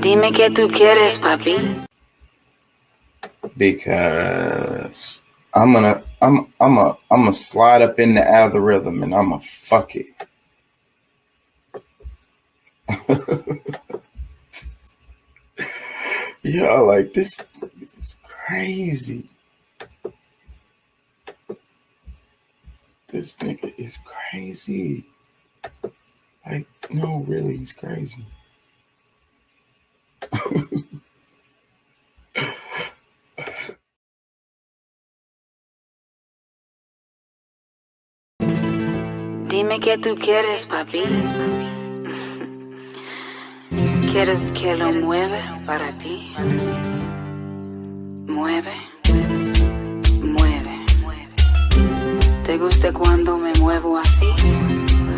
Dime qué tú quieres, papi. Because I'm gonna slide up in the algorithm and I'ma fuck it. Yo, like this is crazy. This nigga is crazy. Like, no, really, he's crazy. Dime qué tú quieres, papi. ¿Quieres que lo mueva para ti? Mueve, mueve. ¿Te gusta cuando me muevo así?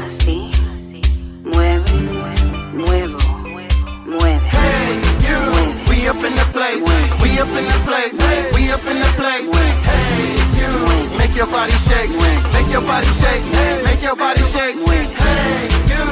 Así. Mueve, muevo, mueve. Hey, you, we up in the place. We up in the place. We up in the place. Hey, you, make your body shake. Make your body shake. Make your body shake. Hey, you,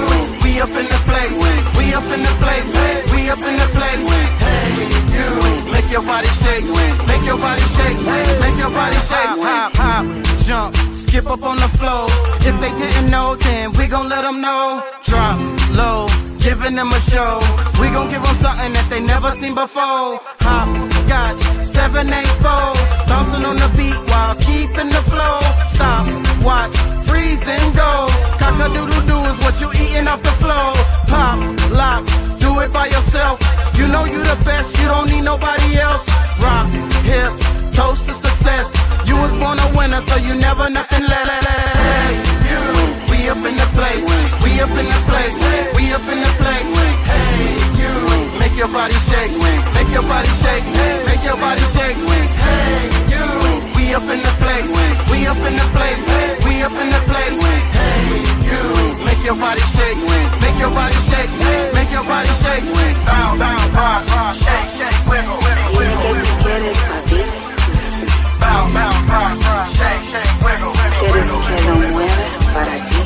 we up in the place. We up in the place. We up in the place. Hey, you, make your body shake. Make your body shake. Make your body shake. Hop, hop, jump, skip up on the floor. If they didn't know, then we gon' let them know. Drop low, giving them a show. We gon' give them something that they never seen before. Hop, scotch, 784. Bouncing on the beat while keeping the flow. Stop, watch, freeze and go. Cock-a-doodle-doo is what you eating off the floor. Pop, lock, do it by yourself. You know you the best, you don't need nobody else. Rock, hip, toast to success. You was born a winner, so you never nothing less. Hey, you, we up in the place. We up in the place. We up in the place. Hey, you, make your body shake. Make your body shake. Make your body shake. Hey, you, we up in the place. We up in the place. We up in the place. Hey, you, make your body shake. Make your body shake. Make your body shake. Bow, bow, rock, rock, shake, shake, wiggle, wiggle, wiggle, wiggle. Bow, bow, rock, rock, shake, shake, wiggle, wiggle, wiggle, wiggle. Para ti.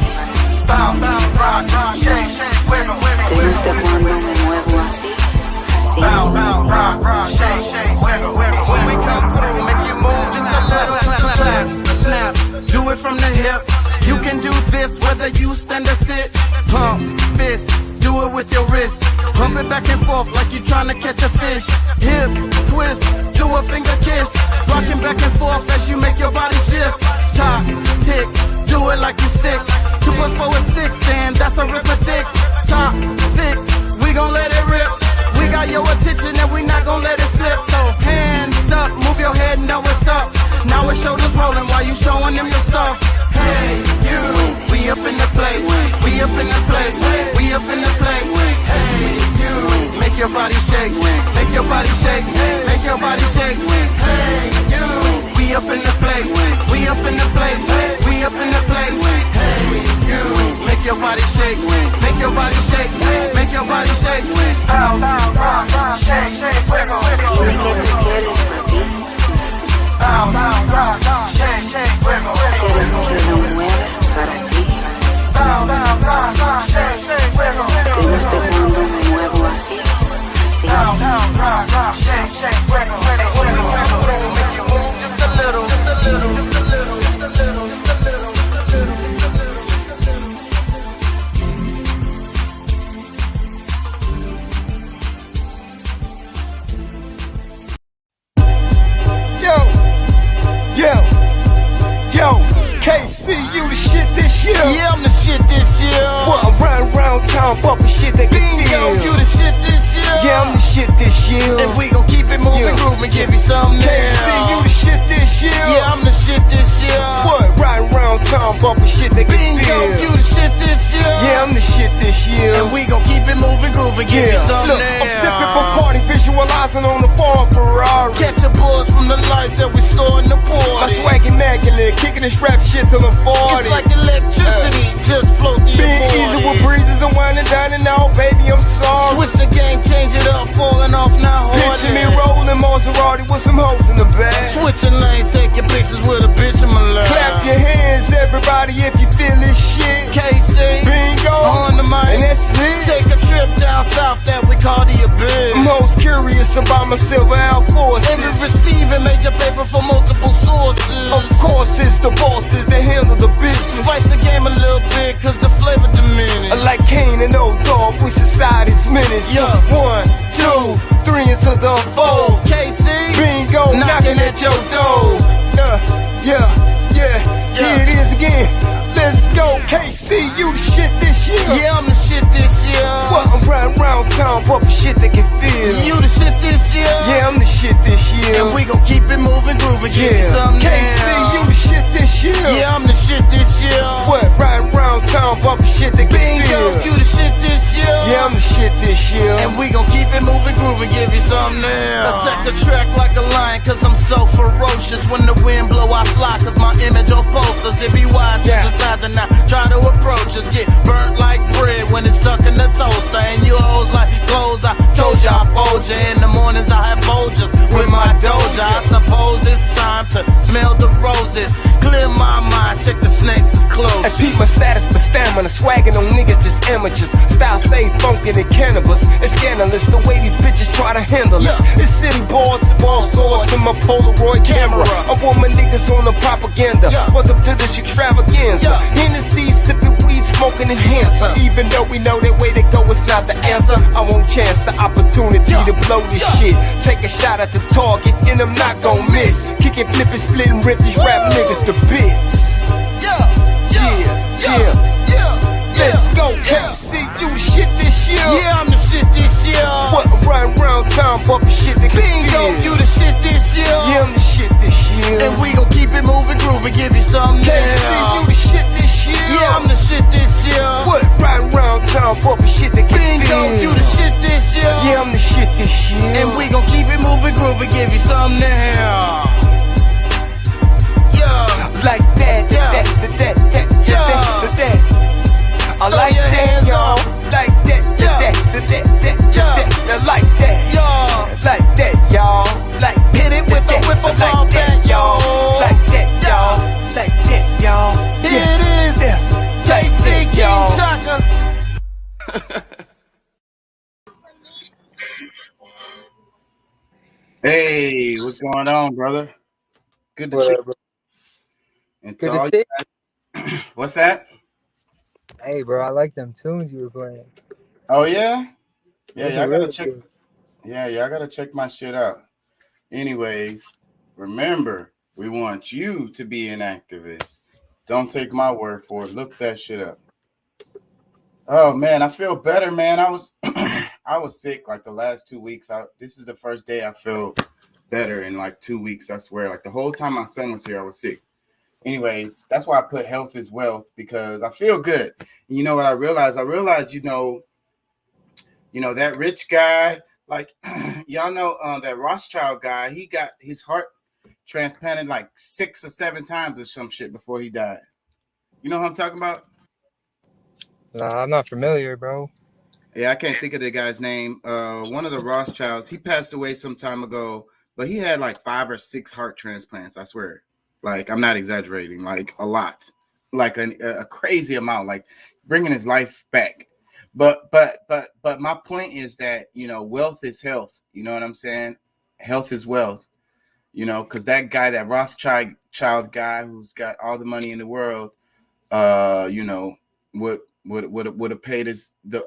Bow, bow, rock, rock, shake, shake, wiggle, wiggle, ¿Te gusta wiggle. cuando me muevo así? Así. Bow, bow, rock, rock, shake, shake, wiggle, wiggle. When we come through, make you move just a little. Clap, clap, snap, do it from the hip. You can do this whether you stand or sit. Pump, fist, do it with your wrist. Pump it back and forth like you trying to catch a fish. Hip, twist, do a finger kiss. Rocking back and forth as you make your body shift. Top, tick, do it like you sick. 2 + 4 is 6, and that's arithmetic. Top, 6, we gon' let it rip. We got your attention and we not gon' let it slip. So hands up, move your head and know what's up. Now it's shoulders rolling while you showing them your stuff. Hey, you, we up in the place. We up in the place. We up in the place. Hey, you, make your body shake. Make your body shake. Make your body shake. Hey, you, we up in the place. We up in the place. We up in the place. Hey, you, make your body shake. Make your body shake. Make your body shake. Bow, bow, rock, rock, shake, shake, wiggle, wiggle, Dime wiggle. qué tú quieres, papi. Bow, bow, rock, rock, shake, shake, wiggle, wiggle, ¿Quieres wiggle. que lo mueva para ti? Bow, bow, rock, rock, shake, shake, wiggle, ¿Te wiggle, gusta wiggle. cuando me muevo así? Así. Bow, bow, rock, rock, shake, shake, wiggle, wiggle. When we come through, make you move just a little, just a little, just a little, just a little, just a little, just a little, just a little. Yo, KC, you the shit this year. Yeah, I'm the shit this year. What, I'm riding around town bumping shit that can Bingo, feel. you the shit this year. Yeah, I'm the shit this year. And we gon' keep it moving, Yeah. grooving, give you something KC, you now. the shit this year. Yeah, I'm the shit this year. What, riding around town bumping shit that can Bingo, feel. you the shit this year. Yeah, I'm the shit this year. And we gon' keep it moving, grooving, give you something Look, now. I'm sipping Bacardi, visualizing on the farm Ferrari. Catch a buzz from the life that we store in the party. My swag immaculate, kicking this rap shit till I'm 40. It's like electricity, just float the Being easy with breezes and winding down and out, baby, I'm sorry. Switch the game, change it up, falling off now Picture me hardly. rolling Maserati with some hoes in the back. Switching lanes, taking pictures with a bitch in my lap. Clap your hands, everybody, if you feel this shit. KC, Bingo, on the mic. and that's it. Take a trip down south that we call the Abyss. and buy my silver Air Forces. And we receiving major paper from multiple sources. Of course, it's the bosses that handle the business. Spice the game a little bit, cause the flavor diminished. Like Kane and Old Dog, we society's menace. Yeah. 1, 2, 3 into the 4. KC, Bingo, knocking at your door. Here it is again. Let's go, KC, you the shit this year. Yeah, I'm the shit this year. What, I'm riding around town, bumping shit that can feel. You the shit this year. Yeah, I'm the shit this year. And we gon' keep it moving, grooving, give me something KC, now. you the shit this year. Yeah, I'm the shit this year. What, riding around town, bumping shit that can Bingo, feel. you the shit this year. Yeah, I'm the shit this year. And we gon' keep it moving, grooving, give you something now. Attack the track like a lion, cause I'm so ferocious. When the wind blow, I fly, cause my image on posters. It be wise to decide to not try to approach us. Get burnt like bread when it's stuck in the toaster. And you hoes like clothes, I told ya I fold ya. In the mornings I have Folgers with my doja. I suppose it's time to smell the roses. Clear my mind, check the snakes is close. And peep my status for stamina, swagging on niggas just amateurs. Style stay funkin' and cannabis. It's scandalous the way these bitches try to handle us. It's city ball to ball swords in my Polaroid camera. I want my niggas on the propaganda. Welcome to this extravaganza. Hennessy, sipping weed, smoking enhancer. Even though we know that way to go is not the answer, I won't chance the opportunity to blow this shit. Take a shot at the target and I'm not gon' miss. Kicking, flipping, splitting, rip these rap niggas to bits. Let's go, KC, you the shit this year. Yeah, I'm the shit this year. What, I'm riding around town, bumping shit that can Bingo, feel. you the shit this year. Yeah, I'm the shit this year. And we gon' keep it moving, grooving, give you something KC, now. you the shit this year. Yeah, I'm the shit this year. What, riding around town, bumping shit that can Bingo, feel. you the shit this year. Yeah, I'm the shit this year. And we gon' keep it moving, grooving, give you something now. Yeah, like that, that. I like that, y'all. Like that, that. Like that, yeah. like that, y'all. Like Hit it with the whip of all that, y'all. Like that, y'all. Like that, y'all. Here it is. KC King Chaka. Hey, what's going on, brother? Good to see you. And to all you guys, what's that? Hey, bro, I like them tunes you were playing. Oh yeah, Those yeah. I are gotta really check. good. Yeah, I gotta check my shit out. Anyways, remember, we want you to be an activist. Don't take my word for it. Look that shit up. Oh man, I feel better, man. I was I was sick like the last 2 weeks. This is the first day I feel better in like 2 weeks. I swear. Like the whole time my son was here, I was sick. Anyways, that's why I put health is wealth, because I feel good. And you know what I realized? You know that rich guy, like y'all know that Rothschild guy, he got his heart transplanted like 6 or 7 times or some shit before he died. You know what I'm talking about? Nah, I'm not familiar, bro. Yeah, I can't think of the guy's name. One of the Rothschilds, he passed away some time ago, but he had like 5 or 6 heart transplants, I swear. Like, I'm not exaggerating, like a lot, like a crazy amount, like bringing his life back. But my point is that, you know, wealth is health. You know what I'm saying? Health is wealth, you know, because that guy, that Rothschild guy who's got all the money in the world, you know, would have paid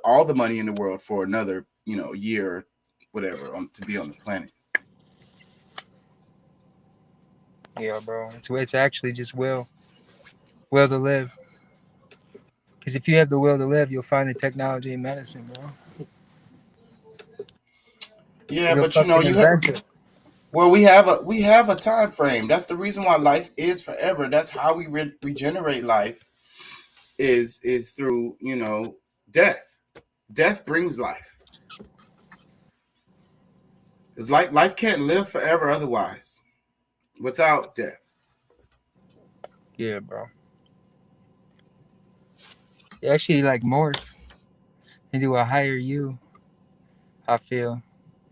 all the money in the world for another, you know, year or whatever to be on the planet. Yeah, bro. It's actually just will to live. Because if you have the will to live, you'll find the technology in medicine, bro. Yeah, You'll but you know, we have a time frame. That's the reason why life is forever. That's how we regenerate life. Is through, you know, death. Death brings life. It's like life can't live forever otherwise, without death. Yeah, bro. You actually like morph into a higher you, I feel,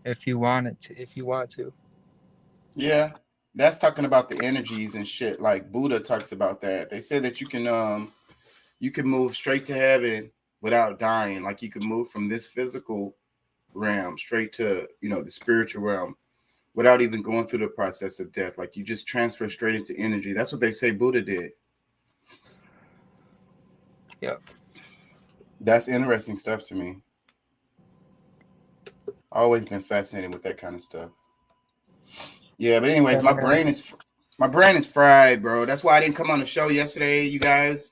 if you want to. Yeah, that's talking about the energies and shit. Like Buddha talks about that. They say that you can move straight to heaven without dying. Like you can move from this physical realm, straight to, the spiritual realm, without even going through the process of death. Like you just transfer straight into energy. That's what they say Buddha did. Yeah. That's interesting stuff to me. Always been fascinated with that kind of stuff. Yeah, but anyways, my brain is fried, bro. That's why I didn't come on the show yesterday, you guys.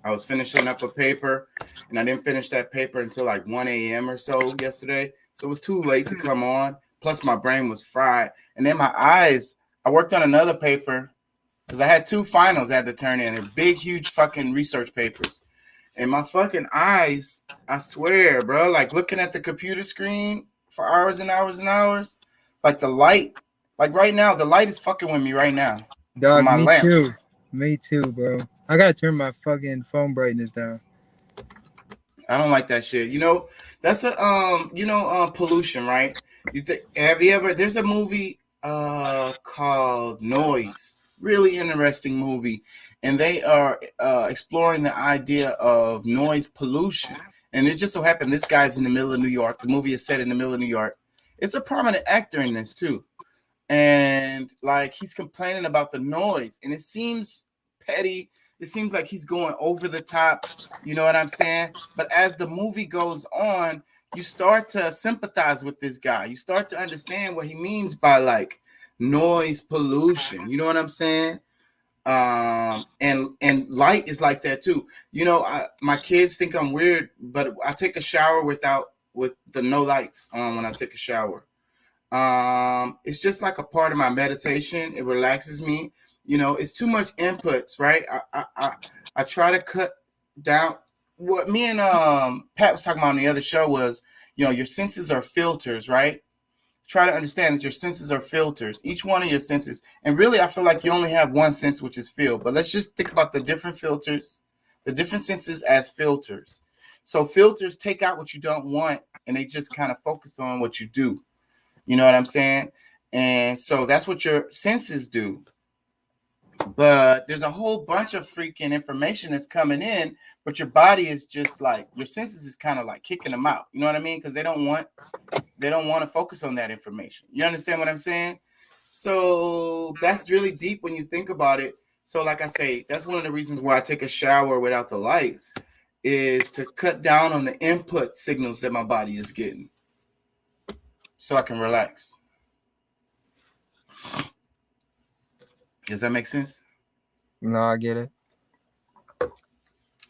I was finishing up a paper, and I didn't finish that paper until like 1 a.m. or so yesterday. So it was too late to come on. Plus, my brain was fried. And then my eyes, I worked on another paper because I had 2 finals I had to turn in. They're big, huge fucking research papers. And my fucking eyes, I swear, bro, like looking at the computer screen for hours and hours and hours, like the light, like right now, the light is fucking with me right now. Dog, my me lamps. too. Me too, bro. I gotta turn my fucking phone brightness down. I don't like that shit. That's a pollution, right? Have you ever? There's a movie called Noise. Really interesting movie, and they are exploring the idea of noise pollution. And it just so happened this guy's in the middle of New York. The movie is set in the middle of New York. It's a prominent actor in this too, and like he's complaining about the noise, and it seems petty. It seems like he's going over the top. You know what I'm saying? But as the movie goes on, you start to sympathize with this guy. You start to understand what he means by like noise pollution. You know what I'm saying? And light is like that too. My kids think I'm weird, but I take a shower with the no lights on when I take a shower. It's just like a part of my meditation. It relaxes me. It's too much inputs, right? I try to cut down. What me and Pat was talking about on the other show was, your senses are filters, right? Try to understand that your senses are filters, each one of your senses. And really, I feel like you only have one sense, which is feel. But let's just think about the different filters, the different senses as filters. So filters take out what you don't want, and they just kind of focus on what you do. You know what I'm saying? And so that's what your senses do. But there's a whole bunch of freaking information that's coming in, but your body is just like, your senses is kind of like kicking them out. You know what I mean? Because they don't want to focus on that information. You understand what I'm saying? So that's really deep when you think about it. So like I say, that's one of the reasons why I take a shower without the lights, is to cut down on the input signals that my body is getting so I can relax. Does that make sense? No, I get it.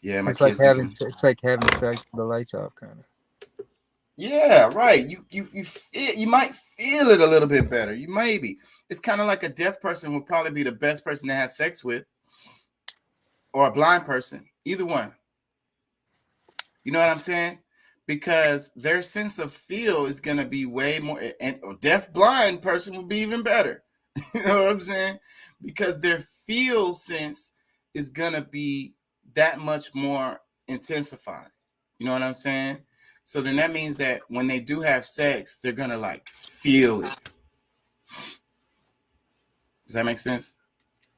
Yeah, my It's like kids. having sex with the lights off, kind of. Yeah, right. You might feel it a little bit better. You maybe. It's kind of like a deaf person would probably be the best person to have sex with, or a blind person. Either one. You know what I'm saying? Because their sense of feel is gonna be way more, and a deaf blind person would be even better. You know what I'm saying? Because their feel sense is gonna be that much more intensified. You know what I'm saying? So then that means that when they do have sex, they're gonna like feel it. Does that make sense?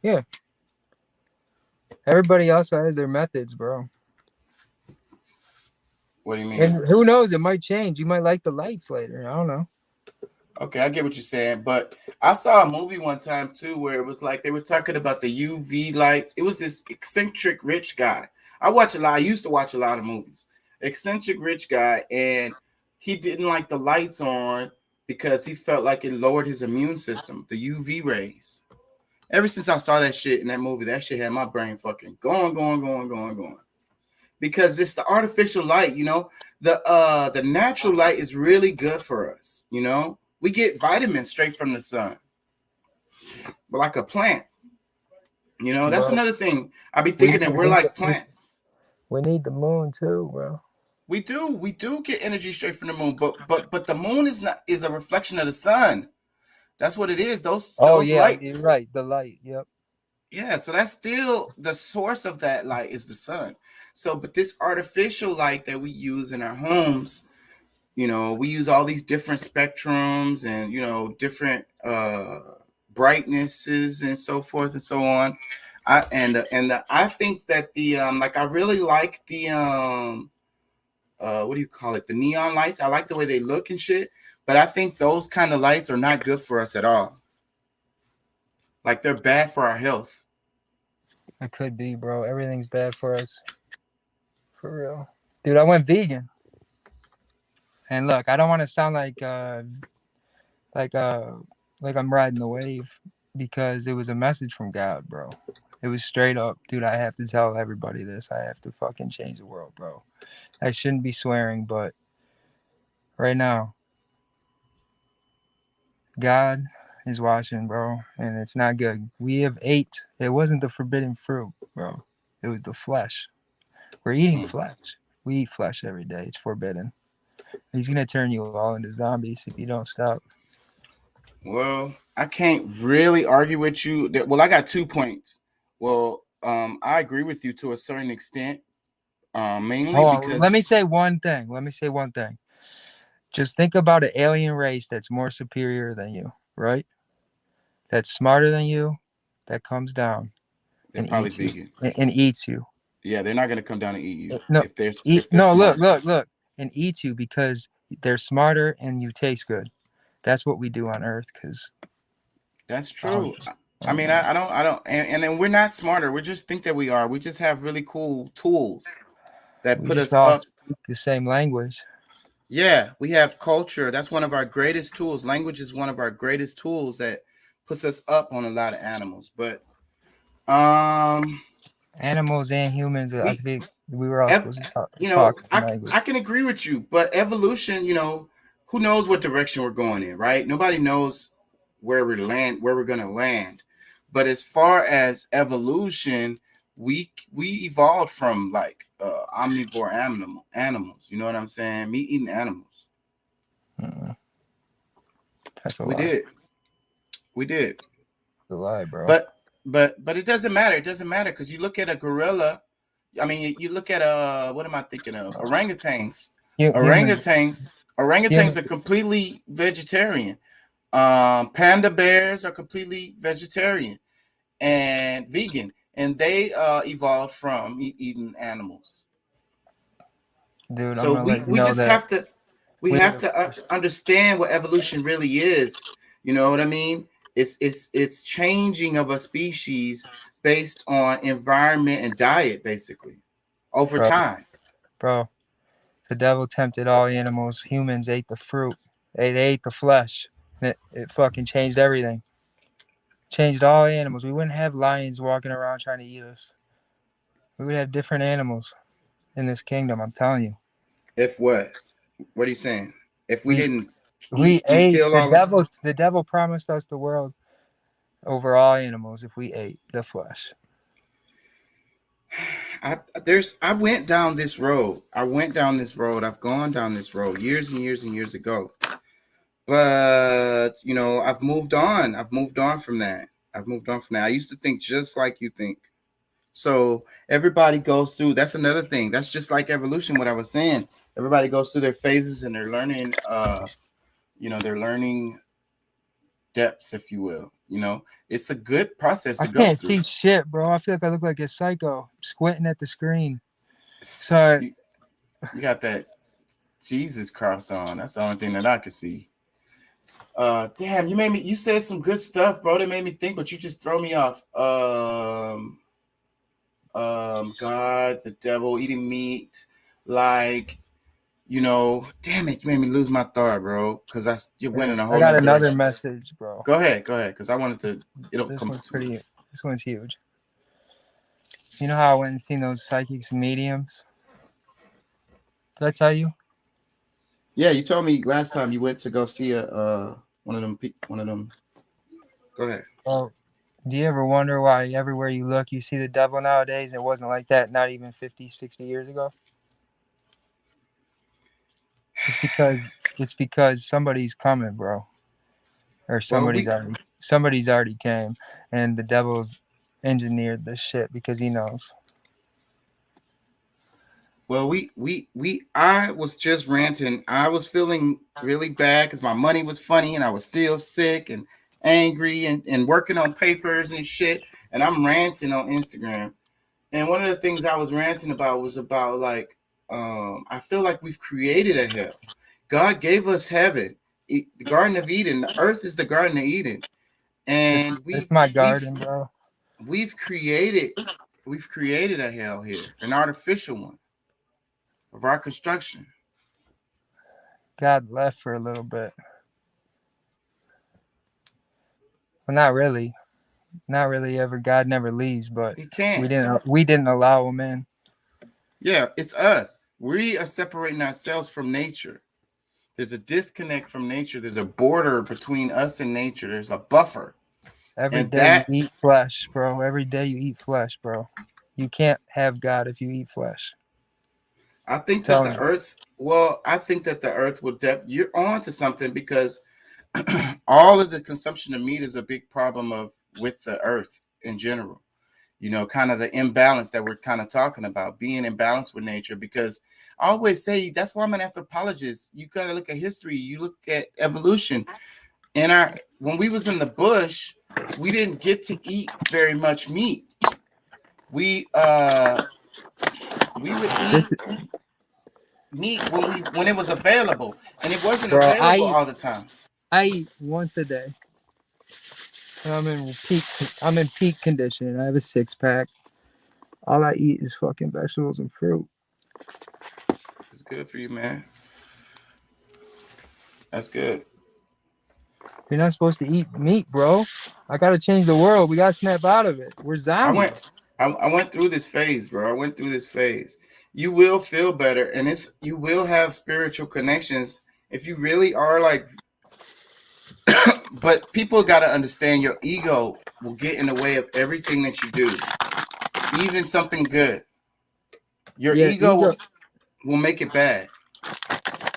Yeah. Everybody also has their methods, bro. What do you mean? And who knows? It might change. You might like the lights later. I don't know. Okay, I get what you're saying, but I saw a movie one time too where it was like they were talking about the UV lights. It was this eccentric rich guy. I used to watch a lot of movies. Eccentric rich guy, and he didn't like the lights on because he felt like it lowered his immune system, the UV rays. Ever since I saw that shit in that movie, that shit had my brain fucking going. Because it's the artificial light, the natural light is really good for us, We get vitamins straight from the sun, but like a plant, that's another thing. I be thinking that we're like plants. We need the moon too, bro. We do get energy straight from the moon, but the moon is a reflection of the sun. That's what it is. Those light. You're right. The light. Yep. Yeah, so that's still the source of that light is the sun. So, but this artificial light that we use in our homes, we use all these different spectrums and, different brightnesses and so forth and so on. I think that I really like the what do you call it? The neon lights. I like the way they look and shit, but I think those kind of lights are not good for us at all. Like they're bad for our health. It could be, bro. Everything's bad for us. For real. Dude, I went vegan. And look, I don't want to sound like I'm riding the wave, because it was a message from God, bro. It was straight up, dude. I have to tell everybody this. I have to fucking change the world, bro. I shouldn't be swearing, but right now, God is watching, bro, and it's not good. We have ate. It wasn't the forbidden fruit, bro. It was the flesh. We're eating flesh. We eat flesh every day. It's forbidden. He's gonna turn you all into zombies if you don't stop. Well, I can't really argue with you. Well, I got 2 points. Well, I agree with you to a certain extent. Mainly Hold on, because let me say one thing. Just think about an alien race that's more superior than you, right? That's smarter than you, that comes down they're and probably eats you, vegan. and eats you. Yeah, they're not gonna come down and eat you No, if they're look, smart. and eats you because they're smarter and you taste good. That's what we do on Earth, because That's true. I mean, I don't, and then we're not smarter. We just think that we are. We just have really cool tools that we put just us all up. speak the same language. Yeah, we have culture. That's one of our greatest tools. Language is one of our greatest tools that puts us up on a lot of animals. But Animals and humans, I we, think we were all ev- supposed to you know, talk language. I can agree with you. But evolution, who knows what direction we're going in, right? Nobody knows where we're gonna land. But as far as evolution, we evolved from like omnivore animals. You know what I'm saying? Meat eating animals. That's a We lie. did. We did. That's a lie, bro. But it doesn't matter. It doesn't matter because you look at a gorilla. I mean, you look at what am I thinking of? Orangutans. Orangutans are completely vegetarian. Panda bears are completely vegetarian and vegan, and they evolved from eating animals. Dude, I'm So gonna let you we know just that have to understand what evolution really is. You know what I mean? It's changing of a species based on environment and diet, basically, over time. Bro, the devil tempted all animals. Humans ate the fruit. They ate the flesh. It fucking changed everything. Changed all animals. We wouldn't have lions walking around trying to eat us. We would have different animals in this kingdom. I'm telling you. If what? What are you saying? If we didn't we eat and ate kill the all devil. The devil promised us the world over all animals if we ate the flesh. I went down this road. I've gone down this road years and years and years ago. But I've moved on. I've moved on from that. I used to think just like you think. So everybody goes through. That's another thing. That's just like evolution. What I was saying. Everybody goes through their phases and they're learning. They're learning depths, if you will. It's a good process to go through. I can't see shit, bro. I feel like I look like a psycho squinting at the screen. Sorry. You got that Jesus cross on. That's the only thing that I could see. Damn, you said some good stuff, bro. That made me think, but you just throw me off. God, the devil, eating meat, like, damn it, you made me lose my thought, bro. Because you went in a whole. I got another direction. Message, bro. Go ahead, because I wanted to. This one's huge. You know how I went and seen those psychics and mediums? Did I tell you? Yeah, you told me last time you went to go see one of them. Go ahead. Oh, do you ever wonder why everywhere you look you see the devil nowadays? It wasn't like that not even 50, 60 years ago. It's because somebody's coming, bro. Or somebody's already came, and the devil's engineered this shit because he knows. Well, I was just ranting. I was feeling really bad because my money was funny and I was still sick and angry and working on papers and shit. And I'm ranting on Instagram. And one of the things I was ranting about was about like I feel like we've created a hell. God gave us heaven, the Garden of Eden. The earth is the Garden of Eden, and It's my garden, bro. we've created a hell here, an artificial one of our construction. God left for a little bit. Well, not really. Not really ever. God never leaves, but He can't. we didn't allow him in. Yeah, it's us. We are separating ourselves from nature. There's a disconnect from nature. There's a border between us and nature. There's a buffer. Every And day that- you eat flesh, bro. Every day you eat flesh, bro. You can't have God if you eat flesh. I think Tell that me. the earth, well, I think that the earth will you're on to something, because all of the consumption of meat is a big problem with the earth in general. You know, kind of the imbalance that we're kind of talking about, being in balance with nature. Because I always say that's why I'm an anthropologist. You got to look at history. You look at evolution. When we was in the bush, we didn't get to eat very much meat. We would eat meat when it was available, and it wasn't Bro, available all the time. I eat once a day. I'm in peak condition. I have a 6-pack. All I eat is fucking vegetables and fruit. It's good for you, man. That's good. You're not supposed to eat meat, bro. I gotta change the world. We gotta snap out of it. We're zombies. I went through this phase, bro. I went through this phase. You will feel better, and you will have spiritual connections if you really are like. But people got to understand, your ego will get in the way of everything that you do, even something good. Your ego will make it bad.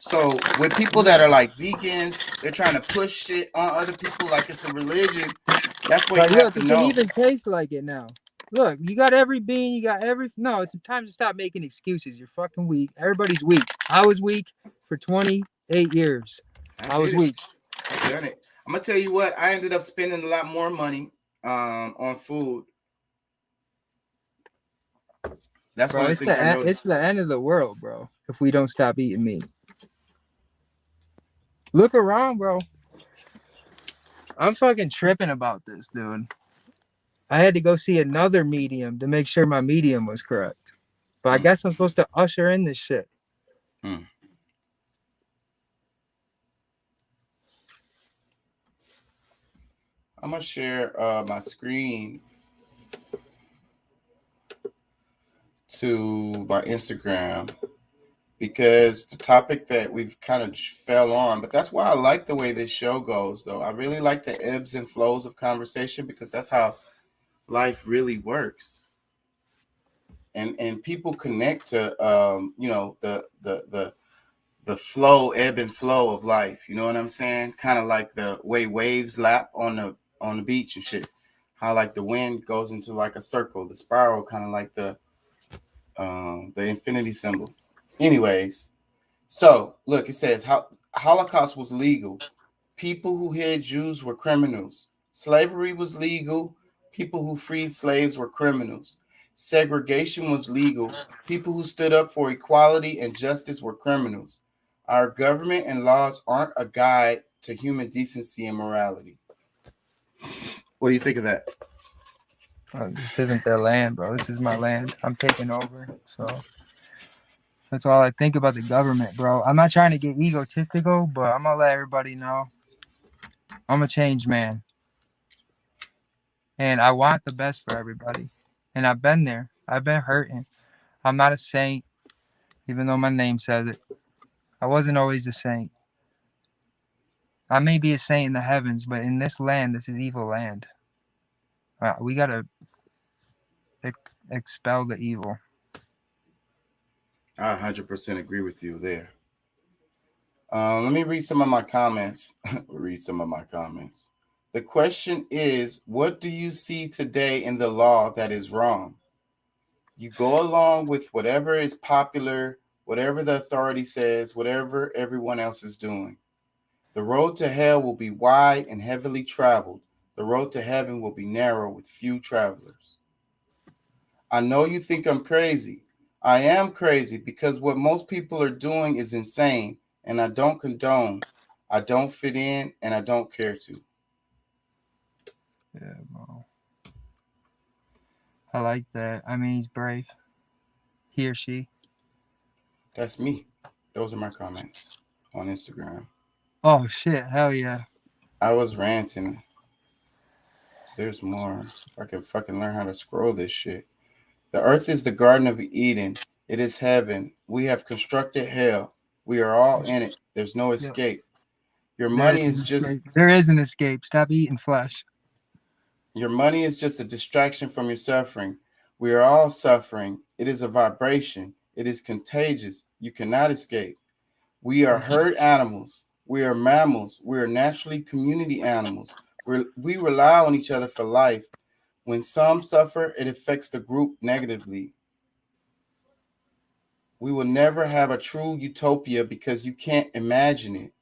So with people that are like vegans, they're trying to push shit on other people like it's a religion. That's what you have to know. It can even taste like it now. Look, you got every bean, you got every. No, it's time to stop making excuses. You're fucking weak. Everybody's weak. I was weak for 28 years. I was weak. I've done it. I'm gonna tell you what. I ended up spending a lot more money on food. That's bro, one of the things I noticed. It's the end of the world, bro. If we don't stop eating meat. Look around, bro. I'm fucking tripping about this, dude. I had to go see another medium to make sure my medium was correct. But I guess I'm supposed to usher in this shit. I'm going to share my screen to my Instagram, because the topic that we've kind of fell on, but that's why I like the way this show goes, though. I really like the ebbs and flows of conversation, because that's how life really works. And people connect to the flow, ebb and flow of life. You know what I'm saying? Kind of like the way waves lap on the beach and shit. How like the wind goes into like a circle, the spiral, kind of like the infinity symbol. Anyways, so look, it says Holocaust was legal. People who hid Jews were criminals. Slavery was legal. People who freed slaves were criminals. Segregation was legal. People who stood up for equality and justice were criminals. Our government and laws aren't a guide to human decency and morality. What do you think of that? This isn't their land, bro. This is my land. I'm taking over. So that's all I think about the government, bro. I'm not trying to get egotistical, but I'm going to let everybody know I'm a changed man. And I want the best for everybody. And I've been there. I've been hurting. I'm not a saint, even though my name says it. I wasn't always a saint. I may be a saint in the heavens, but in this land, this is evil land. We got to expel the evil. I 100% agree with you there. Let me read some of my comments. The question is, what do you see today in the law that is wrong? You go along with whatever is popular, whatever the authority says, whatever everyone else is doing. The road to hell will be wide and heavily traveled. The road to heaven will be narrow with few travelers. I know you think I'm crazy. I am crazy because what most people are doing is insane, and I don't condone. I don't fit in, and I don't care to. Yeah, bro. I like that. I mean, he's brave. He or she. That's me. Those are my comments on Instagram. Oh shit! Hell yeah. I was ranting. There's more. If I can fucking learn how to scroll this shit. The earth is the Garden of Eden. It is heaven. We have constructed hell. We are all in it. There's no Yep. escape. Your There money is is an just escape. There is an escape. Stop eating flesh. your money is just a distraction from your suffering. We are all suffering. It is a vibration. It is contagious. You cannot escape. We are herd animals. We are mammals. We are naturally community animals. We rely on each other for life. When some suffer, it affects the group negatively. We will never have a true utopia because you can't imagine it.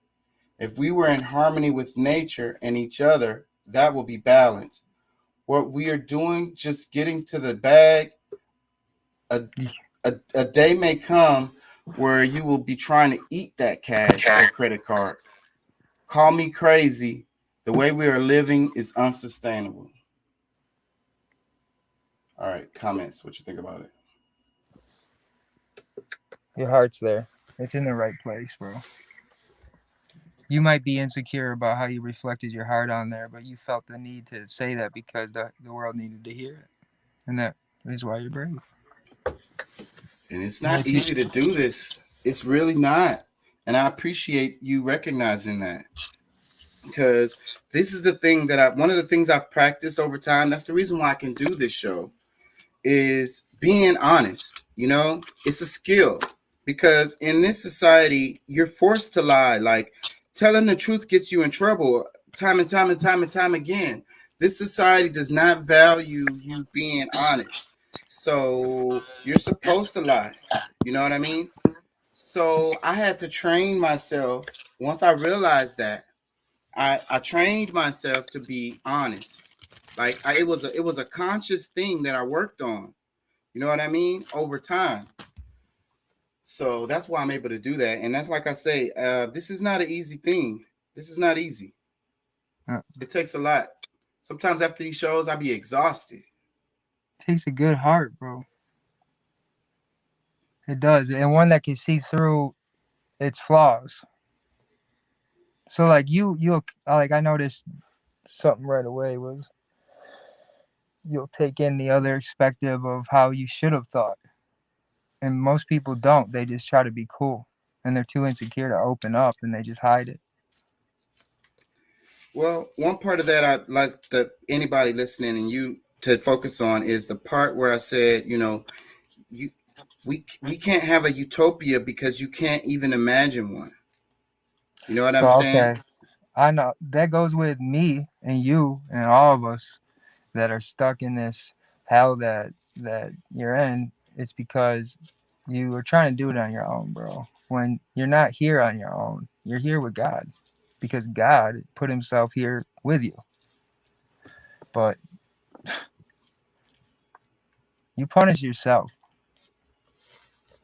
If we were in harmony with nature and each other, that will be balance. What we are doing, just getting to the bag, a day may come where you will be trying to eat that cash or credit card. Call me crazy. The way we are living is unsustainable. All right, comments. What you think about it? Your heart's there. It's in the right place, bro. You might be insecure about how you reflected your heart on there, but you felt the need to say that because the world needed to hear it. And that is why you're brave. And it's not easy to do this. It's really not. And I appreciate you recognizing that. Because this is the thing that one of the things I've practiced over time. That's the reason why I can do this show is being honest. You know, it's a skill because in this society, you're forced to lie. Like telling the truth gets you in trouble time and time and time and time again. This society does not value you being honest. So you're supposed to lie. You know what I mean? So I had to train myself. Once I realized that, I trained myself to be honest. Like it was a conscious thing that I worked on. You know what I mean? Over time. So that's why I'm able to do that. And that's like I say, this is not an easy thing. This is not easy. It takes a lot. Sometimes after these shows, I be exhausted. It takes a good heart, bro. It does. And one that can see through its flaws. So like you'll like I noticed something right away was you'll take in the other perspective of how you should have thought. And most people don't. They just try to be cool. And they're too insecure to open up and they just hide it. Well, one part of that I'd like anybody listening and you to focus on is the part where I said, you know, we can't have a utopia because you can't even imagine one. You know what I'm saying? Okay. I know that goes with me and you and all of us that are stuck in this hell that you're in. It's because you are trying to do it on your own, bro. When you're not here on your own, you're here with God because God put himself here with you. But you punish yourself.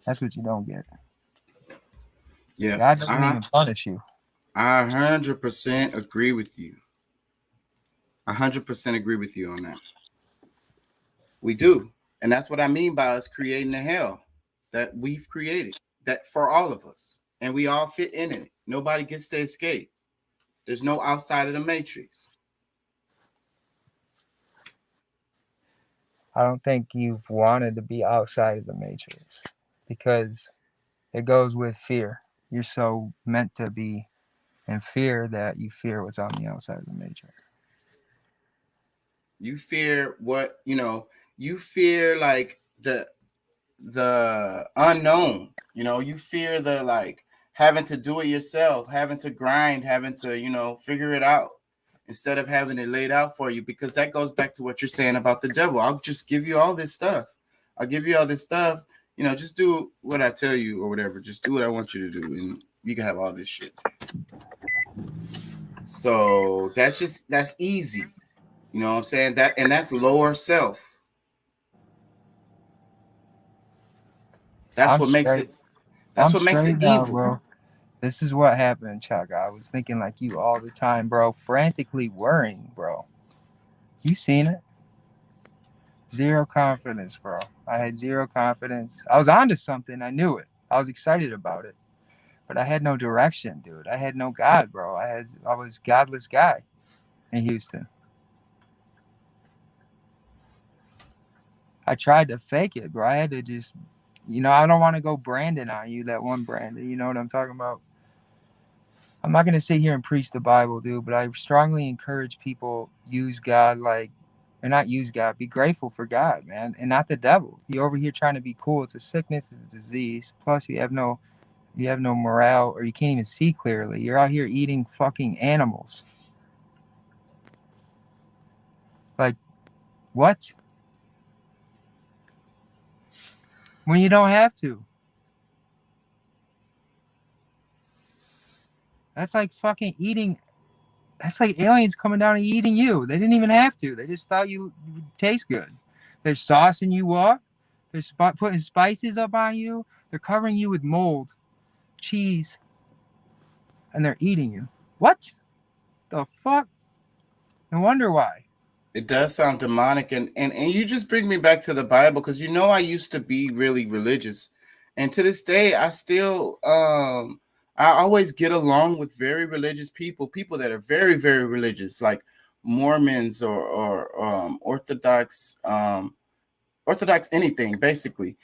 That's what you don't get. Yeah. God doesn't even punish you. I 100% agree with you. 100% agree with you on that. We do. And that's what I mean by us creating a hell that we've created, that for all of us. And we all fit in it. Nobody gets to escape. There's no outside of the matrix. I don't think you've wanted to be outside of the matrix because it goes with fear. You're so meant to be in fear that you fear what's on the outside of the matrix. You fear what, you fear like the unknown, you fear the like having to do it yourself, having to grind, having to, figure it out instead of having it laid out for you, because that goes back to what you're saying about the devil. I'll just give you all this stuff. I'll give you all this stuff, just do what I tell you or whatever. Just do what I want you to do and you can have all this shit. So that's easy. You know what I'm saying? That's lower self. That's I'm what makes straight. it. That's I'm what makes it straight now, evil. bro. This is what happened, Chuck. I was thinking like you all the time, bro. Frantically worrying, bro. You seen it? Zero confidence, bro. I had zero confidence. I was onto something. I knew it. I was excited about it. But I had no direction, dude. I had no God, bro. I was godless guy in Houston. I tried to fake it, bro. I had to just, I don't want to go Brandon on you, that one Brandon. You know what I'm talking about? I'm not going to sit here and preach the Bible, dude, but I strongly encourage people use God or not use God, be grateful for God, man, and not the devil. You're over here trying to be cool. It's a sickness, it's a disease. Plus, you have no morale, or you can't even see clearly. You're out here eating fucking animals. Like, what? When you don't have to. That's like fucking eating. That's like aliens coming down and eating you. They didn't even have to. They just thought you would taste good. They're saucing you up. They're putting spices up on you. They're covering you with mold, cheese, and they're eating you. What the fuck? No wonder why. It does sound demonic, and you just bring me back to the Bible, because I used to be really religious, and to this day I still I always get along with very religious people that are very, very religious, like Mormons or Orthodox anything basically.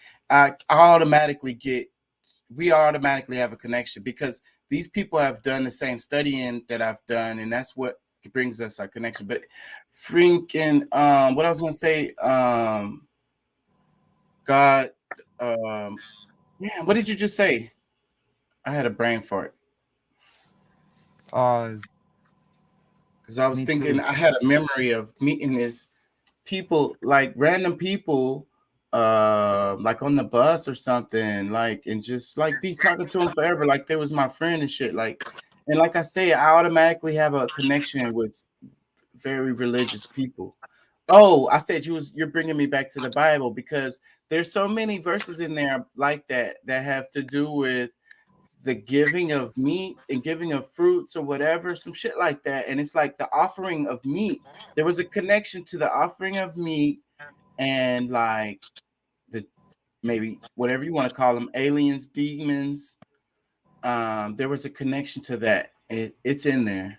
We automatically have a connection, because these people have done the same studying that I've done, and that's what brings us our connection. But freaking what I was gonna say, God, yeah, what did you just say? I had a brain fart. Because I was thinking, I had a memory of meeting this people, like random people, like on the bus or something, like, and just like be talking to them forever, like they was my friend and shit. Like, and like I say, I automatically have a connection with very religious people. Oh, I said you're bringing me back to the Bible, because there's so many verses in there like that have to do with the giving of meat and giving of fruits or whatever, some shit like that. And it's like the offering of meat. There was a connection to the offering of meat and like the, maybe whatever you want to call them, aliens, demons. There was a connection to that. It's in there.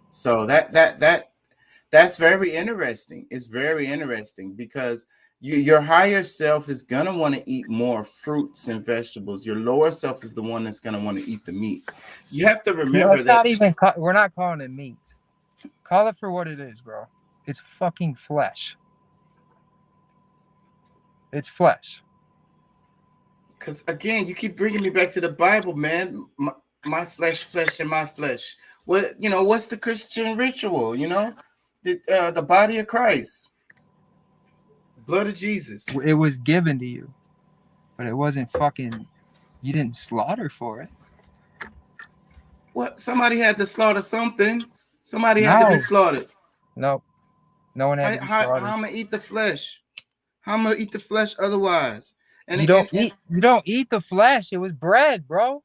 So that's very interesting. It's very interesting, because your higher self is gonna want to eat more fruits and vegetables. Your lower self is the one that's gonna want to eat the meat. You have to remember that. We're not calling it meat. Call it for what it is, bro. It's fucking flesh. It's flesh. Because again, you keep bringing me back to the Bible, man. My flesh, and my flesh. What's the Christian ritual? The body of Christ, blood of Jesus. It was given to you, but it wasn't fucking. You didn't slaughter for it. What? Somebody had to slaughter something. Somebody had to be slaughtered. No one had to be slaughtered. How am I gonna eat the flesh? How am I gonna eat the flesh otherwise? And you don't eat the flesh. It was bread, bro.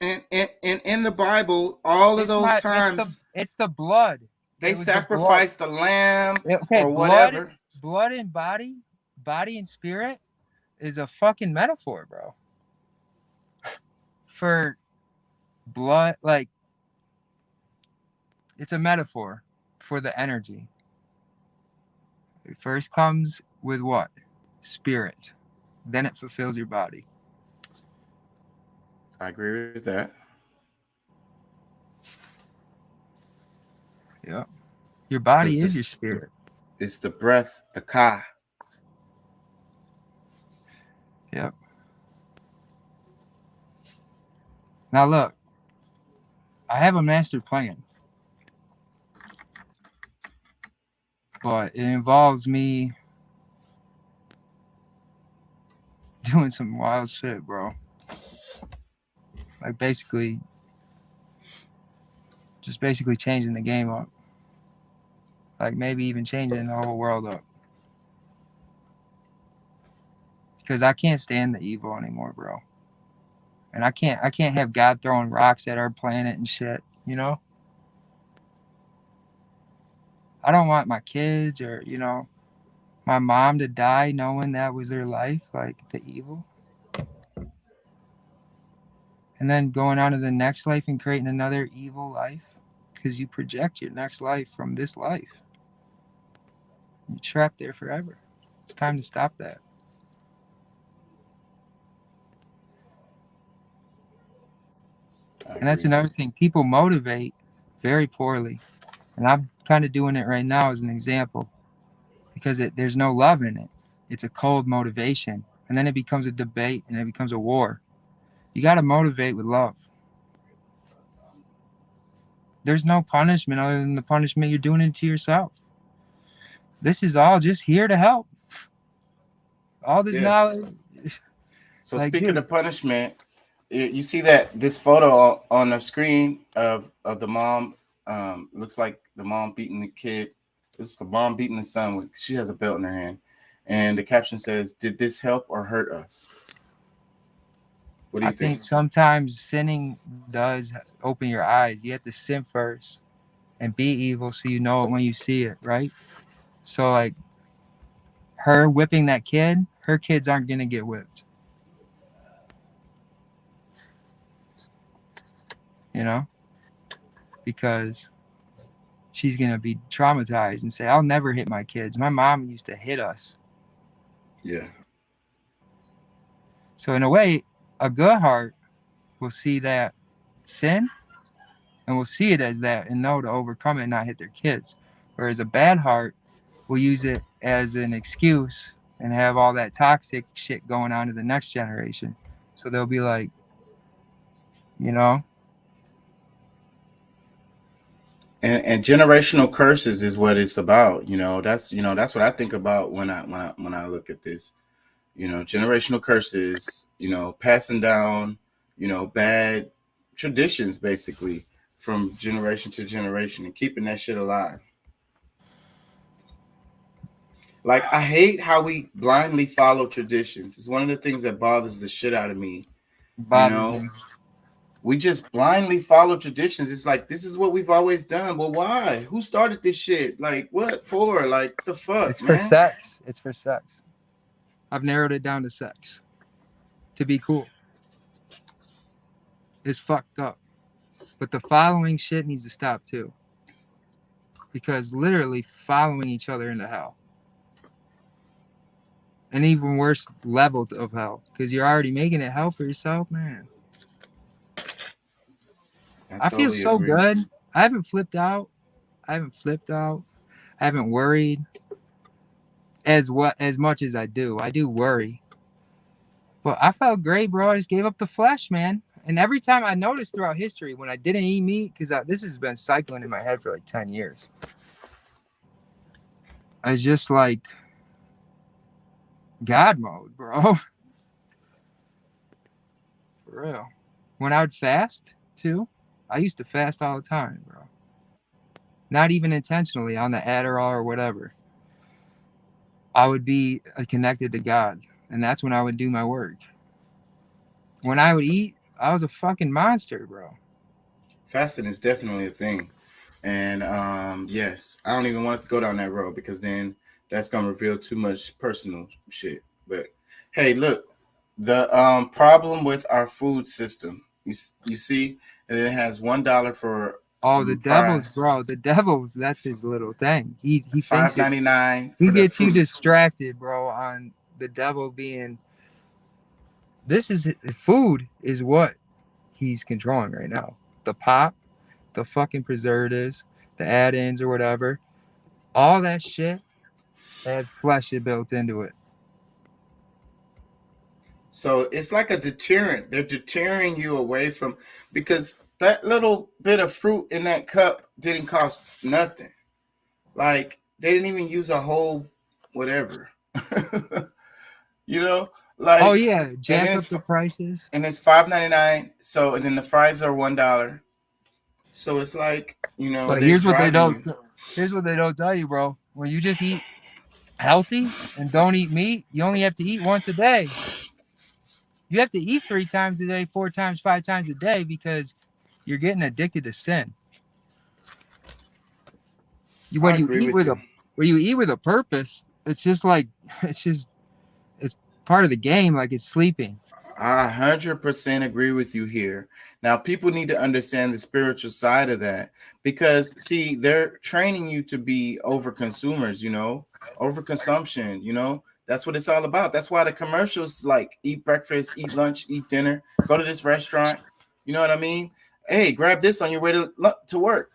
And in the Bible, all of those times, it's the blood. They sacrificed the lamb or whatever. Blood and body and spirit is a fucking metaphor, bro. For blood, like, it's a metaphor for the energy. It first comes with what? Spirit. Then it fulfills your body. I agree with that. Yeah. Your body is your spirit. It's the breath, the ka. Yep. Now look, I have a master plan, but it involves me doing some wild shit, bro. Like basically changing the game up. Like maybe even changing the whole world up. because I can't stand the evil anymore, bro. And I can't have God throwing rocks at our planet and shit, you know? I don't want my kids or, you know, my mom to die knowing that was their life, like the evil. And then going on to the next life and creating another evil life because you project your next life from this life. You're trapped there forever. It's time to stop that. And that's another thing. People motivate very poorly. And I'm kind of doing it right now as an example because there's no love in it. It's a cold motivation. And then it becomes a debate and it becomes a war. You got to motivate with love. There's no punishment other than the punishment you're doing it to yourself. This is all just here to help. All this knowledge. So like, speaking of punishment, you see that this photo on the screen of the mom, looks like the mom beating the kid. This is the mom beating the son. She has a belt in her hand. And the caption says, "Did this help or hurt us?" What do you think? I think sometimes sinning does open your eyes. You have to sin first and be evil so you know it when you see it, right? So like her whipping that kid, her kids aren't going to get whipped. You know? Because she's going to be traumatized and say, I'll never hit my kids. My mom used to hit us. Yeah. So in a way, a good heart will see that sin and will see it as that and know to overcome it and not hit their kids. Whereas a bad heart will use it as an excuse and have all that toxic shit going on to the next generation. So they'll be like, you know. And generational curses is what it's about. That's what I think about when I look at this. Generational curses, passing down, bad traditions basically from generation to generation and keeping that shit alive. Like, I hate how we blindly follow traditions. It's one of the things that bothers the shit out of me. We just blindly follow traditions. It's like, this is what we've always done. Well, why? Who started this shit? Like, what for? Like, the fuck, It's for sex. It's for sex. I've narrowed it down to sex. To be cool. It's fucked up. But the following shit needs to stop too. Because literally following each other into hell. An even worse level of hell. Because you're already making it hell for yourself, man. I feel so good. I haven't flipped out. I haven't worried as much as I do. I do worry. But I felt great, bro. I just gave up the flesh, man. And every time I noticed throughout history when I didn't eat meat, because this has been cycling in my head for like 10 years. I was just like God mode, bro. For real. When I would fast too, I used to fast all the time, bro. Not even intentionally on the Adderall or whatever. I would be connected to God. And that's when I would do my work. When I would eat, I was a fucking monster, bro. Fasting is definitely a thing. And yes, I don't even want to go down that road because then that's going to reveal too much personal shit. But hey, look, the problem with our food system, you see, and it has $1 for the devil's, bro. The devil's, that's his little thing. He $5.99. He gets you distracted, bro, on the devil being. This is food is what he's controlling right now. The pop, the fucking preservatives, the add-ins or whatever, all that shit has flesh built into it. So it's like a deterrent. They're deterring you away from, because that little bit of fruit in that cup didn't cost nothing. Like, they didn't even use a whole whatever. Like, oh yeah, jack up the prices. And it's $5.99. So, and then the fries are $1. So it's like, But here's what they don't tell you, bro. When you just eat healthy and don't eat meat, you only have to eat once a day. You have to eat 3 times a day, 4 times, 5 times a day because you're getting addicted to sin. I When you agree eat with with a purpose, it's part of the game, like it's sleeping. I 100% agree with you here. Now, people need to understand the spiritual side of that because, see, they're training you to be over consumers, overconsumption. That's what it's all about. That's why the commercials like eat breakfast, eat lunch, eat dinner, go to this restaurant. You know what I mean? Hey, grab this on your way to work.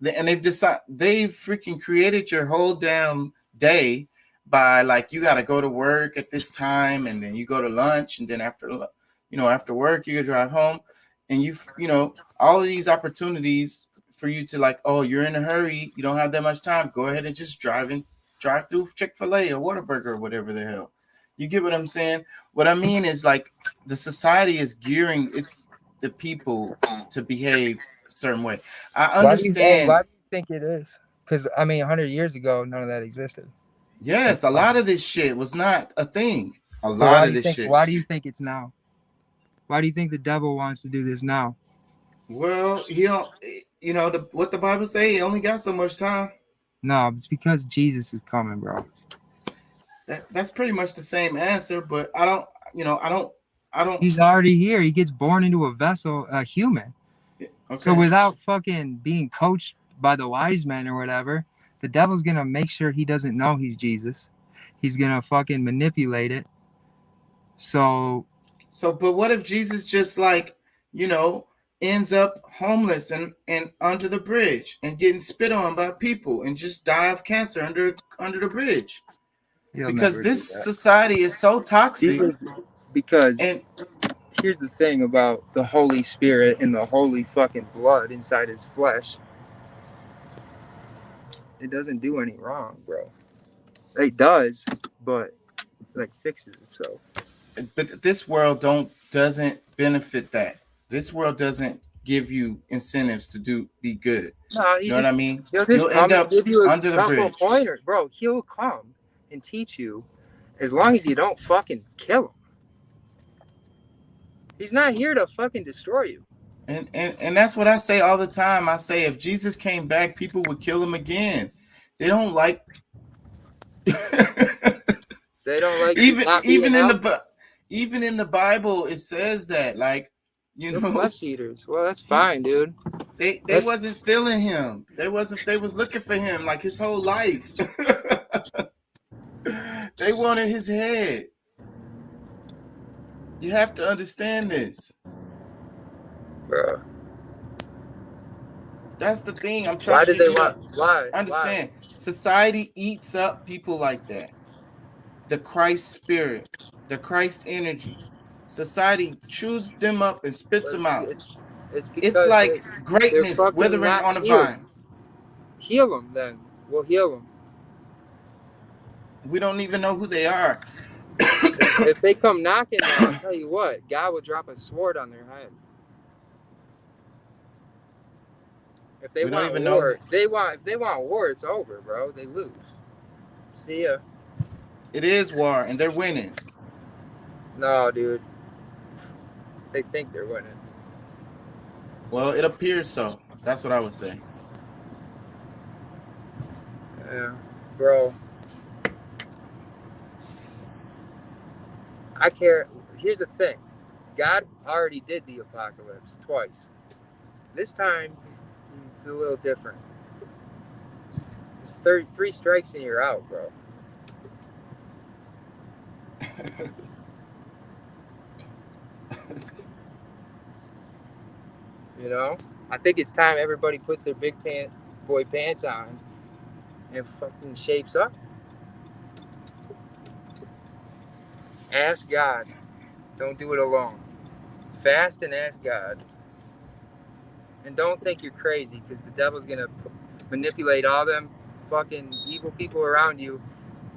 And they've freaking created your whole damn day by like you got to go to work at this time and then you go to lunch and then after work you drive home and all of these opportunities for you to like, oh, you're in a hurry, you don't have that much time, go ahead and just drive through Chick-fil-A or Whataburger or whatever the hell. You get what I'm saying? What I mean is like the society is gearing the people to behave a certain way. I understand. Why do you think it is? Because 100 years ago none of that existed. Yes, a lot of this shit was not a thing. Why do you think it's now? Why do you think the devil wants to do this now? Well, what the Bible say, he only got so much time. No, it's because Jesus is coming, bro. That's pretty much the same answer, but I don't. He's already here. He gets born into a vessel, a human. Okay. So without fucking being coached by the wise men or whatever, the devil's gonna make sure he doesn't know he's Jesus. He's gonna fucking manipulate it. So, but what if Jesus just like, ends up homeless and under the bridge and getting spit on by people and just die of cancer under the bridge? Because this society is so toxic. And here's the thing about the Holy Spirit and the holy fucking blood inside his flesh. It doesn't do any wrong, bro. It does, but like fixes itself. But this world doesn't benefit that. This world doesn't give you incentives to be good. No, you know what I mean? You'll end up under the bridge. Pointer, bro. He'll come and teach you as long as you don't fucking kill him. He's not here to fucking destroy you. And that's what I say all the time. I say if Jesus came back, people would kill him again. They don't like. They don't like even in the Bible it says that, like, They're flesh eaters. Well, that's fine, dude. They wasn't feeling him. They was looking for him like his whole life. They wanted his head. You have to understand this, bro. That's the thing. I'm trying. Why? Understand? Why? Society eats up people like that. The Christ spirit, the Christ energy. Society chews them up and spits them out. It's like greatness withering on a vine. Heal them, then. We'll heal them. We don't even know who they are. If they come knocking, I'll tell you what, God will drop a sword on their head. If they want war, if they want war, it's over, bro. They lose. See ya. It is war, and they're winning. No, dude. They think they're winning. Well, it appears so. That's what I would say. Yeah, bro. I care. Here's the thing. God already did the apocalypse twice. This time, it's a little different. It's 3 strikes and you're out, bro. You know? I think it's time everybody puts their big boy pants on and fucking shapes up. Ask God. Don't do it alone. Fast and ask God. And don't think you're crazy, because the devil's going to manipulate all them fucking evil people around you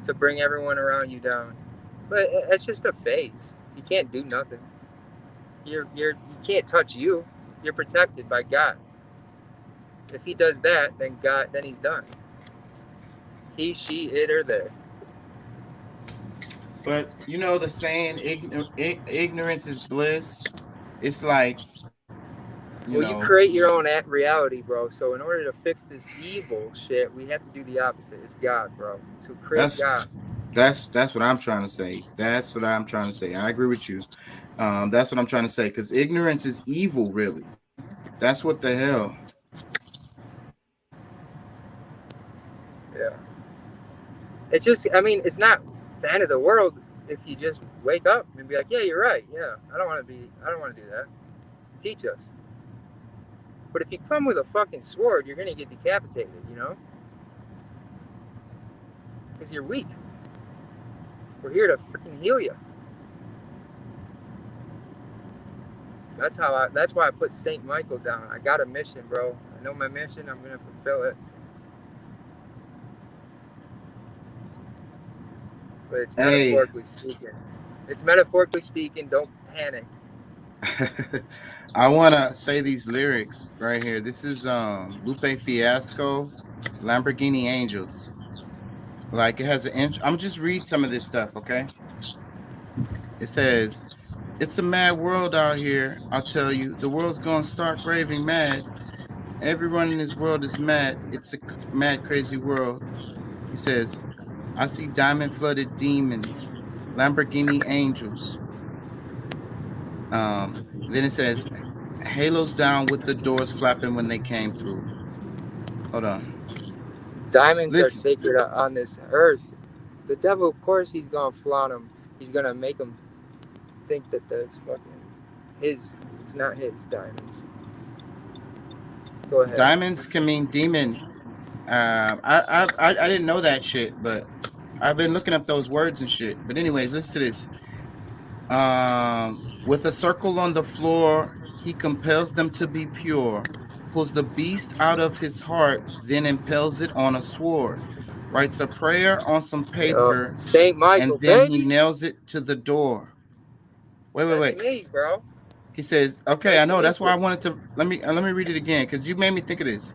to bring everyone around you down. But it's just a phase. You can't do nothing. You can't touch you. You're protected by God. If he does that, then he's done. He, she, it, or they. But you know the saying, ignorance is bliss. It's like, you Well, you know, create your own reality, bro. So in order to fix this evil shit, we have to do the opposite. It's God, bro. So create that's God. that's what I'm trying to say. That's what I'm trying to say. I agree with you. That's what I'm trying to say. Because ignorance is evil, really. That's what the hell. Yeah. It's just, I mean, it's not the end of the world if you just wake up and be like, yeah, you're right. Yeah, I don't want to do that. Teach us. But if you come with a fucking sword, you're going to get decapitated, you know? Because you're weak. We're here to freaking heal you. That's why I put St. Michael down. I got a mission, bro. I know my mission. I'm going to fulfill it. But it's metaphorically speaking. It's metaphorically speaking. Don't panic. I want to say these lyrics right here. This is Lupe Fiasco, Lamborghini Angels. Like, it has an I'm just read some of this stuff, okay? It says, "It's a mad world out here, I'll tell you. The world's gone stark raving mad. Everyone in this world is mad. It's a mad, crazy world." He says, "I see diamond flooded demons, Lamborghini angels." Then it says, "Halos down with the doors flapping when they came through." Hold on. Diamonds are Listen. sacred on this earth. The devil, of course, he's going to flaunt them. He's going to make them think that that's fucking his. It's not his diamonds. Go ahead. Diamonds can mean demon. I didn't know that shit, but I've been looking up those words and shit. But anyways, listen to this. With a circle on the floor, he compels them to be pure, pulls the beast out of his heart, then impales it on a sword, writes a prayer on some paper, St. Michael, and then baby. he nails it to the door. Wait. That's me, bro. He says, okay, I know. That's why I wanted to, let me read it again, because you made me think of this.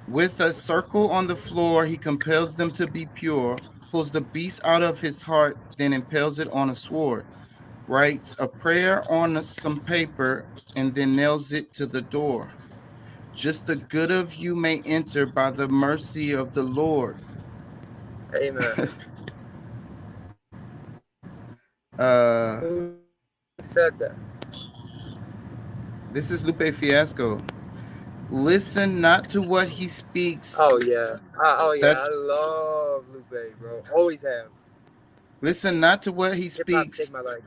With a circle on the floor, he compels them to be pure, pulls the beast out of his heart, then impales it on a sword, writes a prayer on some paper, and then nails it to the door. Just the good of you may enter by the mercy of the Lord. Amen. Who said that? This is Lupe Fiasco. Listen not to what he speaks. Oh yeah. I love Lupe, bro. Always have. Listen not to what he speaks. Saved my life.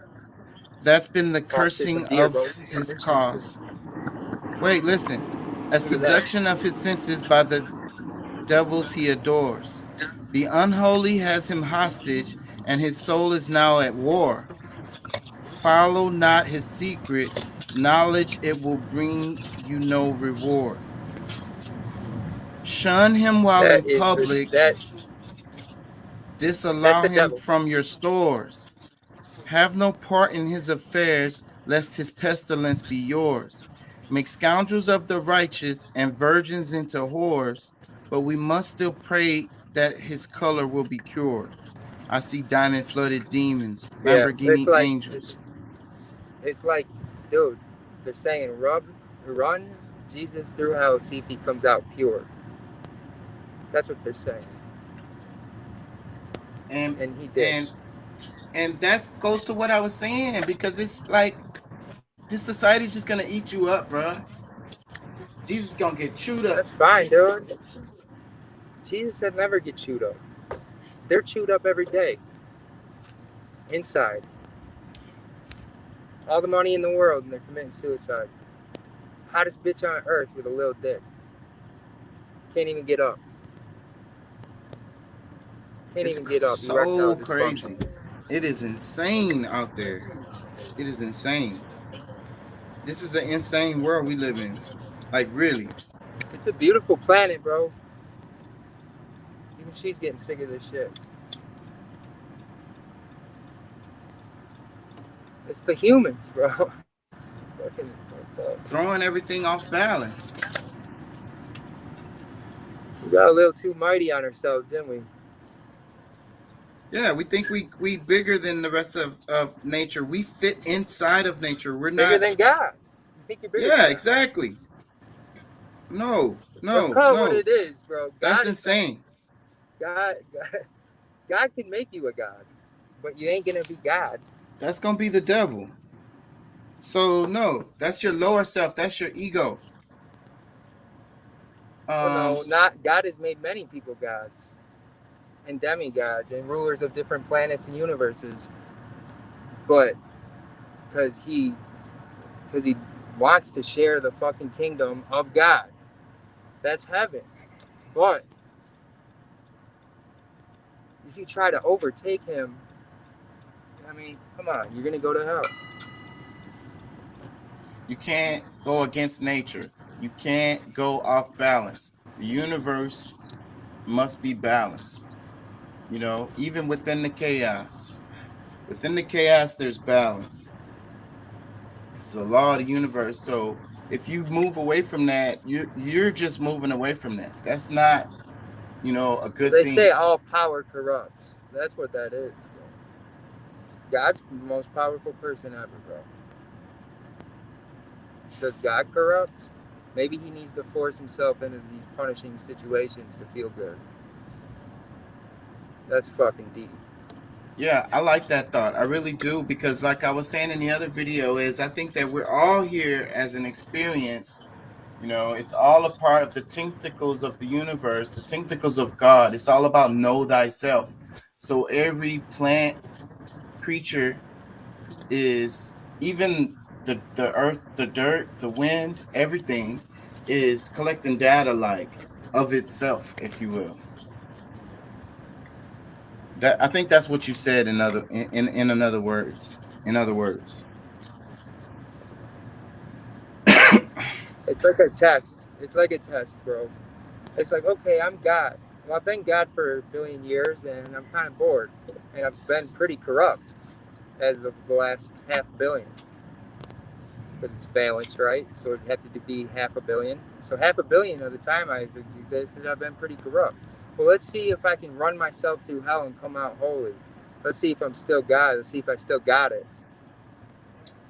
That's been the cursing of his cause. Wait, listen. A seduction of his senses by the devils he adores. The unholy has him hostage, and his soul is now at war. Follow not his secret knowledge, it will bring you no reward. Shun him while in public. Disallow him from your stores. Have no part in his affairs, lest his pestilence be yours. Make scoundrels of the righteous and virgins into whores, but we must still pray that his color will be cured. I see diamond flooded demons, Lamborghini angels. It's like, dude, they're saying run Jesus through hell, see if he comes out pure. That's what they're saying. And he did. And that goes to what I was saying, because it's like this society's just gonna eat you up, bro. Jesus is gonna get chewed up. That's fine, dude. Jesus said never get chewed up. They're chewed up every day. Inside. All the money in the world, and they're committing suicide. Hottest bitch on earth with a little dick. Can't even get up. It's so crazy. It is insane out there. It is insane. This is an insane world we live in. Like, really. It's a beautiful planet, bro. Even she's getting sick of this shit. It's the humans, bro. It's fucking throwing everything off balance. We got a little too mighty on ourselves, didn't we? Yeah, we think we bigger than the rest of nature. We fit inside of nature. We're Bigger not. than God. You think you're bigger than Yeah, God? exactly. No, Let's no, call it what no. it is, bro. That's God is not insane. God. God can make you a God, but you ain't gonna be God. That's gonna be the devil. So no, that's your lower self. That's your ego. Well, no, Um, not God has made many people gods and demigods and rulers of different planets and universes, but because he wants to share the fucking kingdom of God. That's heaven. But if you try to overtake him, I mean, come on, you're gonna go to hell. you can't go against nature. You can't go off balance. The universe must be balanced. You know, even within the chaos. Within the chaos, there's balance. It's the law of the universe. So if you move away from that, you're just moving away from that. That's not, a Well, good they say thing. all power corrupts. That's what that is, bro. God's the most powerful person ever, bro. Does God corrupt? Maybe he needs to force himself into these punishing situations to feel good. That's fucking deep. Yeah, I like that thought. I really do, because like I was saying in the other video, is I think that we're all here as an experience. It's all a part of the tentacles of the universe, the tentacles of God. It's all about know thyself. So every plant, creature is, even the earth, the dirt, the wind, everything is collecting data like of itself, if you will. That, I think that's what you said in other in other words. In other words. It's like a test. It's like a test, bro. It's like, okay, I'm God. Well, I've been God for a billion years, and I'm kind of bored. And I've been pretty corrupt as of the last half billion. Because it's balanced, right? So it had to be half a billion. So half a billion of the time I've existed, I've been pretty corrupt. Well, let's see if I can run myself through hell and come out holy. Let's see if I'm still God. Let's see if I still got it.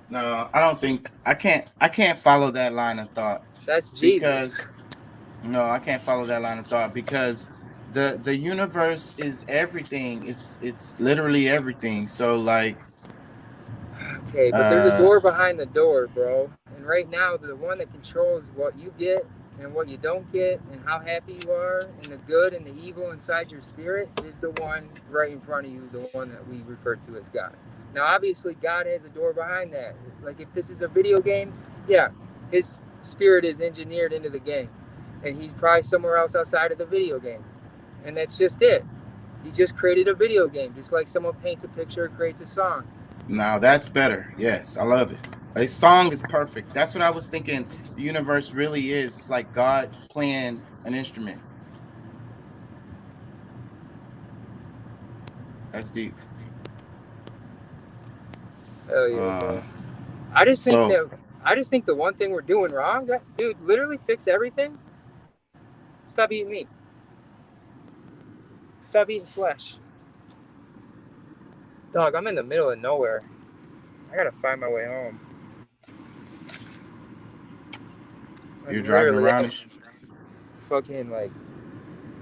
No, I don't think I can't follow that line of thought, That's Jesus. because no, I can't follow that line of thought, because the universe is everything. It's literally everything. So like Okay, but there's a door behind the door, bro. And right now, the one that controls what you get and what you don't get, and how happy you are, and the good and the evil inside your spirit, is the one right in front of you, the one that we refer to as God. Now, obviously, God has a door behind that. Like, if this is a video game, yeah, his spirit is engineered into the game. And he's probably somewhere else outside of the video game. And that's just it. He just created a video game, just like someone paints a picture or creates a song. now that's better. Yes, I love it. A song is perfect. That's what I was thinking. The universe really is. It's like God playing an instrument. That's deep. Hell yeah, bro. I just think the one thing we're doing wrong, dude, literally fix everything. Stop eating meat. Stop eating flesh. Dog, I'm in the middle of nowhere. I gotta find my way home. You're driving around. Fucking like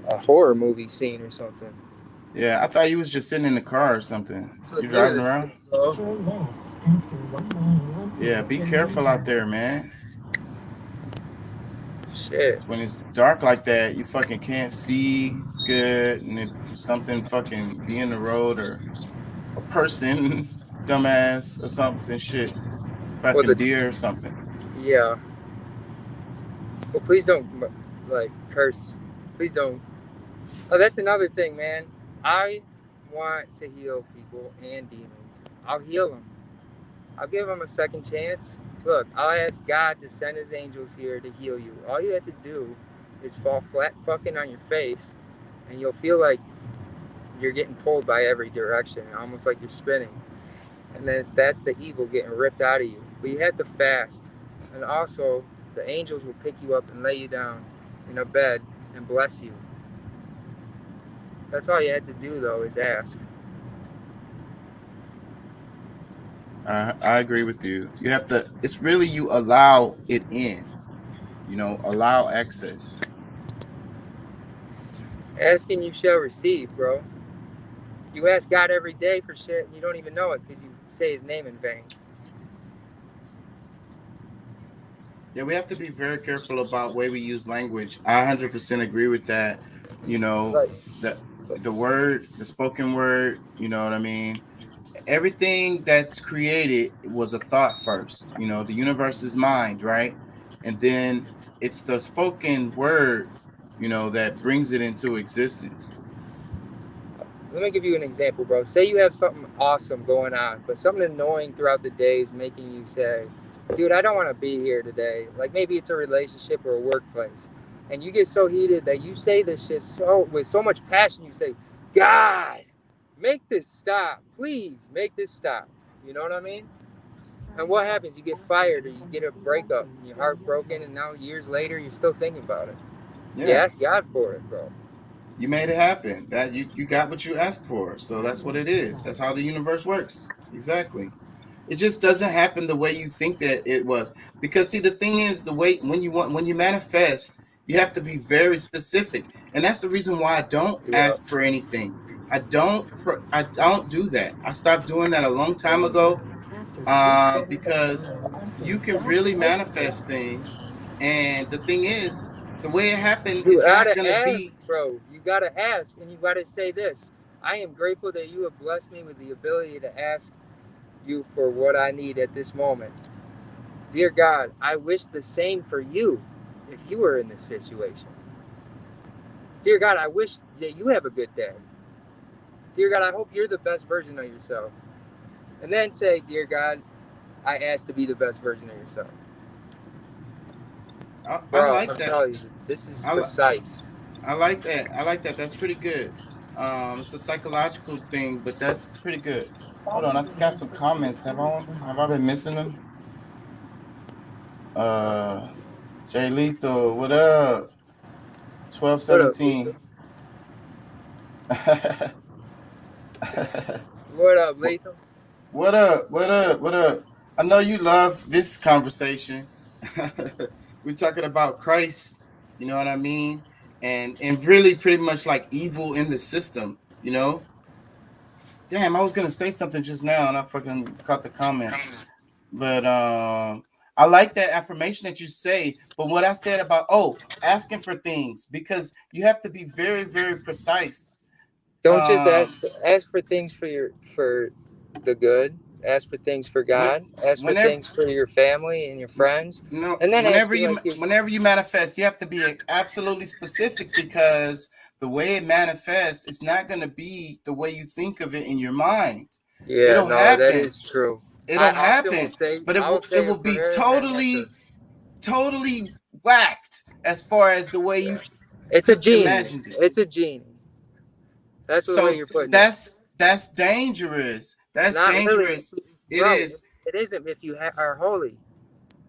a horror movie scene or something. Yeah, I thought you was just sitting in the car or something. You're driving around? Yeah, be careful out there, man. Shit. When it's dark like that, you fucking can't see good, and if something fucking be in the road, or a person, dumbass, or something, shit. Fucking deer or something. Yeah. Well, please don't, like, curse. Please don't. Oh, that's another thing, man. I want to heal people and demons. I'll heal them. I'll give them a second chance. Look, I'll ask God to send his angels here to heal you. All you have to do is fall flat fucking on your face, and you'll feel like you're getting pulled by every direction, almost like you're spinning. And then that's the evil getting ripped out of you. But you have to fast. And also, the angels will pick you up and lay you down in a bed and bless you. That's all you have to do, though, is ask. I agree with you. You have to. It's really you allow it in. Allow access. Asking you shall receive, bro. You ask God every day for shit and you don't even know it because you say his name in vain. Yeah, we have to be very careful about the way we use language. I 100% agree with that. Right. The word, the spoken word, you know what I mean? Everything that's created was a thought first. The universe is mind, right? And then it's the spoken word, that brings it into existence. Let me give you an example, bro. Say you have something awesome going on, but something annoying throughout the day is making you say, dude, I don't want to be here today. Like maybe it's a relationship or a workplace. And you get so heated that you say this shit with so much passion. You say, God, make this stop. Please make this stop. You know what I mean? And what happens? You get fired or you get a breakup and you're heartbroken, and now years later you're still thinking about it. Yeah. You ask God for it, bro. You made it happen. That you got what you asked for. So that's what it is. That's how the universe works. Exactly. It just doesn't happen the way you think that it was. Because see, the thing is, the way when you manifest, you have to be very specific. And that's the reason why I don't ask for anything. I don't do that. I stopped doing that a long time ago. Because you can really manifest things. And the thing is, the way it happened is not going to be. Bro, you got to ask, and you got to say this. I am grateful that you have blessed me with the ability to ask you for what I need at this moment. Dear God, I wish the same for you if you were in this situation. Dear God, I wish that you have a good day. Dear God, I hope you're the best version of yourself. And then say, dear God, I ask to be the best version of yourself. I like that. Telling you, this is precise. I like that. That's pretty good. It's a psychological thing, but that's pretty good. Hold on, I've got some comments. Have I been missing them? Jay Lethal, what up? 1217. What up, Lethal? What up? I know you love this conversation. We're talking about Christ, you know what I mean? And really pretty much like evil in the system, Damn, I was gonna say something just now and I fucking caught the comments. But I like that affirmation that you say. But what I said about asking for things, because you have to be very, very precise. Don't just ask for things for the good. Ask for things for God. Ask for things for your family and your friends. No, and then whenever you manifest, you have to be absolutely specific, because the way it manifests, it's not going to be the way you think of it in your mind. Yeah, it'll happen. That is true. It'll happen, but it will be totally whacked as far as the way you. It's a genie. It's a genie. That's the way you're putting it. That's dangerous. That's not dangerous. Really. It is. It isn't if you are holy.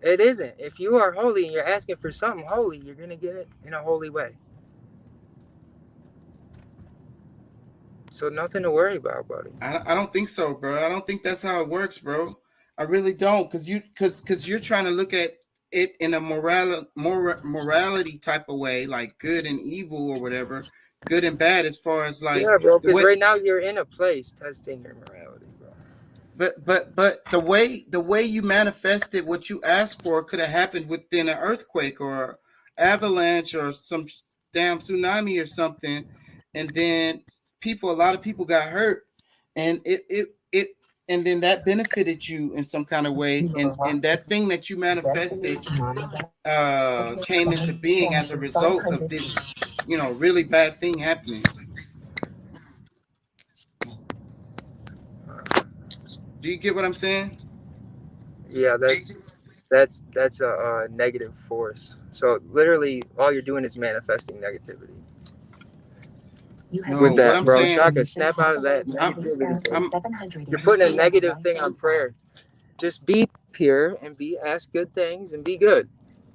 It isn't. If you are holy and you're asking for something holy, you're going to get it in a holy way. So nothing to worry about, buddy. I don't think so, bro. I don't think that's how it works, bro. I really don't, because you're trying to look at it in a morality type of way, like good and evil or whatever, good and bad, as far as like. Yeah, bro. Because right now you're in a place testing your morality, bro. But the way you manifested what you asked for could have happened within an earthquake or avalanche or some damn tsunami or something, and then a lot of people got hurt, and and then that benefited you in some kind of way, and that thing that you manifested came into being as a result of this, really bad thing happening. Do you get what I'm saying? Yeah, that's a negative force. So literally, all you're doing is manifesting negativity. With that, bro, Shaka, snap out of that negativity. You're putting a negative thing on prayer. Just be pure and ask good things and be good.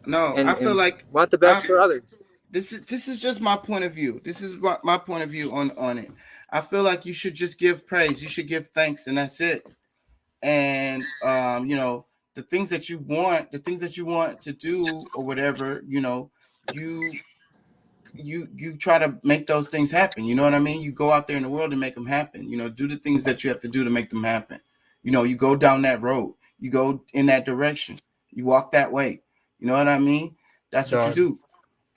No, I feel like want the best for others. This is just my point of view. This is my point of view on it. I feel like you should just give praise. You should give thanks, and that's it. and you know, the things that you want to do or whatever, you know, you try to make those things happen. You know what I mean? You go out there in the world and make them happen. You know, do the things that you have to do to make them happen. You know, you go down that road, you go in that direction, you walk that way. You know what I mean? That's what you do.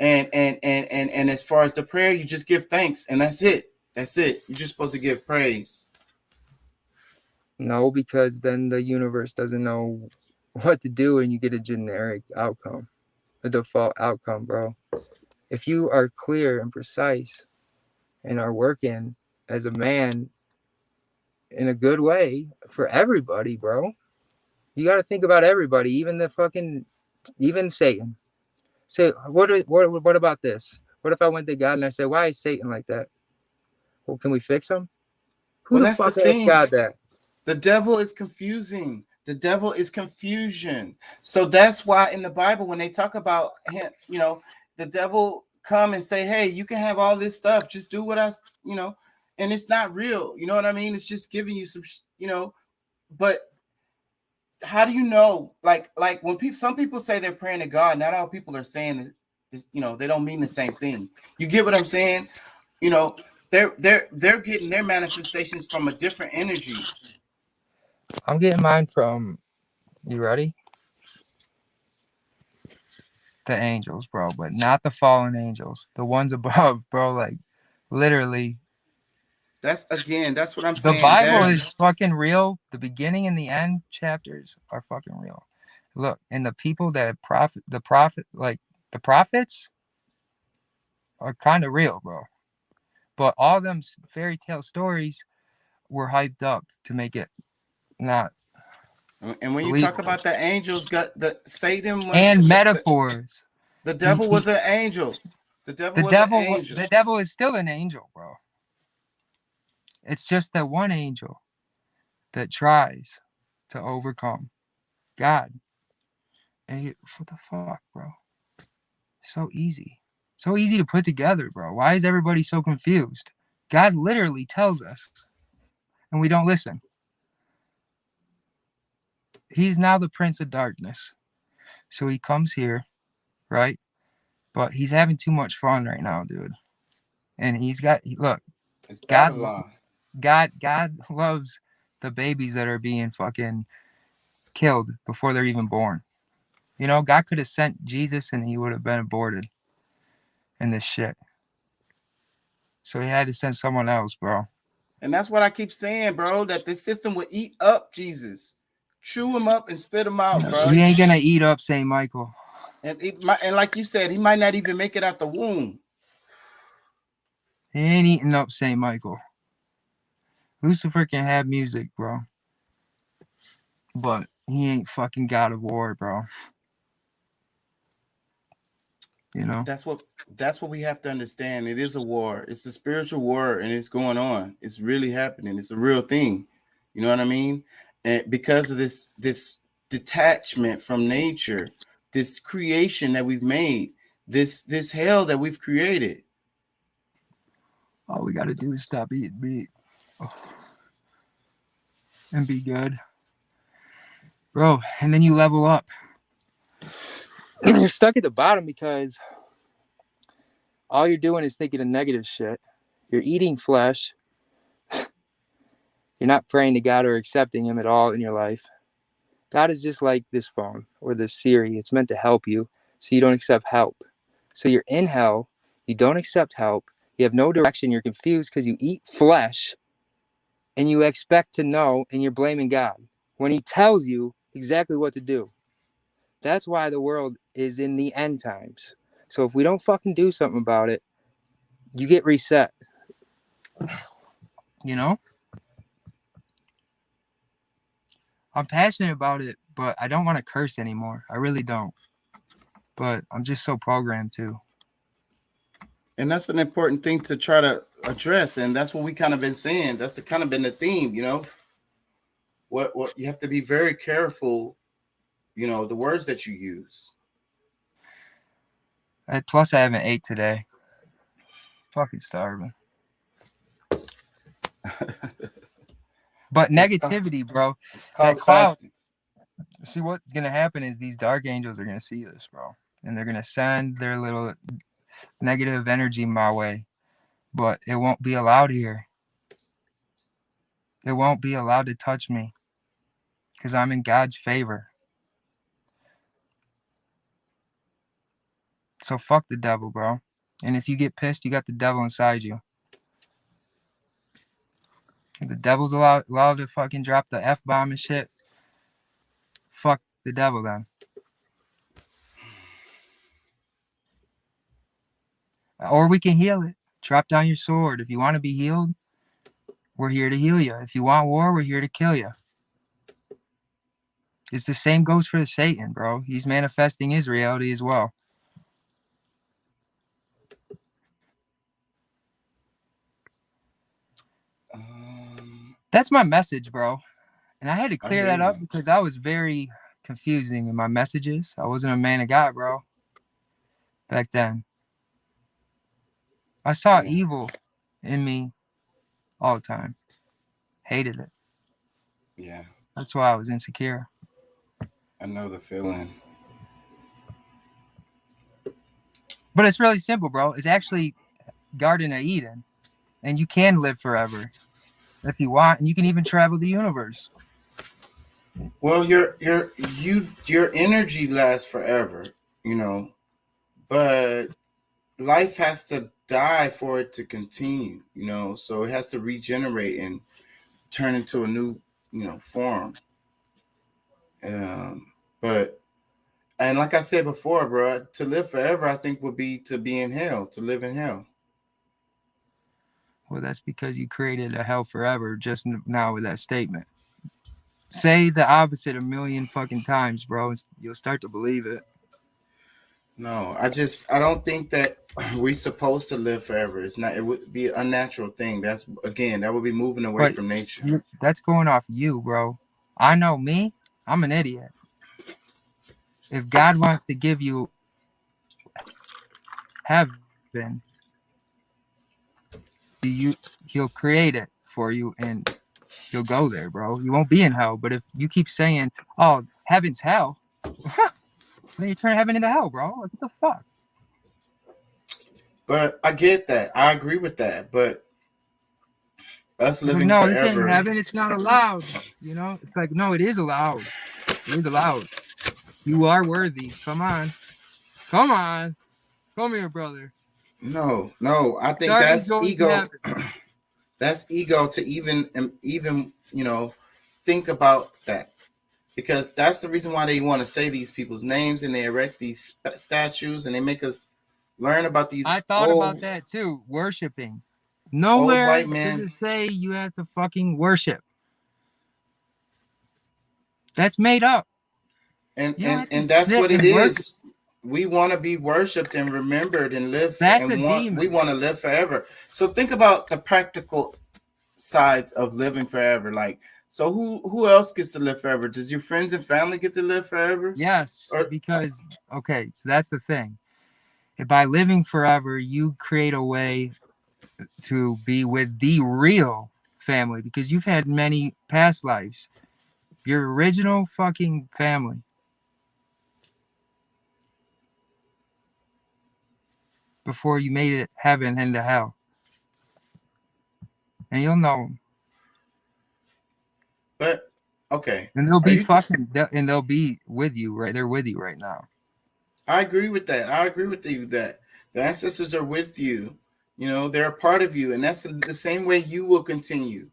And as far as the prayer, you just give thanks, and that's it. That's it. You're just supposed to give praise. No, because then the universe doesn't know what to do, and you get a generic outcome, a default outcome, bro. If you are clear and precise and are working as a man in a good way for everybody, bro, you got to think about everybody, even Satan. Say, what about this? What if I went to God and I said, why is Satan like that? Well, can we fix him? Who the fuck asked God that? The devil is confusing. The devil is confusion. So that's why in the Bible, when they talk about him, you know, the devil come and say, hey, you can have all this stuff. Just do what I, you know, and it's not real. You know what I mean? It's just giving you some, you know, but how do you know? Like when some people say they're praying to God, not all people are saying that, you know, they don't mean the same thing. You get what I'm saying? You know, they're getting their manifestations from a different energy. I'm getting mine from, you ready? The angels, bro, but not the fallen angels. The ones above, bro, like literally. That's what I'm saying. The Bible is fucking real. The beginning and the end chapters are fucking real. Look, and the people that the prophets are kind of real, bro. But all them fairy tale stories were hyped up to make it not. And when you talk about the angels, got the Satan was, and metaphors. The devil was an angel. The devil is still an angel, bro. It's just that one angel that tries to overcome God. And what the fuck, bro? So easy. So easy to put together, bro. Why is everybody so confused? God literally tells us, and we don't listen. He's now the Prince of Darkness. So he comes here, right? But he's having too much fun right now, dude. And look, it's Babylon. God loves the babies that are being fucking killed before they're even born. You know, God could have sent Jesus and he would have been aborted in this shit. So he had to send someone else, bro. And that's what I keep saying, bro, that this system would eat up Jesus. Chew him up and spit him out, bro. He ain't gonna eat up St. Michael. And like you said, he might not even make it out the womb. He ain't eating up St. Michael. Lucifer can have music, bro. But he ain't fucking God of War, bro. You know? That's what we have to understand. It is a war. It's a spiritual war, and it's going on. It's really happening. It's a real thing. You know what I mean? And because of this detachment from nature, this creation that we've made, this hell that we've created. All we gotta do is stop eating meat. And be good. Bro, and then you level up. You're stuck at the bottom because all you're doing is thinking of negative shit. You're eating flesh. You're not praying to God or accepting him at all in your life. God is just like this phone or this Siri. It's meant to help you, so you don't accept help. So you're in hell. You don't accept help. You have no direction. You're confused because you eat flesh and you expect to know, and you're blaming God when he tells you exactly what to do. That's why the world is in the end times. So if we don't fucking do something about it, you get reset. You know? I'm passionate about it, but I don't want to curse anymore. I really don't. But I'm just so programmed to. And that's an important thing to try to address. And that's what we kind of been saying. That's kind of been the theme, you know? What you have to be very careful, you know, the words that you use. Plus, I haven't ate today. Fucking starving. But It's called, negativity, bro. it's That called cloud. fasting. See, what's gonna happen is these dark angels are gonna see this, bro, and they're gonna send their little negative energy my way, but it won't be allowed here. It won't be allowed to touch me because I'm in God's favor. So fuck the devil, bro. And if you get pissed, you got the devil inside you. If the devil's allowed to fucking drop the F-bomb and shit, fuck the devil then. Or we can heal it. Drop down your sword. If you want to be healed, we're here to heal you. If you want war, we're here to kill you. It's the same goes for Satan, bro. He's manifesting his reality as well. That's my message, bro. And I had to I clear hear that up you. because I was very confusing in my messages. I wasn't a man of God, bro. Back then. I saw Yeah. evil in me all the time. Hated it. Yeah. That's why I was insecure. I know the feeling. But it's really simple, bro. It's actually Garden of Eden. And you can live forever if you want. And you can even travel the universe. Well, your energy lasts forever, you know, but life has to die for it to continue, you know, so it has to regenerate and turn into a new, you know, form. But and like I said before, bro, to live forever, I think would be to be in hell, to live in hell. Well, that's because you created a hell forever just now with that statement. Say the opposite a million fucking times, bro. You'll start to believe it. No, I don't think that we're supposed to live forever. It's not. It would be an unnatural thing. That would be moving away But from nature. that's going off you, bro. I know me. I'm an idiot. If God wants to give you heaven, he'll create it for you and you'll go there, bro. You won't be in hell. But if you keep saying, oh, heaven's hell, then you turn heaven into hell, bro. Like, what the fuck? But I get that. I agree with that. But us Like, living no, this ain't forever. heaven. It's not allowed. You know, it's like, no, it is allowed. It is allowed. You are worthy. Come on. Come on. Come here, brother. No. I think Start that's enjoying ego. heaven. That's ego to even you know think about that, because that's the reason why they want to say these people's names and they erect these statues and they make us learn about these I thought about that too. Worshiping. Nowhere white does men. it say you have to fucking worship. That's made up. And You don't have to that's sit what it and work. is. We want to be worshipped and remembered and live. That's and a demon. we want to live forever. So think about the practical sides of living forever. Like, so who else gets to live forever? Does your friends and family get to live forever? Yes, Or, because, okay, so that's the thing. If by living forever, you create a way to be with the real family, because you've had many past lives. Your original fucking family. Before you made it heaven into hell. And you'll know them. but okay. And they'll be and they'll be with you, right? They're with you right now. I agree with that. I agree with you that the ancestors are with you. You know, they're a part of you, and that's the same way you will continue.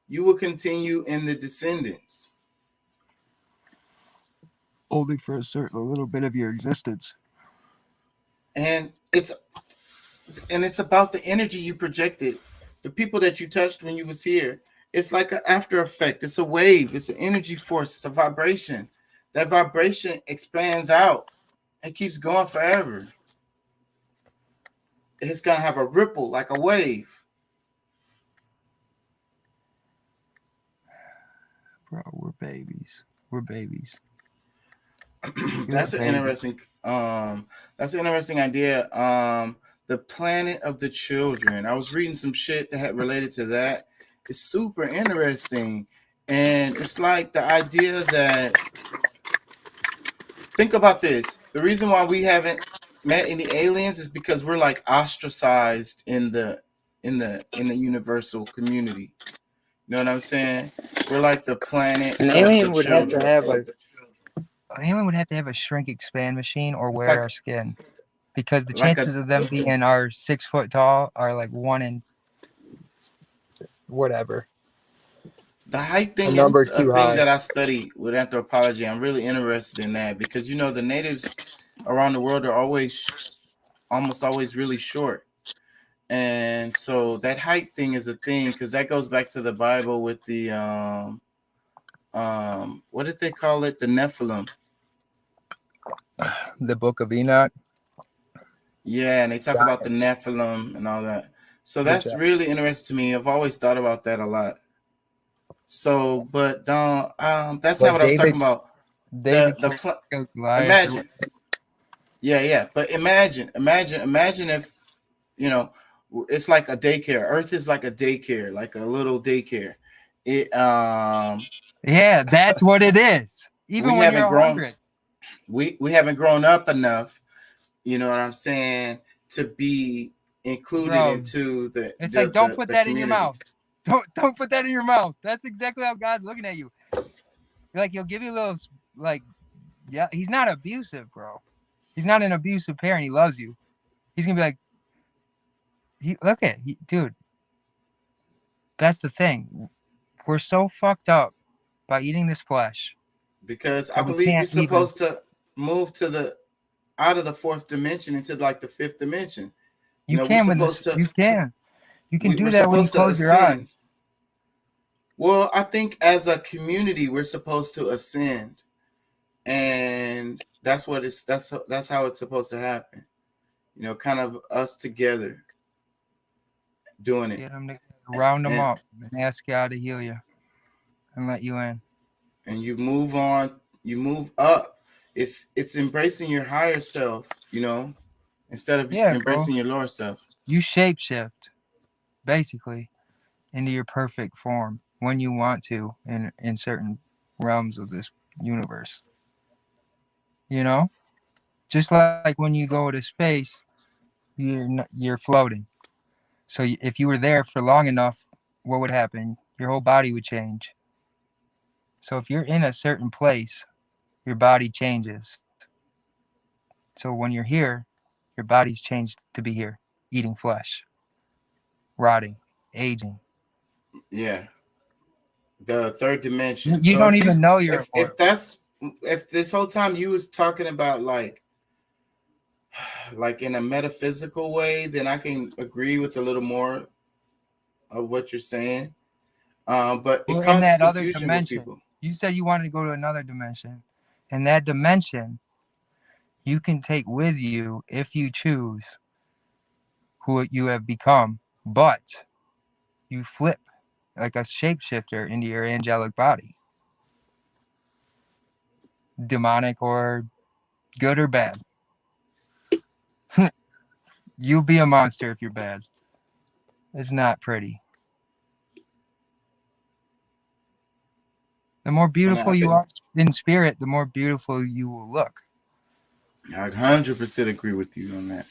You will continue in the descendants. Only for a little bit of your existence. And it's about the energy you projected. The people that you touched when you was here, it's like an after effect. It's a wave. It's an energy force. It's a vibration. That vibration expands out and keeps going forever. It's gonna have a ripple like a wave. Bro, we're babies. We're babies. That's an interesting idea. The planet of the children. I was reading some shit that had related to that. It's super interesting. And it's like the idea that, think about this. The reason why we haven't met any aliens is because we're like ostracized in the universal community. You know what I'm saying? We're like the planet An of the alien would have to children. have a an alien would have to have a shrink expand machine or It's wear like our skin, because the like chances a of them being are 6 foot tall are like 1 in whatever. the height A thing is number a too thing high. that I study with anthropology. I'm really interested in that because the natives around the world are almost always really short. And so that height thing is a thing because that goes back to the Bible with the what did they call it? The Nephilim. The Book of Enoch. Yeah, and they talk about the Giants. Nephilim and all that. So What's that's that? really interesting to me. I've always thought about that a lot. So, but don't that's not But what I was talking David about. David The killed Goliath. imagine, yeah, but imagine if you know it's like a daycare. Earth is like a daycare, like a little daycare. It Yeah, that's what it is. we Even when haven't you're grown 100. we haven't grown up enough, you know what I'm saying, to be included Bro, into it's like, don't put the that in your community. mouth. Don't put that in your mouth. That's exactly how God's looking at you. Like, he'll give you a little, like, yeah, he's not abusive, bro. He's not an abusive parent. He loves you. He's gonna be like, dude. That's the thing. We're so fucked up by eating this flesh Because I that we believe you're can't even. supposed to move to the out of the fourth dimension into like the fifth dimension. You We're can when supposed this. to You can. You can do we're that when you supposed to close your eyes. ascend. Well, I think as a community we're supposed to ascend, and that's how it's supposed to happen. Kind of us together doing it. Get them to round them And up and ask God to heal you and let you in. and you move on, you move up. It's embracing your higher self, instead of Yeah, bro. embracing your lower self. You shapeshift basically into your perfect form when you want to in certain realms of this universe. Just like when you go to space, you're floating. So if you were there for long enough, what would happen? Your whole body would change. So if you're in a certain place, your body changes. So when you're here, your body's changed to be here, eating flesh, rotting, aging. Yeah, the third dimension. You So don't even know you're immortal. if this whole time you was talking about like in a metaphysical way, then I can agree with a little more of what you're saying. But it Well, in causes that other confusion with dimension, people. you said you wanted to go to another dimension. In that dimension, you can take with you, if you choose, who you have become, but you flip like a shapeshifter into your angelic body. Demonic or good or bad. You'll be a monster if you're bad. It's not pretty. The more And I beautiful you think are in spirit, the more beautiful you will look. I 100% agree with you on that.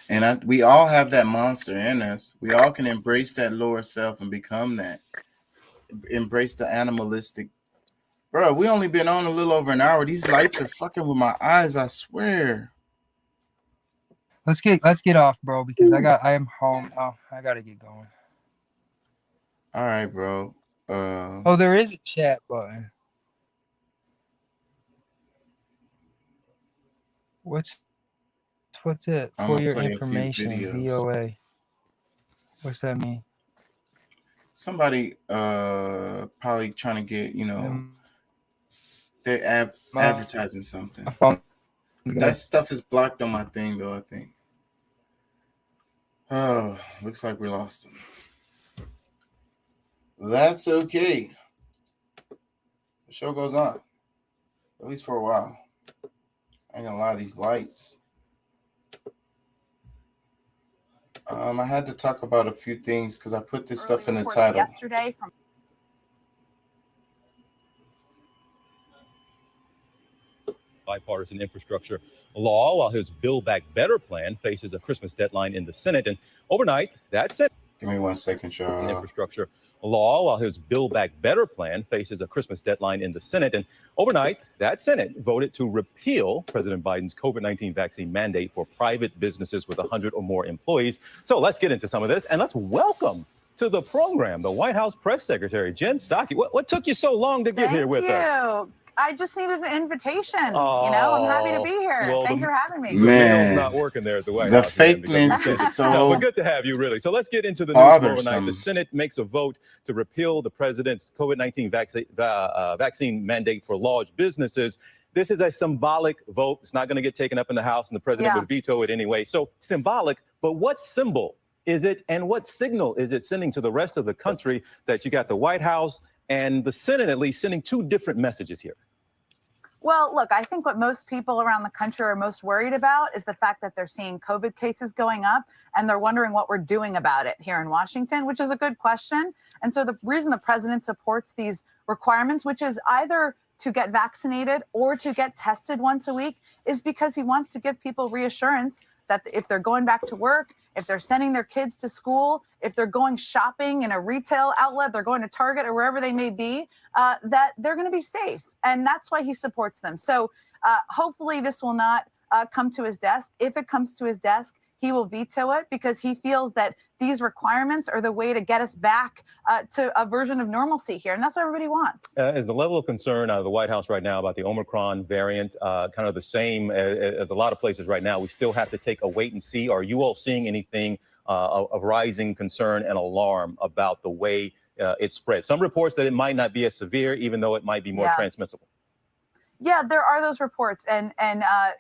And we all have that monster in us. We all can embrace that lower self and become that. Embrace the animalistic. Bro, we only been on a little over an hour. These lights are fucking with my eyes, I swear. Let's get off, bro, because I am home. Oh, I gotta get going. All right, bro. Oh, there is a chat button. What's it? I'm For gonna your play a few information, videos. VOA. What's that mean? Somebody probably trying to get, they're advertising something. My phone. That stuff is blocked on my thing though, I think. Oh, looks like we lost them. That's okay. The show goes on. At least for a while. I ain't gonna lie, these lights. I had to talk about a few things because I put this stuff in the title. Yesterday from bipartisan infrastructure law, while his Build Back Better plan faces a Christmas deadline in the Senate. And overnight, that Senate Give me 1 second, y'all. infrastructure law, while his Build Back Better plan faces a Christmas deadline in the Senate. And overnight, that Senate voted to repeal President Biden's COVID-19 vaccine mandate for private businesses with 100 or more employees. So let's get into some of this, and let's welcome to the program the White House Press Secretary, Jen Psaki. What took you so long to get here with us? I just needed an invitation. I'm happy to be here. Well, Thanks for having me. Man, not working there at the White the House. Man, fakeness is so no, but good to have you, really. So let's get into the news overnight. bothersome. The Senate makes a vote to repeal the president's COVID-19 vaccine mandate for large businesses. This is a symbolic vote. It's not going to get taken up in the House, and the president would veto it anyway. So symbolic, but what symbol is it, and what signal is it sending to the rest of the country that you got the White House and the Senate at least sending two different messages here? Well, look, I think what most people around the country are most worried about is the fact that they're seeing COVID cases going up, and they're wondering what we're doing about it here in Washington, which is a good question. And so the reason the president supports these requirements, which is either to get vaccinated or to get tested once a week, is because he wants to give people reassurance that if they're going back to work, if they're sending their kids to school, if they're going shopping in a retail outlet, they're going to Target or wherever they may be, that they're going to be safe. And that's why he supports them. So hopefully this will not come to his desk. If it comes to his desk, he will veto it because he feels that these requirements are the way to get us back to a version of normalcy here. And that's what everybody wants. Is the level of concern out of the White House right now about the Omicron variant kind of the same as a lot of places right now? We still have to take a wait and see. Are you all seeing anything of rising concern and alarm about the way it spreads? Some reports that it might not be as severe, even though it might be more transmissible. Yeah, there are those reports, and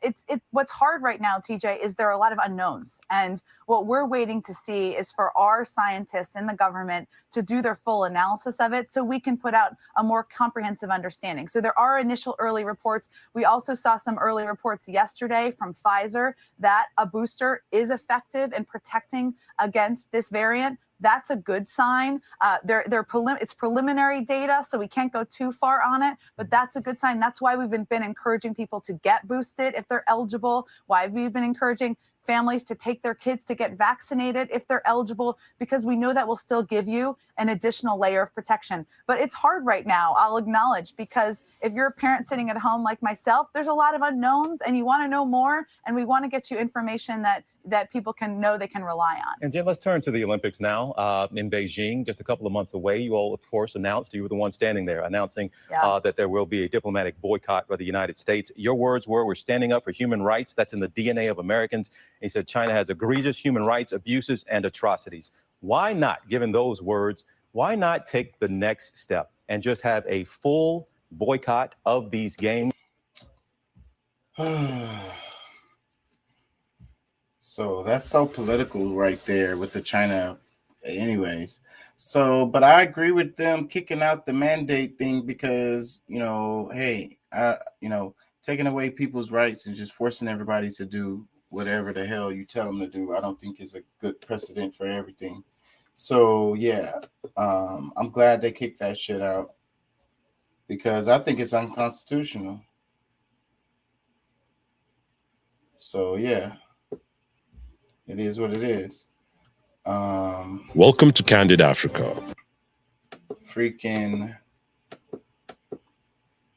it's what's hard right now, TJ, is there are a lot of unknowns, and what we're waiting to see is for our scientists in the government to do their full analysis of it, so we can put out a more comprehensive understanding. So there are initial early reports. We also saw some early reports yesterday from Pfizer that a booster is effective in protecting against this variant. That's a good sign. It's preliminary data, so we can't go too far on it, but that's a good sign. That's why we've been encouraging people to get boosted if they're eligible, why we've been encouraging families to take their kids to get vaccinated if they're eligible, because we know that will still give you an additional layer of protection. But it's hard right now, I'll acknowledge, because if you're a parent sitting at home like myself, there's a lot of unknowns and you want to know more, and we want to get you information that people can know they can rely on. And Jen, let's turn to the Olympics now in Beijing, just a couple of months away. You all, of course, announced, you were the one standing there announcing that there will be a diplomatic boycott by the United States. Your words were, we're standing up for human rights. That's in the DNA of Americans. He said China has egregious human rights abuses and atrocities. Why not, given those words, why not take the next step and just have a full boycott of these games? So that's so political right there with the China anyways. So, but I agree with them kicking out the mandate thing because, hey, taking away people's rights and just forcing everybody to do whatever the hell you tell them to do, I don't think is a good precedent for everything. So, yeah, I'm glad they kicked that shit out because I think it's unconstitutional. So, yeah. It is what it is. Welcome to Candid Africa. Freaking,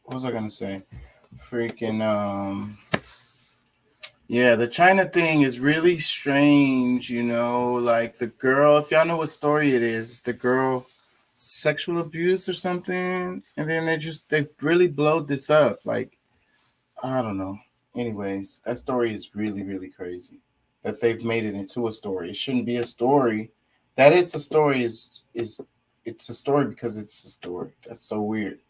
what was I gonna say? Freaking, yeah, the China thing is really strange, like the girl, if y'all know what story it is, the girl sexual abuse or something, and then they really blowed this up. Like, I don't know. Anyways, that story is really, really crazy. That they've made it into a story. It shouldn't be a story. That it's a story is it's a story because it's a story. That's so weird.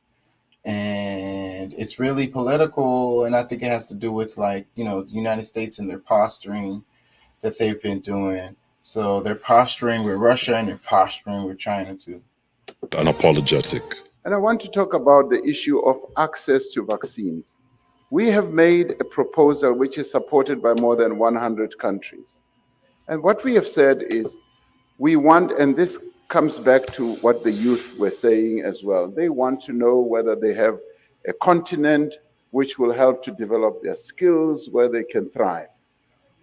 And it's really political, and I think it has to do with the United States and their posturing that they've been doing. So they're posturing with Russia and they're posturing with China too. Unapologetic. And I want to talk about the issue of access to vaccines. We have made a proposal which is supported by more than 100 countries. And what we have said is we want, and this comes back to what the youth were saying as well, they want to know whether they have a continent which will help to develop their skills where they can thrive.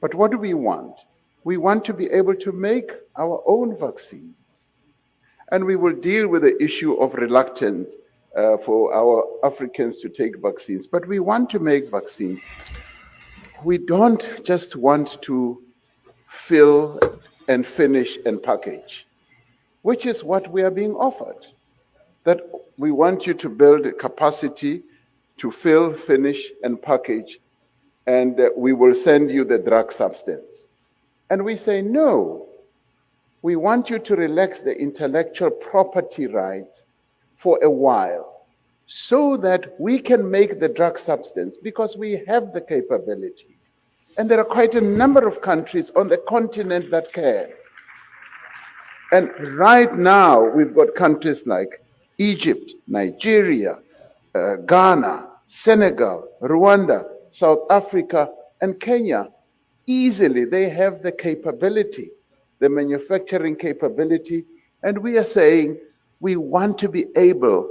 But what do we want? We want to be able to make our own vaccines. And we will deal with the issue of reluctance for our Africans to take vaccines. But we want to make vaccines. We don't just want to fill and finish and package, which is what we are being offered. That we want you to build a capacity to fill, finish, and package, and we will send you the drug substance. And we say, no, we want you to relax the intellectual property rights for a while so that we can make the drug substance because we have the capability. And there are quite a number of countries on the continent that can. And right now, we've got countries like Egypt, Nigeria, Ghana, Senegal, Rwanda, South Africa, and Kenya. Easily, they have the capability, the manufacturing capability, and we are saying we want to be able,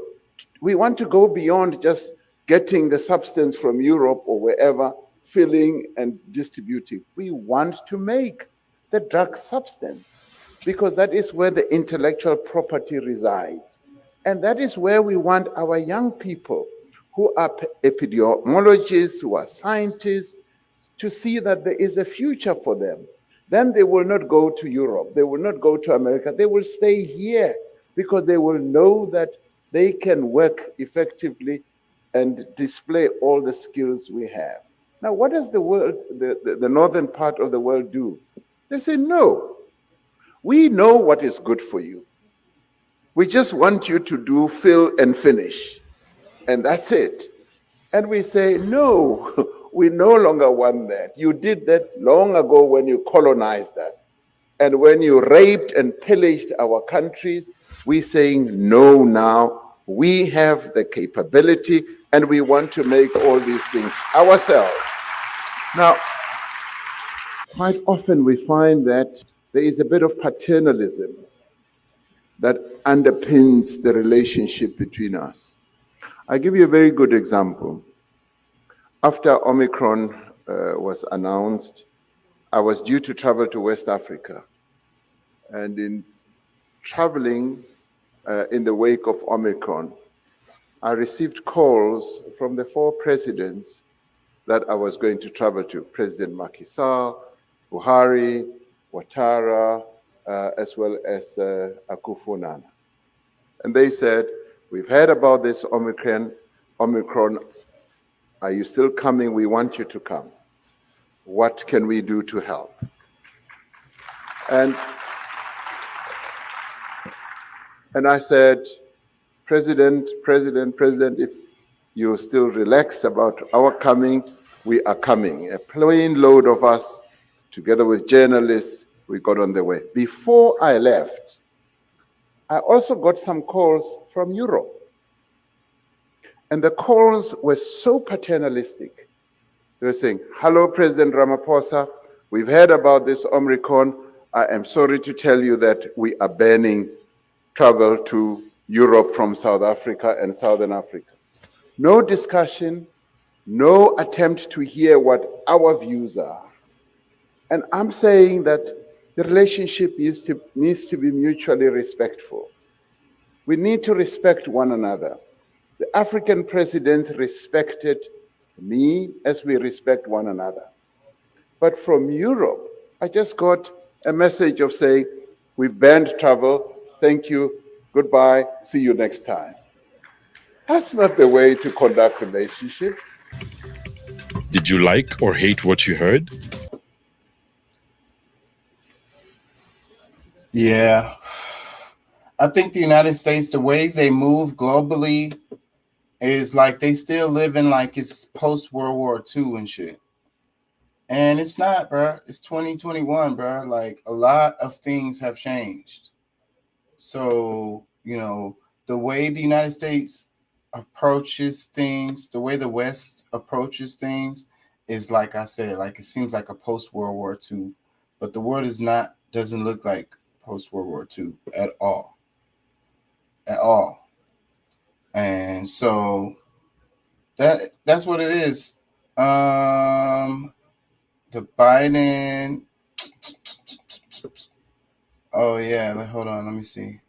we want to go beyond just getting the substance from Europe or wherever, filling and distributing. We want to make the drug substance because that is where the intellectual property resides. And that is where we want our young people who are epidemiologists, who are scientists, to see that there is a future for them. Then they will not go to Europe. They will not go to America. They will stay here because they will know that they can work effectively and display all the skills we have. Now, what does the world, the northern part of the world do? They say, no, we know what is good for you. We just want you to do fill and finish. And that's it. And we say, no, we no longer want that. You did that long ago when you colonized us. And when you raped and pillaged our countries, we're saying no now. We have the capability and we want to make all these things ourselves. Now, quite often we find that there is a bit of paternalism that underpins the relationship between us. I'll give you a very good example. After Omicron was announced, I was due to travel to West Africa. And in traveling in the wake of Omicron, I received calls from the 4 presidents that I was going to travel to, President Macky Sall, Buhari, Ouattara, as well as Akufo-Addo. And they said, we've heard about this Omicron. Are you still coming? We want you to come. What can we do to help? And I said, President, if you're still relaxed about our coming, we are coming. A plane load of us, together with journalists, we got on the way. Before I left, I also got some calls from Europe. And the calls were so paternalistic. They were saying, hello, President Ramaphosa, we've heard about this Omicron. I am sorry to tell you that we are banning travel to Europe from South Africa and Southern Africa. No discussion, no attempt to hear what our views are. And I'm saying that the relationship needs to be mutually respectful. We need to respect one another. The African presidents respected me as we respect one another. But from Europe, I just got a message of saying, we've banned travel, thank you, goodbye, see you next time. That's not the way to conduct relationship. Did you like or hate what you heard? Yeah. I think the United States, the way they move globally is like they still live in like it's post-World War II and shit. And it's not, bro. It's 2021, bro. Like a lot of things have changed. So, you know, the way the United States approaches things, the way the West approaches things is like I said, like it seems like a post-World War II. But the world doesn't look like post-World War II at all. At all. And so That's what it is. The Biden. Oh yeah, hold on. Let me see.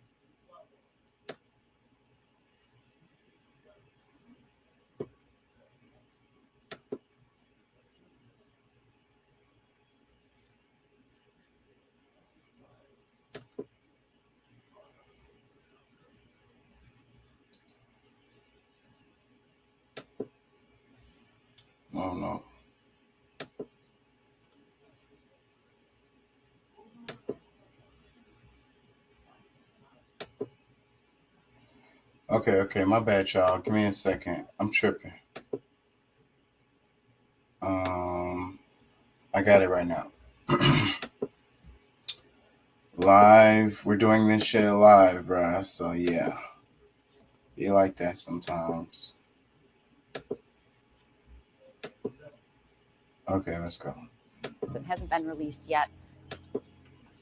Oh no. Okay, my bad, y'all. Give me a second. I'm tripping. I got it right now. Live. We're doing this shit live, bruh. So yeah. Be like that sometimes. Okay, let's go. It hasn't been released yet.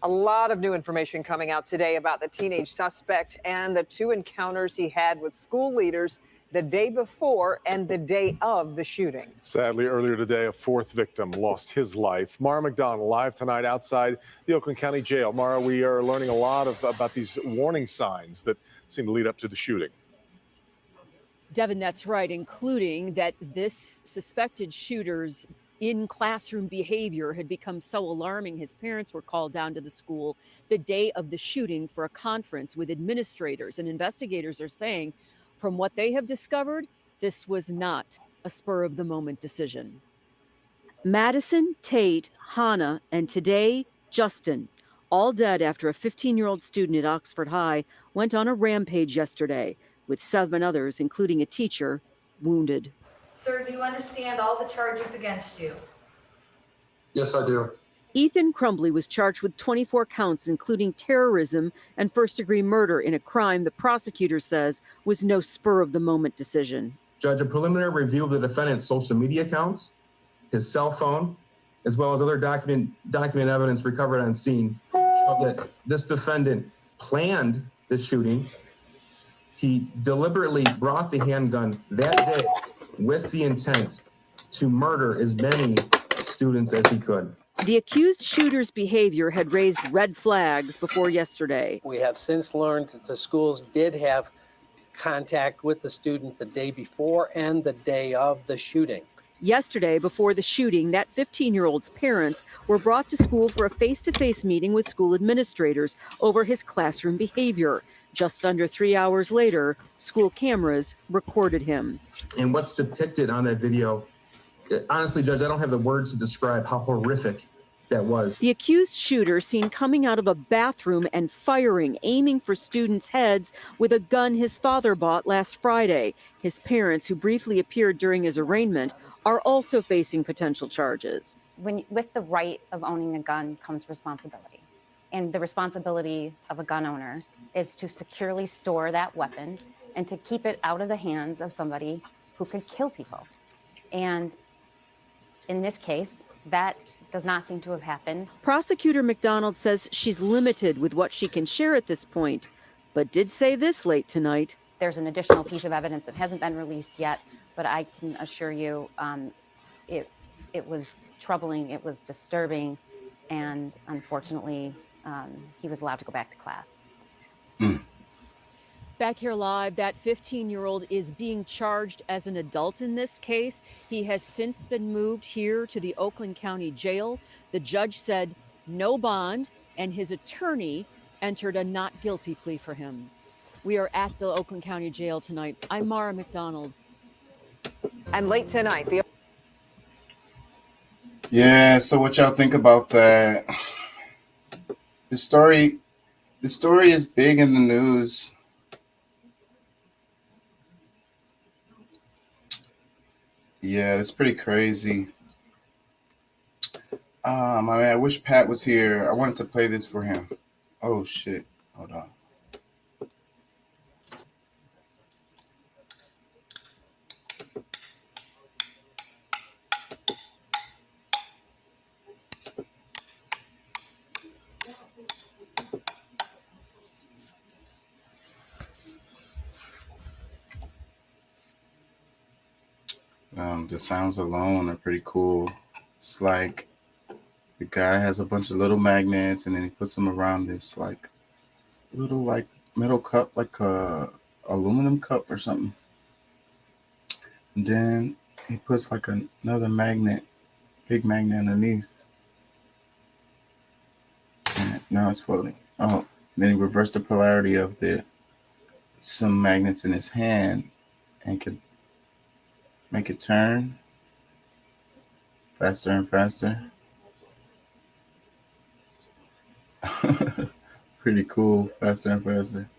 A lot of new information coming out today about the teenage suspect and the two encounters he had with school leaders the day before and the day of the shooting. Sadly, earlier today, a fourth victim lost his life. Mara McDonald live tonight outside the Oakland County Jail. Mara, we are learning a lot about these warning signs that seem to lead up to the shooting. Devin, that's right, including that this suspected shooter's in-classroom behavior had become so alarming, his parents were called down to the school the day of the shooting for a conference with administrators. And investigators are saying, from what they have discovered, this was not a spur-of-the-moment decision. Madison, Tate, Hannah, and today, Justin, all dead after a 15-year-old student at Oxford High went on a rampage yesterday, with 7 others, including a teacher, wounded. Sir, do you understand all the charges against you? Yes, I do. Ethan Crumbly was charged with 24 counts, including terrorism and first-degree murder in a crime the prosecutor says was no spur-of-the-moment decision. Judge, a preliminary review of the defendant's social media accounts, his cell phone, as well as other document evidence recovered on scene, show that this defendant planned the shooting. He deliberately brought the handgun that day with the intent to murder as many students as he could. The accused shooter's behavior had raised red flags before yesterday. We have since learned that the schools did have contact with the student the day before and the day of the shooting. Yesterday, before the shooting, that 15-year-old's parents were brought to school for a face-to-face meeting with school administrators over his classroom behavior. Just under 3 hours later, school cameras recorded him. And what's depicted on that video, honestly, Judge, I don't have the words to describe how horrific that was. The accused shooter seen coming out of a bathroom and firing, aiming for students' heads with a gun his father bought last Friday. His parents, who briefly appeared during his arraignment, are also facing potential charges. With the right of owning a gun comes responsibility. And the responsibility of a gun owner is to securely store that weapon and to keep it out of the hands of somebody who could kill people. And in this case, that does not seem to have happened. Prosecutor McDonald says she's limited with what she can share at this point, but did say this late tonight. There's an additional piece of evidence that hasn't been released yet, but I can assure you it was troubling, it was disturbing, and unfortunately, he was allowed to go back to class. Back here live, that 15-year-old is being charged as an adult in this case. He has since been moved here to the Oakland County Jail. The judge said no bond, and his attorney entered a not guilty plea for him. We are at the Oakland County Jail tonight. I'm Mara McDonald. And late tonight, Yeah, so what y'all think about that? The story is big in the news. Yeah, it's pretty crazy. My man, I wish Pat was here. I wanted to play this for him. Oh shit. Hold on. The sounds alone are pretty cool. It's like the guy has a bunch of little magnets, and then he puts them around this like little like metal cup, like a aluminum cup or something. And then he puts like another magnet, big magnet underneath. And now it's floating. Oh, and then he reversed the polarity of some magnets in his hand and can make it turn faster and faster. Pretty cool, faster and faster.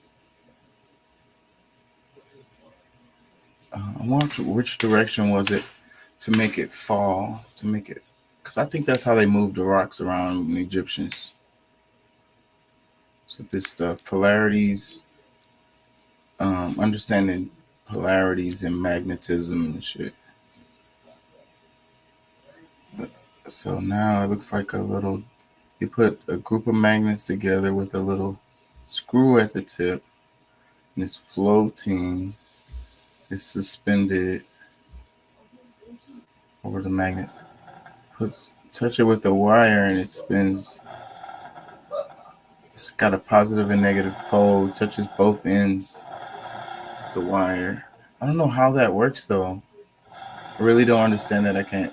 I wonder which direction was it to make it fall, because I think that's how they moved the rocks around in the Egyptians. So this stuff, polarities, understanding polarities and magnetism and shit. So now it looks like you put a group of magnets together with a little screw at the tip, and it's floating. It's suspended over the magnets. Touch it with a wire and it spins. It's got a positive and negative pole. Touches both ends of the wire. I don't know how that works though. I really don't understand that. I can't.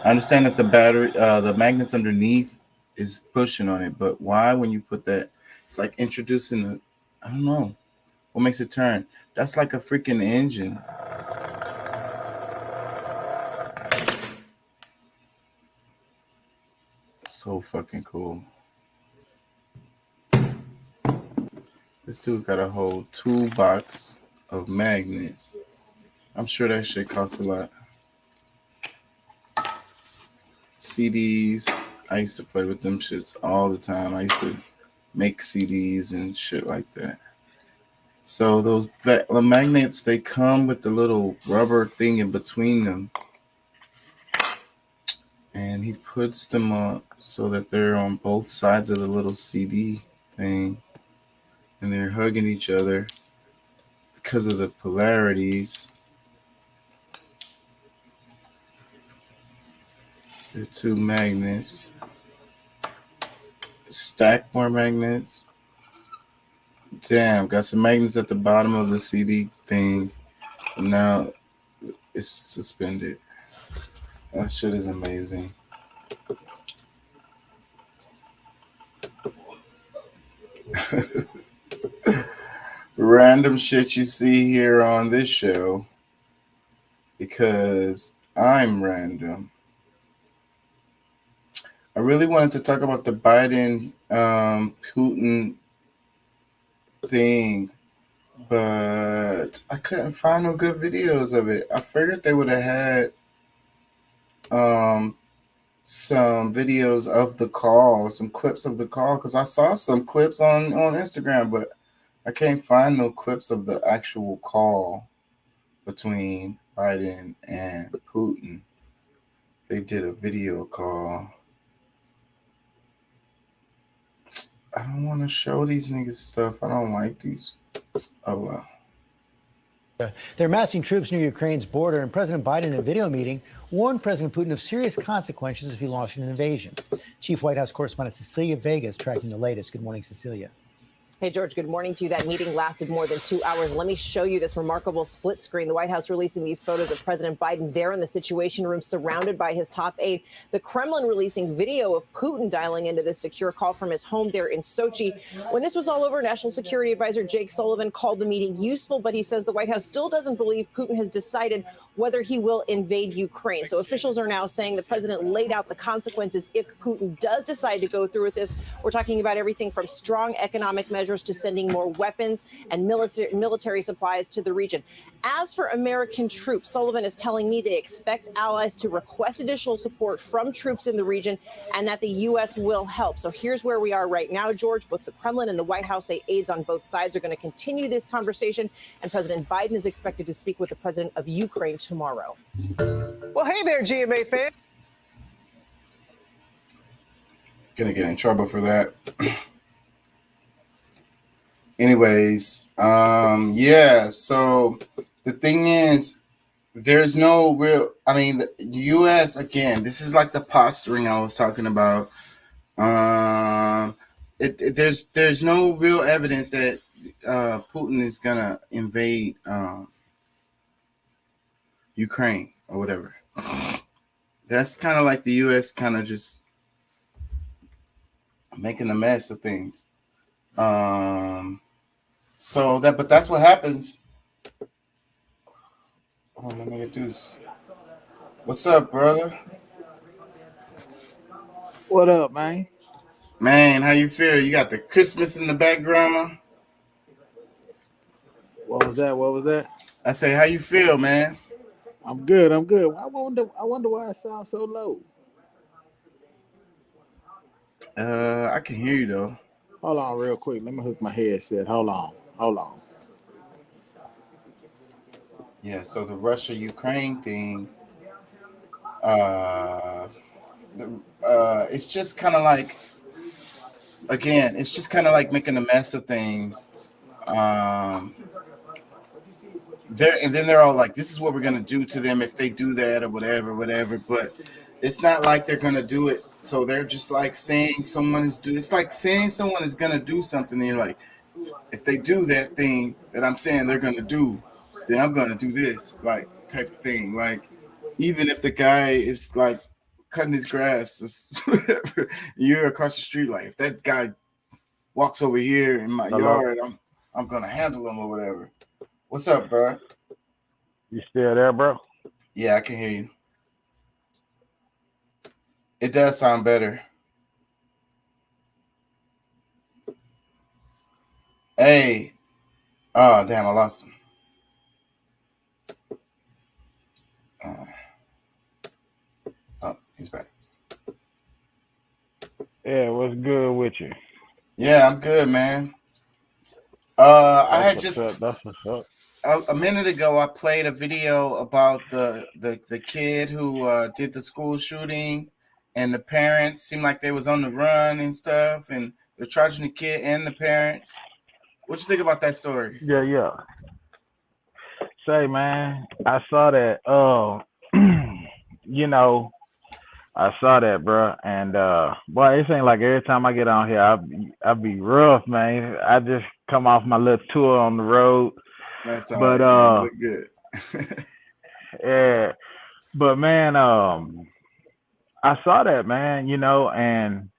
I understand that the battery, the magnets underneath is pushing on it, but why when you put that, it's like introducing I don't know. What makes it turn? That's like a freaking engine. So fucking cool. This dude got a whole toolbox of magnets. I'm sure that shit costs a lot. CDs. I used to play with them shits all the time. I used to make CDs and shit like that. So those the magnets, they come with the little rubber thing in between them. And he puts them up so that they're on both sides of the little CD thing. And they're hugging each other because of the polarities. They're two magnets. Stack more magnets. Damn, got some magnets at the bottom of the CD thing. And now it's suspended. That shit is amazing. Random shit you see here on this show because I'm random. I really wanted to talk about the Biden Putin thing, but I couldn't find no good videos of it. I figured they would have had some videos of the call, some clips of the call, because I saw some clips on Instagram, but I can't find no clips of the actual call between Biden and Putin. They did a video call. I don't want to show these niggas stuff. I don't like these. Oh, well. They're massing troops near Ukraine's border, and President Biden in a video meeting warned President Putin of serious consequences if he launched an invasion. Chief White House correspondent Cecilia Vega is tracking the latest. Good morning, Cecilia. Hey, George, good morning to you. That meeting lasted more than 2 hours. Let me show you this remarkable split screen. The White House releasing these photos of President Biden there in the Situation Room, surrounded by his top aide. The Kremlin releasing video of Putin dialing into this secure call from his home there in Sochi. When this was all over, National Security Advisor Jake Sullivan called the meeting useful, but he says the White House still doesn't believe Putin has decided whether he will invade Ukraine. So officials are now saying the president laid out the consequences if Putin does decide to go through with this. We're talking about everything from strong economic measures to sending more weapons and military supplies to the region. As for American troops, Sullivan is telling me they expect allies to request additional support from troops in the region and that the U.S. will help. So here's where we are right now, George. Both the Kremlin and the White House say aides on both sides are going to continue this conversation, and President Biden is expected to speak with the president of Ukraine tomorrow. Well, hey there, GMA fans. Gonna get in trouble for that. Anyways, yeah, so the thing is, there's no real. I mean, the U.S. again. This is like the posturing I was talking about. There's no real evidence that Putin is gonna invade Ukraine or whatever. That's kind of like the U.S. kind of just making a mess of things. So but that's what happens. Oh, my nigga Deuce. What's up, brother? What up, man? Man, how you feel? You got the Christmas in the background. What was that? What was that? I say, how you feel, man? I'm good. I'm good. I wonder why it sounds so low. I can hear you though. Hold on, real quick. Let me hook my headset. Hold on. Yeah. So the Russia-Ukraine thing, it's just kind of like, again, it's just kind of like making a mess of things. They're all like, this is what we're gonna do to them if they do that or whatever. But it's not like they're gonna do it. So they're just like saying it's like saying someone is gonna do something, and you're like, if they do that thing that I'm saying they're gonna do, then I'm gonna do this, like type of thing. Like, even if the guy is like cutting his grass or whatever, you're across the street, like, if that guy walks over here in my yard, I'm gonna handle him or whatever. What's up, bro? You still there, bro? Yeah, I can hear you. It does sound better. Hey. Oh, damn, I lost him. Oh, he's back. Yeah, what's good with you? Yeah, I'm good, man. I had That's just what's up. a minute ago, I played a video about the kid who did the school shooting, and the parents seemed like they was on the run and stuff, and they're charging the kid and the parents. What you think about that story? Yeah. Say, man, I saw that. I saw that, bro. And boy, it seems like every time I get on here, I be rough, man. I just come off my little tour on the road. That's all But right, man. You look good. yeah, but man, I saw that, man. And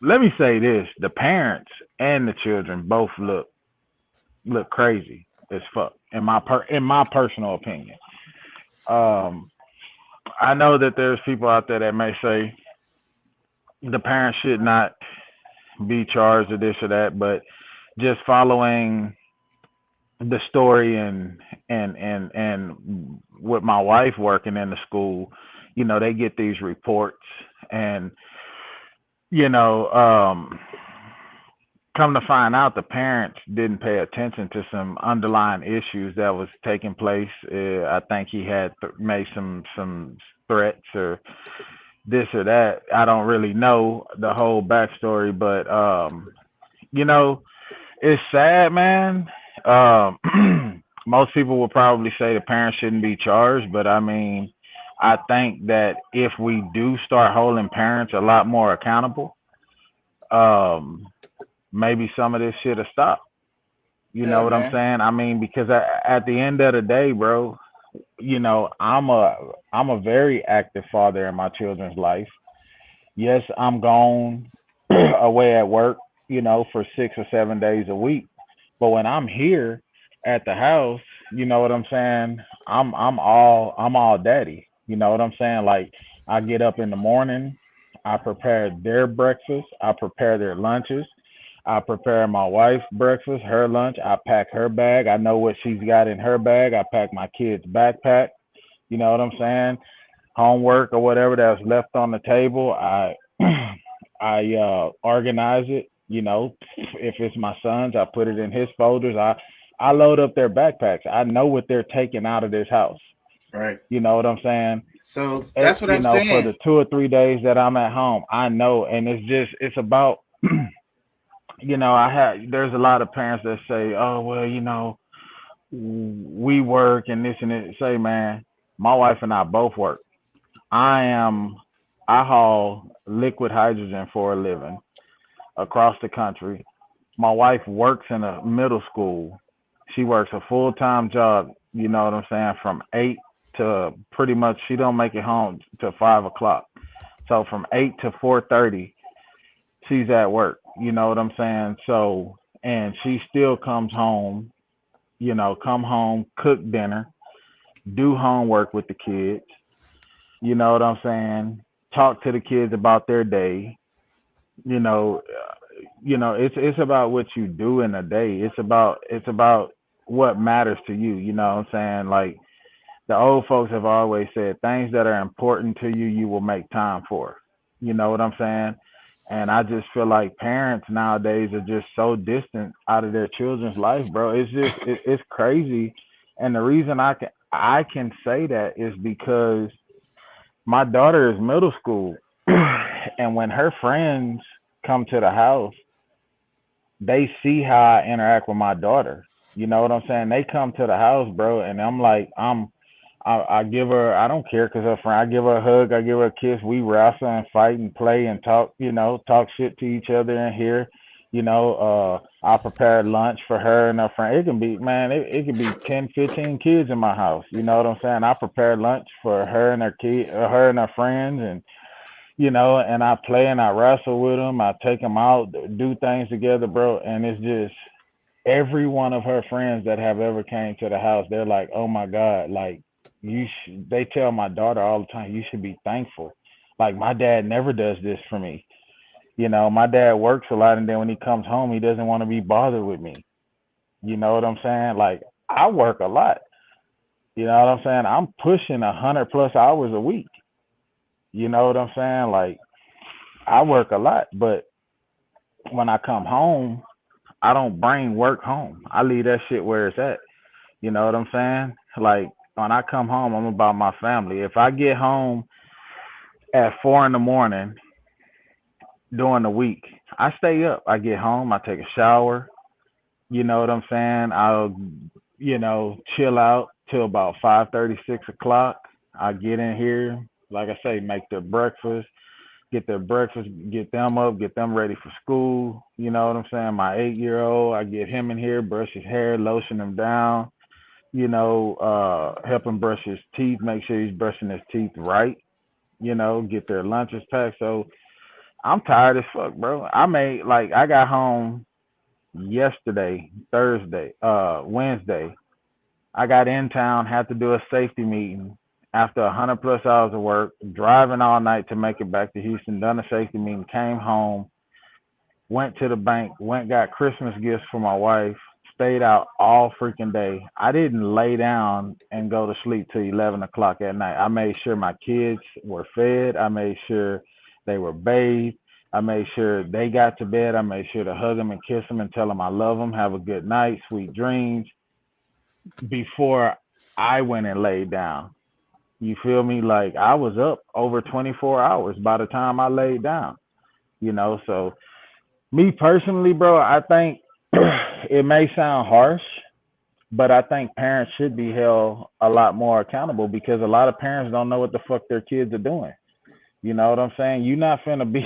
let me say this: the parents and the children both look crazy as fuck in my personal opinion. I know that there's people out there that may say the parents should not be charged or this or that, but just following the story and with my wife working in the school, they get these reports, and come to find out the parents didn't pay attention to some underlying issues that was taking place. I think he had made some threats or this or that. I don't really know the whole backstory, but it's sad, man. Most people will probably say the parents shouldn't be charged, but I mean, I think that if we do start holding parents a lot more accountable, maybe some of this shit will stop. You know what I'm saying? I mean, because at the end of the day, bro, I'm a very active father in my children's life. Yes, I'm gone away at work, for 6 or 7 days a week. But when I'm here at the house, you know what I'm saying? I'm all daddy. You know what I'm saying? Like, I get up in the morning, I prepare their breakfast, I prepare their lunches, I prepare my wife's breakfast, her lunch, I pack her bag. I know what she's got in her bag. I pack my kid's backpack. You know what I'm saying? Homework or whatever that's left on the table, I organize it. If it's my son's, I put it in his folders. I load up their backpacks. I know what they're taking out of this house. Right. You know what I'm saying? So that's what I'm saying. For the 2 or 3 days that I'm at home, I know. And it's about, there's a lot of parents that say, oh, well, we work and this and it. Say, man, my wife and I both work. I haul liquid hydrogen for a living across the country. My wife works in a middle school. She works a full-time job, you know what I'm saying, from 8 to pretty much, she don't make it home till 5 o'clock. So from 8 to 4:30, she's at work, you know what I'm saying? So, and she still comes home, you know, come home, cook dinner, do homework with the kids, you know what I'm saying? Talk to the kids about their day, you know, it's about what you do in a day. It's about what matters to you, you know what I'm saying? Like the old folks have always said, things that are important to you, you will make time for. You know what I'm saying? And I just feel like parents nowadays are just so distant out of their children's life, bro. It's just it's crazy. And the reason I can say that is because my daughter is middle school, and when her friends come to the house, they see how I interact with my daughter. You know what I'm saying? They come to the house, bro, and I'm like, I give her, I don't care because her friend, I give her a hug, I give her a kiss, we wrestle and fight and play and talk, you know, talk shit to each other in here. You know, I prepare lunch for her and her friend. It can be, man, it can be 10, 15 kids in my house. You know what I'm saying? I prepare lunch for her and her and her friends, and you know, and I play and I wrestle with them. I take them out, do things together, bro. And it's just every one of her friends that have ever came to the house, they're like, oh my God, like they tell my daughter all the time, you should be thankful. Like my dad never does this for me. You know, my dad works a lot, and then when he comes home, he doesn't want to be bothered with me. You know what I'm saying? Like I work a lot. You know what I'm saying? I'm pushing 100+ hours a week. You know what I'm saying? Like I work a lot, but when I come home, I don't bring work home. I leave that shit where it's at. You know what I'm saying? Like when I come home, I'm about my family. If I get home at 4 a.m. during the week, I stay up. I get home, I take a shower. You know what I'm saying? I'll, you know, chill out till about 5:30, 6 o'clock. I get in here, like I say, make their breakfast, get them up, get them ready for school. You know what I'm saying? My 8-year-old, I get him in here, brush his hair, lotion him down, you know, help him brush his teeth, make sure he's brushing his teeth right, you know, get their lunches packed. So I'm tired as fuck, bro. I got home yesterday, Wednesday. I got in town, had to do a safety meeting after 100+ hours of work, driving all night to make it back to Houston, done a safety meeting, came home, went to the bank, got Christmas gifts for my wife, stayed out all freaking day. I didn't lay down and go to sleep till 11 o'clock at night. I made sure my kids were fed. I made sure they were bathed. I made sure they got to bed. I made sure to hug them and kiss them and tell them I love them, have a good night, sweet dreams, before I went and laid down. You feel me? Like I was up over 24 hours by the time I laid down, you know? So me personally, bro, I think it may sound harsh, but I think parents should be held a lot more accountable, because a lot of parents don't know what the fuck their kids are doing. You know what I'm saying? You're not finna be,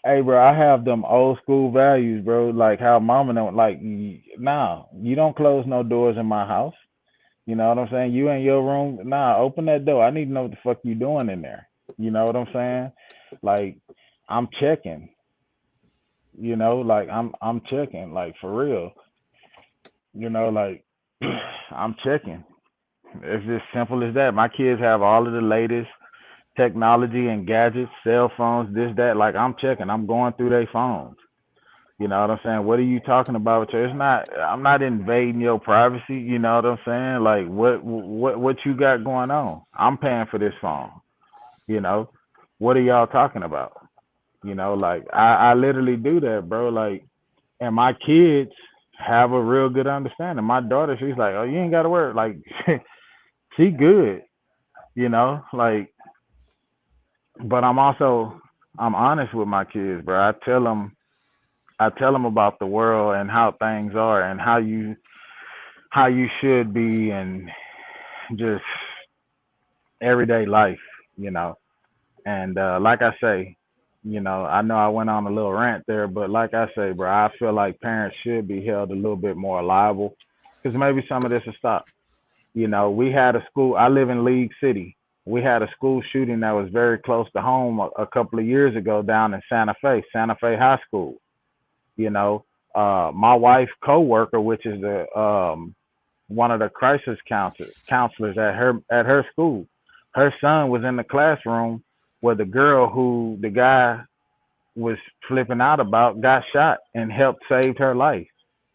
hey, bro, I have them old school values, bro, like how mama don't, like, nah, you don't close no doors in my house. You know what I'm saying? You in your room, nah, open that door. I need to know what the fuck you doing in there. You know what I'm saying? Like, I'm checking. You know, like I'm checking, like for real. You know, like I'm checking. It's just simple as that. My kids have all of the latest technology and gadgets, cell phones, this, that. Like I'm checking. I'm going through their phones. You know what I'm saying? What are you talking about? I'm not invading your privacy. You know what I'm saying? Like what you got going on? I'm paying for this phone. You know, what are y'all talking about? You know, like I literally do that, bro. Like, and my kids have a real good understanding. My daughter, she's like, oh, you ain't got to worry. Like, she good, you know, like, but I'm honest with my kids, bro. I tell them about the world and how things are and how how you should be and just everyday life, you know. And like I say, you know, I know I went on a little rant there, but like I say, bro, I feel like parents should be held a little bit more liable because maybe some of this will stop. You know, we had a school, I live in League City. We had a school shooting that was very close to home a couple of years ago down in Santa Fe High School. You know, my wife's coworker, which is the one of the crisis counselors at her school, her son was in the classroom where the girl who the guy was flipping out about got shot and helped save her life.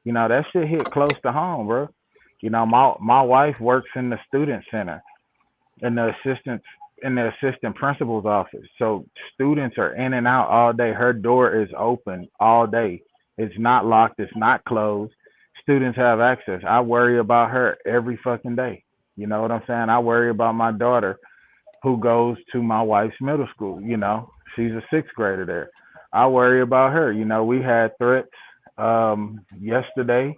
You know, that shit hit close to home, bro. You know, my wife works in the student center in the assistant principal's office. So students are in and out all day. Her door is open all day. It's not locked. It's not closed. Students have access. I worry about her every fucking day. You know what I'm saying? I worry about my daughter who goes to my wife's middle school. You know, she's a 6th grader there. I worry about her. You know, we had threats yesterday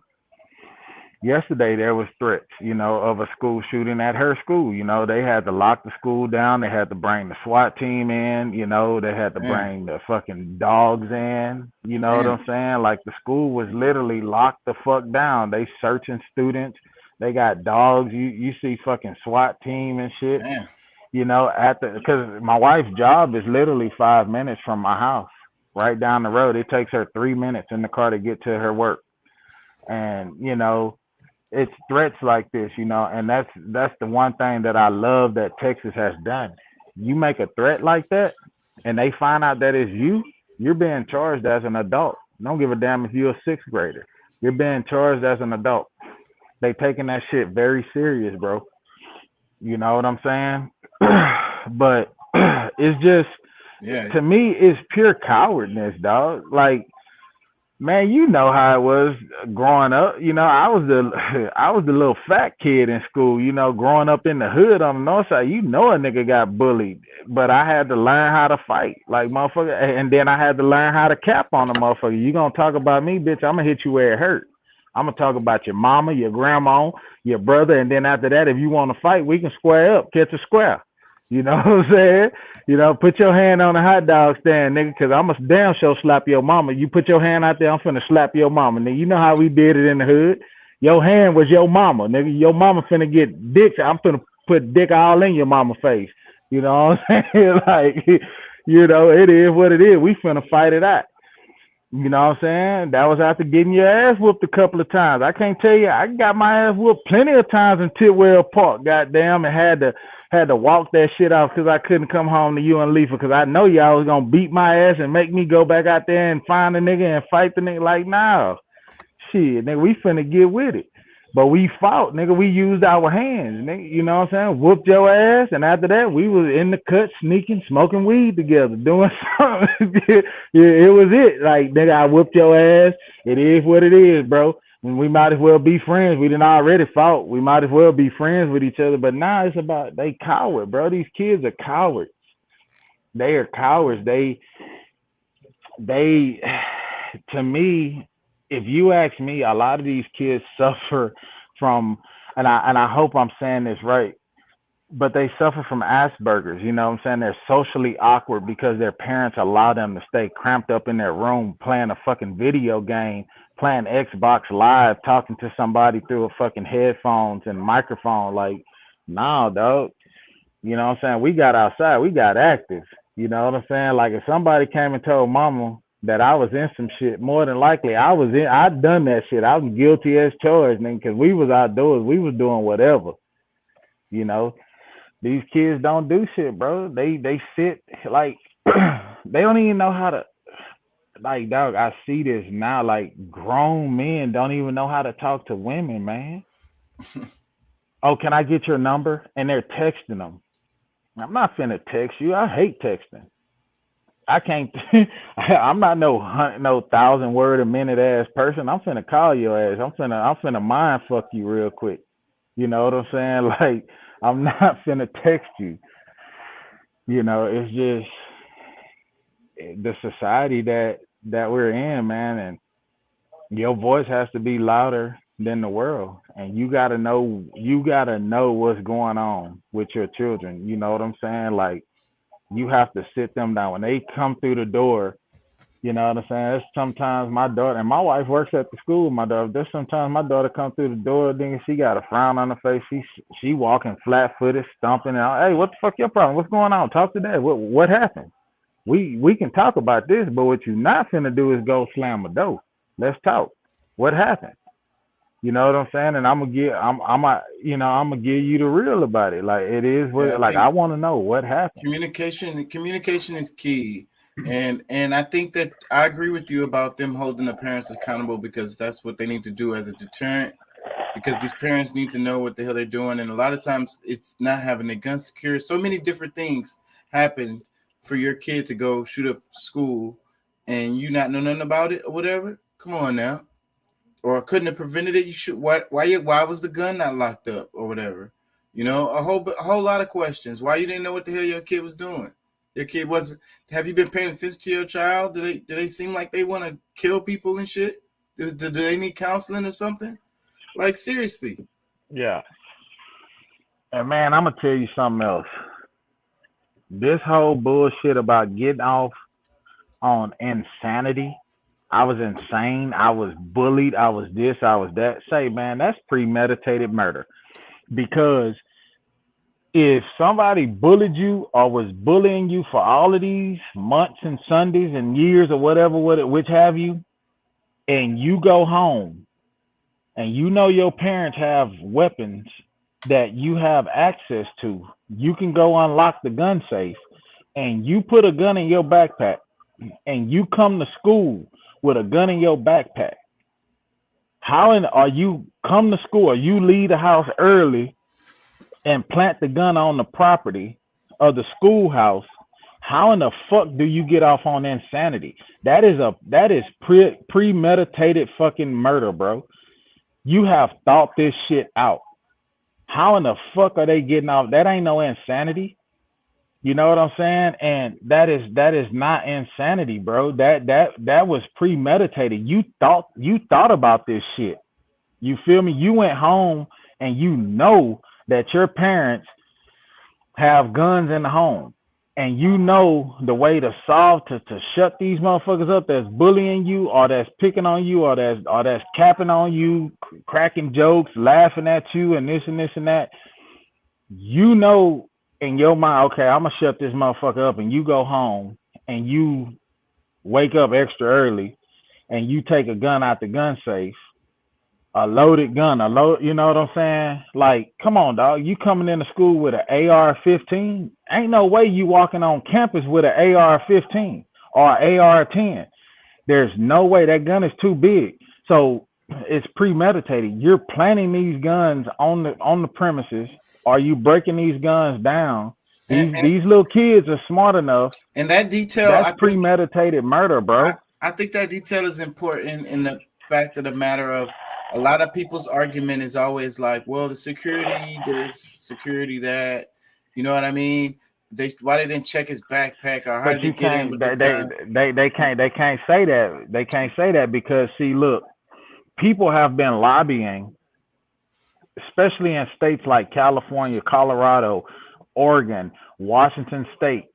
there was threats, you know, of a school shooting at her school. You know, they had to lock the school down. They had to bring the SWAT team in, you know, they had to bring the fucking dogs in, you know what I'm saying? Like the school was literally locked the fuck down. They searching students. They got dogs. You see fucking SWAT team and shit. You know, because my wife's job is literally 5 minutes from my house, right down the road. It takes her 3 minutes in the car to get to her work. And, you know, it's threats like this, you know, and that's the one thing that I love that Texas has done. You make a threat like that and they find out that it's you're being charged as an adult. Don't give a damn if you're a 6th grader. You're being charged as an adult. They taking that shit very serious, bro. You know what I'm saying? But it's just, to me, it's pure cowardness, dog. Like, man, you know how it was growing up. You know, I was the little fat kid in school, you know, growing up in the hood on the north side. You know a nigga got bullied, but I had to learn how to fight. Like, motherfucker, and then I had to learn how to cap on a motherfucker. You gonna talk about me, bitch, I'm gonna hit you where it hurt. I'm gonna talk about your mama, your grandma, your brother, and then after that, if you want to fight, we can square up, catch a square. You know what I'm saying? You know, put your hand on the hot dog stand, nigga, because I'm a damn sure slap your mama. You put your hand out there, I'm finna slap your mama, nigga. You know how we did it in the hood. Your hand was your mama, nigga. Your mama finna get dick. I'm finna put dick all in your mama face. You know what I'm saying? Like, you know, it is what it is. We finna fight it out. You know what I'm saying? That was after getting your ass whooped a couple of times. I can't tell you, I got my ass whooped plenty of times in Tidwell Park, goddamn, and had to walk that shit off because I couldn't come home to you and Leafa because I know y'all was gonna beat my ass and make me go back out there and find the nigga and fight the nigga. Like, nah, shit, nigga, we finna get with it. But we fought, nigga. We used our hands, nigga. You know what I'm saying? Whooped your ass, and after that, we was in the cut, sneaking, smoking weed together, doing something. Yeah, it was it. Like, nigga, I whooped your ass. It is what it is, bro. And we might as well be friends. We didn't already fought. We might as well be friends with each other. But now it's about they coward, bro. These kids are cowards. They are cowards. They to me, if you ask me, a lot of these kids suffer from, and I hope I'm saying this right, but they suffer from Asperger's. You know what I'm saying? They're socially awkward because their parents allow them to stay cramped up in their room playing a fucking video game, playing Xbox Live, talking to somebody through a fucking headphones and microphone. Like, nah, dog. You know what I'm saying? We got outside. We got active. You know what I'm saying? Like, if somebody came and told mama that I was in some shit, more than likely I'd done that shit. I was guilty as charged, nigga, because we was outdoors. We was doing whatever. You know? These kids don't do shit, bro. They sit, like, they don't even know how to, like, dog, I see this now, like, grown men don't even know how to talk to women, man. Oh, can I get your number? And they're texting them. I'm not finna text you. I hate texting. I can't, I'm not no 1,000 word a minute ass person. I'm finna call your ass. I'm finna mind fuck you real quick. You know what I'm saying? Like, I'm not finna text you. You know, it's just the society that we're in, man. And your voice has to be louder than the world, and you gotta know what's going on with your children. You know what I'm saying? Like, you have to sit them down when they come through the door. You know what I'm saying? There's sometimes my daughter, and my wife works at the school with my daughter. There's sometimes my daughter come through the door, then she got a frown on her face. She walking flat footed, stomping out. Hey, what the fuck your problem? What's going on? Talk to dad. What happened? We can talk about this, but what you're not finna do is go slam a door. Let's talk. What happened? You know what I'm saying? And I'm gonna give you the real about it. Like, it is what, like, I want to know what happened. Communication is key. And I think that I agree with you about them holding the parents accountable, because that's what they need to do as a deterrent, because these parents need to know what the hell they're doing. And a lot of times it's not having a gun secure. So many different things happen for your kid to go shoot up school and you not know nothing about it or whatever. Come on now. Or couldn't have prevented it. You should. Why was the gun not locked up or whatever? You know, a whole lot of questions. Why you didn't know what the hell your kid was doing? Your kid wasn't. Have you been paying attention to your child? Do they seem like they want to kill people and shit? Do they need counseling or something? Like, seriously. Yeah. And man, I'm gonna tell you something else. This whole bullshit about getting off on insanity. I was insane. I was bullied. I was this. I was that. Say, man, that's premeditated murder. Because if somebody bullied you or was bullying you for all of these months and Sundays and years or whatever, which have you, and you go home and you know your parents have weapons that you have access to, you can go unlock the gun safe, and you put a gun in your backpack and you come to school with a gun in your backpack. Are you come to school, or you leave the house early and plant the gun on the property of the schoolhouse? How in the fuck do you get off on insanity? That is premeditated fucking murder, bro. You have thought this shit out. How in the fuck are they getting off? That ain't no insanity. You know what I'm saying? And that is not insanity, bro. That was premeditated. You thought about this shit. You feel me? You went home and you know that your parents have guns in the home, and you know the way to solve to shut these motherfuckers up that's bullying you, or that's picking on you, or that's capping on you, cracking jokes, laughing at you, and this and this and that. You know in your mind, okay, I'm gonna shut this motherfucker up, and you go home and you wake up extra early and you take a gun out the gun safe, a loaded gun, you know what I'm saying? Like, come on, dog. You coming into school with an AR-15? Ain't no way you walking on campus with an AR-15 or an AR-10. There's no way. That gun is too big. So it's premeditated. You're planting these guns on the premises. Are you breaking these guns down? These little kids are smart enough. And that detail, that's premeditated murder, bro. I think that detail is important in the fact of the matter of, a lot of people's argument is always like, well, the security this, security that. You know what I mean? Why they didn't check his backpack, or how did he get in with the gun? They can't say that. They can't say that because, see, look, people have been lobbying, especially in states like California, Colorado, Oregon, Washington State,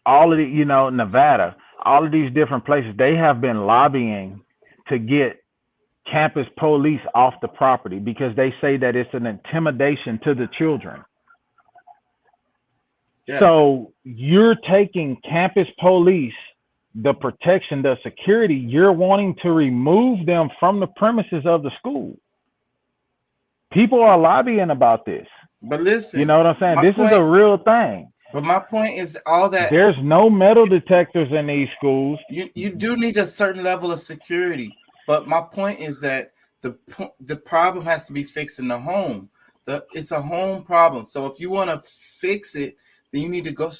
all of the, Nevada, all of these different places. They have been lobbying to get campus police off the property because they say that it's an intimidation to the children. Yeah. So you're taking campus police, the protection, the security, you're wanting to remove them from the premises of the school. People are lobbying about this. But listen, you know what I'm saying? This is a real thing. But my point is all that there's no metal detectors in these schools. You do need a certain level of security. But my point is that the problem has to be fixed in the home. It's a home problem. So if you want to fix it, then you need to go,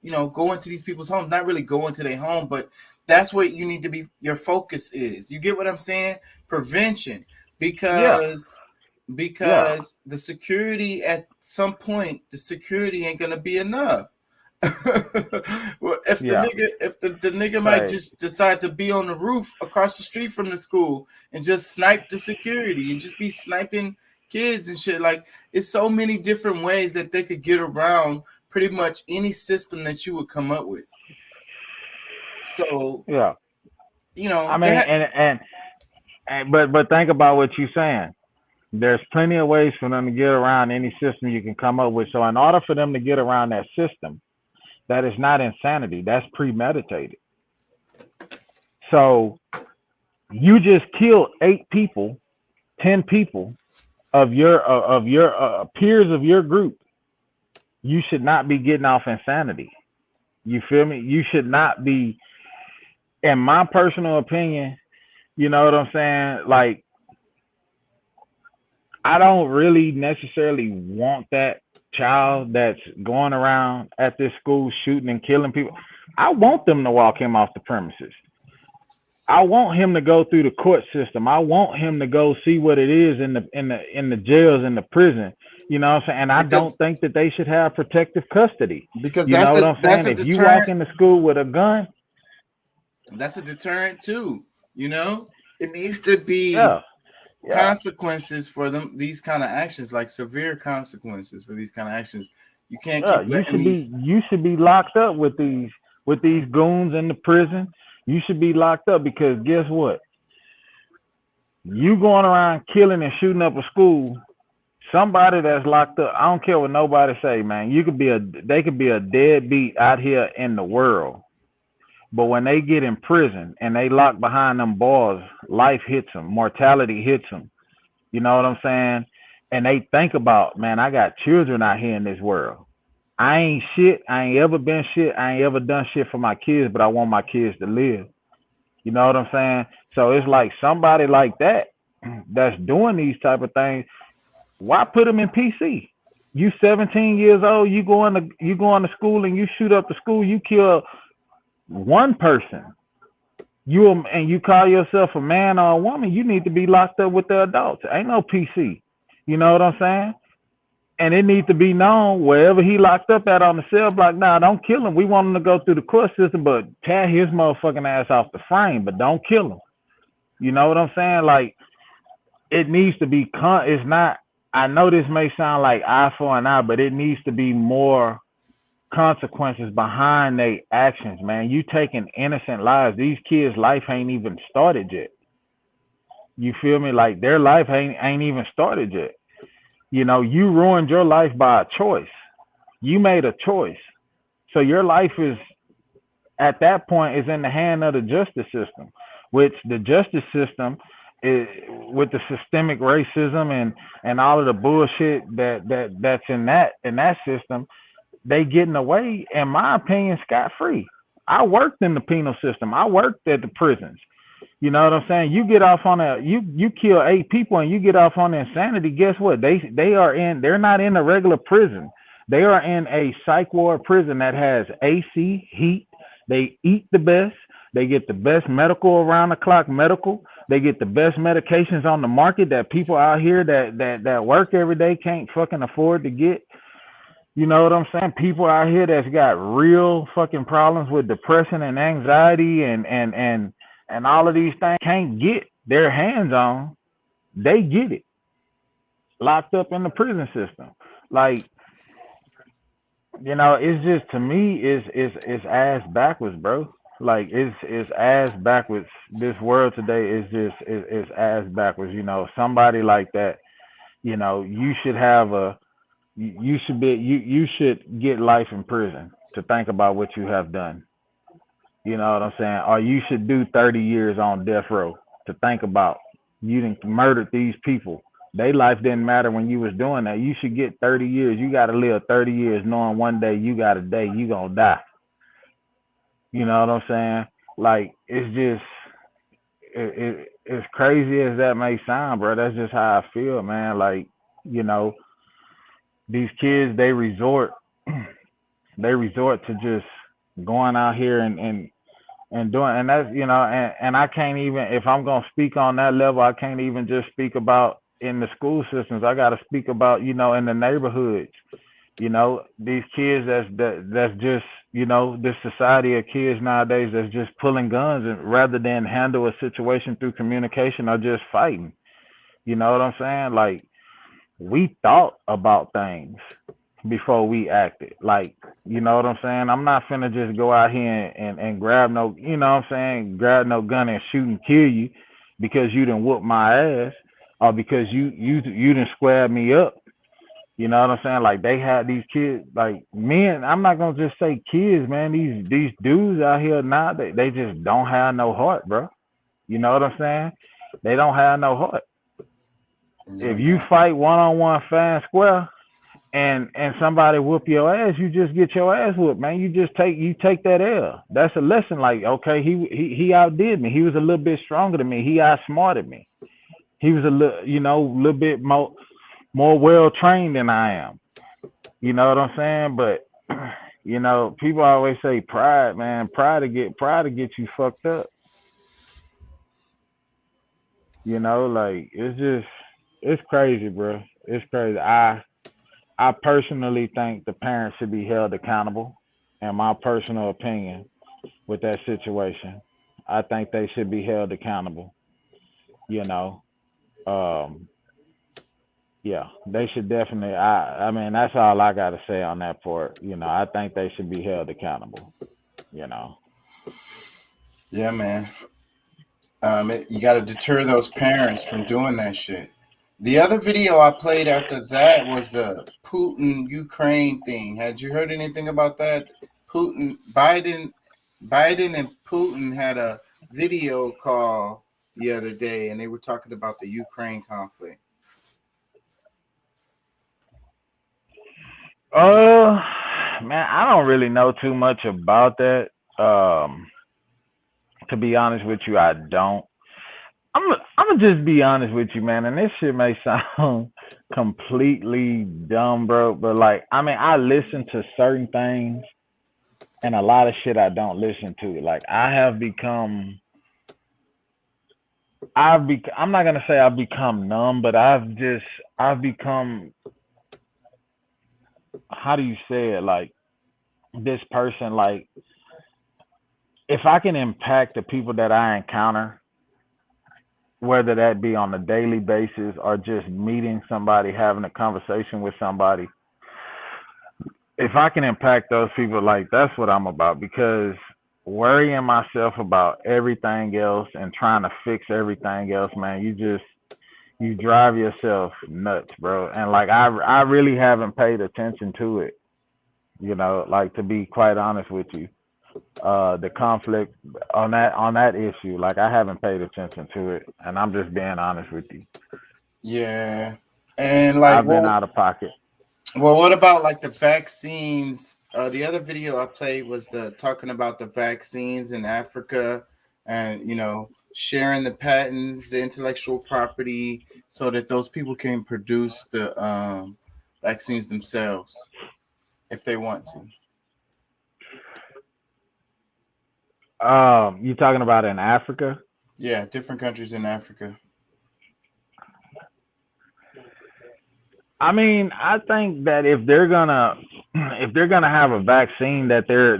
go into these people's homes. Not really go into their home, but that's what you need to be. Your focus is. You get what I'm saying? Prevention, because the security at some point, the security ain't gonna be enough. Well, if Yeah. the nigga might just decide to be on the roof across the street from the school and just snipe the security and just be sniping kids and shit. Like, it's so many different ways that they could get around pretty much any system that you would come up with. So Yeah. you know, I mean, but think about what you're saying. There's plenty of ways for them to get around any system you can come up with. So in order for them to get around that system, that is not insanity. That's premeditated. So you just killed 8 people, 10 people of your peers of your group. You should not be getting off insanity. You feel me? You should not be, in my personal opinion, you know what I'm saying? Like, I don't really necessarily want that child that's going around at this school shooting and killing people. I want them to walk him off the premises. I want him to go through the court system. I want him to go see what it is in the jails, in the prison. You know what I'm saying? And I don't think that they should have protective custody. Because you know what I'm saying? If you walk into school with a gun, that's a deterrent too. You know, it needs to be consequences for them. These kind of actions, like severe consequences for these kind of actions. You can't keep letting these. You should be locked up with these goons in the prison. You should be locked up because guess what? You going around killing and shooting up a school. Somebody that's locked up, I don't care what nobody say, man. They could be a deadbeat out here in the world. But when they get in prison and they lock behind them bars, life hits them, mortality hits them. You know what I'm saying? And they think about, man, I got children out here in this world. I ain't shit. I ain't ever been shit. I ain't ever done shit for my kids, but I want my kids to live. You know what I'm saying? So it's like somebody like that that's doing these type of things. Why put them in PC? You 17 years old, you go to school and you shoot up the school, you kill one person. You call yourself a man or a woman, you need to be locked up with the adults. Ain't no PC. You know what I'm saying? And it needs to be known wherever he locked up at on the cell block. Nah, don't kill him. We want him to go through the court system, but tear his motherfucking ass off the frame, but don't kill him. You know what I'm saying? Like, it needs to be, it's not, I know this may sound like eye for an eye, but it needs to be more consequences behind their actions, man. You taking innocent lives. These kids' life ain't even started yet. You feel me? Like, their life ain't even started yet. You know, you ruined your life by a choice. You made a choice. So your life is, at that point, is in the hand of the justice system, which the justice system is, with the systemic racism and all of the bullshit that's in that system, they getting away, in my opinion, scot-free. I worked in the penal system. I worked at the prisons. You know what I'm saying? You get off on you kill 8 people and you get off on insanity. Guess what? They're not in a regular prison. They are in a psych ward prison that has AC, heat. They eat the best. They get the best medical around the clock medical. They get the best medications on the market that people out here that work every day can't fucking afford to get. You know what I'm saying? People out here that's got real fucking problems with depression and anxiety and all of these things can't get their hands on. They get it locked up in the prison system. Like, you know, it's just, to me, it's ass backwards, bro. Like, it's ass backwards. This world today is just it's ass backwards. You know, somebody like that, you know, you should get life in prison to think about what you have done. You know what I'm saying? Or you should do 30 years on death row to think about you done murdered these people. Their life didn't matter when you was doing that. You should get 30 years. You got to live 30 years knowing one day you got a day you gonna die. You know what I'm saying? Like, it's just, as crazy as that may sound, bro, that's just how I feel, man. Like, you know, these kids, they resort to just going out here and doing, and that's, you know, and I can't even, if I'm gonna speak on that level, I can't even just speak about in the school systems. I gotta speak about, you know, in the neighborhoods. You know, these kids that's just, you know, this society of kids nowadays that's just pulling guns and rather than handle a situation through communication or just fighting. You know what I'm saying? Like, we thought about things before we acted. Like, you know what I'm saying? I'm not finna just go out here and grab no, you know what I'm saying, grab no gun and shoot and kill you because you done whoop my ass or because you done squared me up. You know what I'm saying? Like, they had these kids, like men, I'm not gonna just say kids, man. These dudes out here now, they just don't have no heart, bro. You know what I'm saying? They don't have no heart. If you fight one-on-one fair and square and somebody whoop your ass, you just get your ass whooped, man. You take that L. That's a lesson. Like, okay, he outdid me. He was a little bit stronger than me. He outsmarted me. He was a little bit more well trained than I am. You know what I'm saying? But you know, people always say pride, man. Pride to get you fucked up. You know, like it's crazy, bro. It's crazy. I personally think the parents should be held accountable. In my personal opinion, with that situation, I think they should be held accountable. You know, yeah, they should definitely. I mean, that's all I got to say on that part. You know, I think they should be held accountable. You know. Yeah, man. You got to deter those parents from doing that shit. The other video I played after that was the Putin-Ukraine thing. Had you heard anything about that? Biden and Putin had a video call the other day, and they were talking about the Ukraine conflict. Man, I don't really know too much about that. To be honest with you, I don't. I'm gonna just be honest with you, man. And this shit may sound completely dumb, bro. But like, I mean, I listen to certain things, and a lot of shit I don't listen to. Like, I'm not gonna say I've become numb, but I've become, how do you say it? Like, this person, like, if I can impact the people that I encounter, whether that be on a daily basis or just meeting somebody, having a conversation with somebody, if I can impact those people, like, that's what I'm about. Because worrying myself about everything else and trying to fix everything else, man, you drive yourself nuts, bro. And like, I really haven't paid attention to it, you know, like, to be quite honest with you. The conflict on that issue, like, I haven't paid attention to it, and I'm just being honest with you. Yeah, and like, I've been out of pocket. Well, what about like the vaccines? The other video I played was talking about the vaccines in Africa, and you know, sharing the patents, the intellectual property, so that those people can produce the vaccines themselves if they want to. You talking about in Africa? Yeah, different countries in Africa. I mean, I think that if they're gonna have a vaccine that they're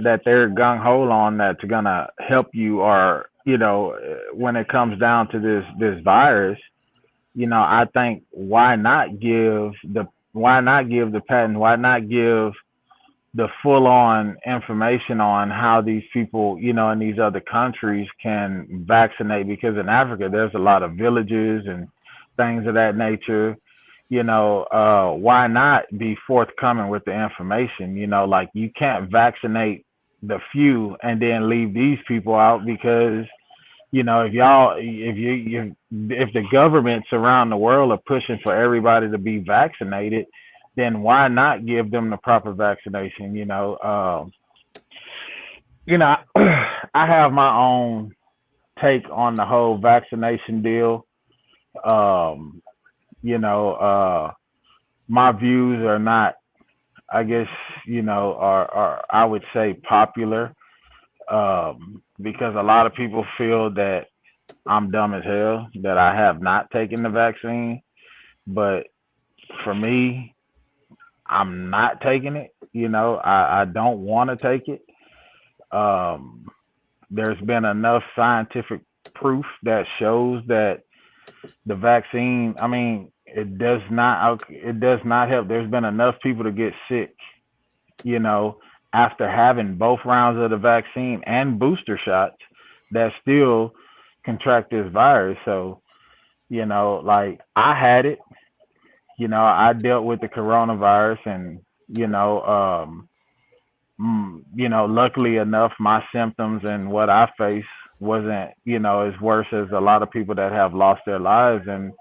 gung ho on, that's gonna help you, or you know, when it comes down to this virus, you know, I think why not give the patent? Why not give the full-on information on how these people, you know, in these other countries can vaccinate? Because in Africa, there's a lot of villages and things of that nature. You know, why not be forthcoming with the information? You know, like, you can't vaccinate the few and then leave these people out, because, you know, if the governments around the world are pushing for everybody to be vaccinated, then why not give them the proper vaccination? You know, I have my own take on the whole vaccination deal. You know, my views are not, I guess, you know, are I would say popular, because a lot of people feel that I'm dumb as hell, that I have not taken the vaccine. But for me, I'm not taking it. You know, I don't want to take it. There's been enough scientific proof that shows that the vaccine, I mean, it does not help. There's been enough people to get sick, you know, after having both rounds of the vaccine and booster shots that still contract this virus. So, you know, like I had it, you know, I dealt with the coronavirus, and, you know, luckily enough, my symptoms and what I face wasn't, you know, as worse as a lot of people that have lost their lives. And,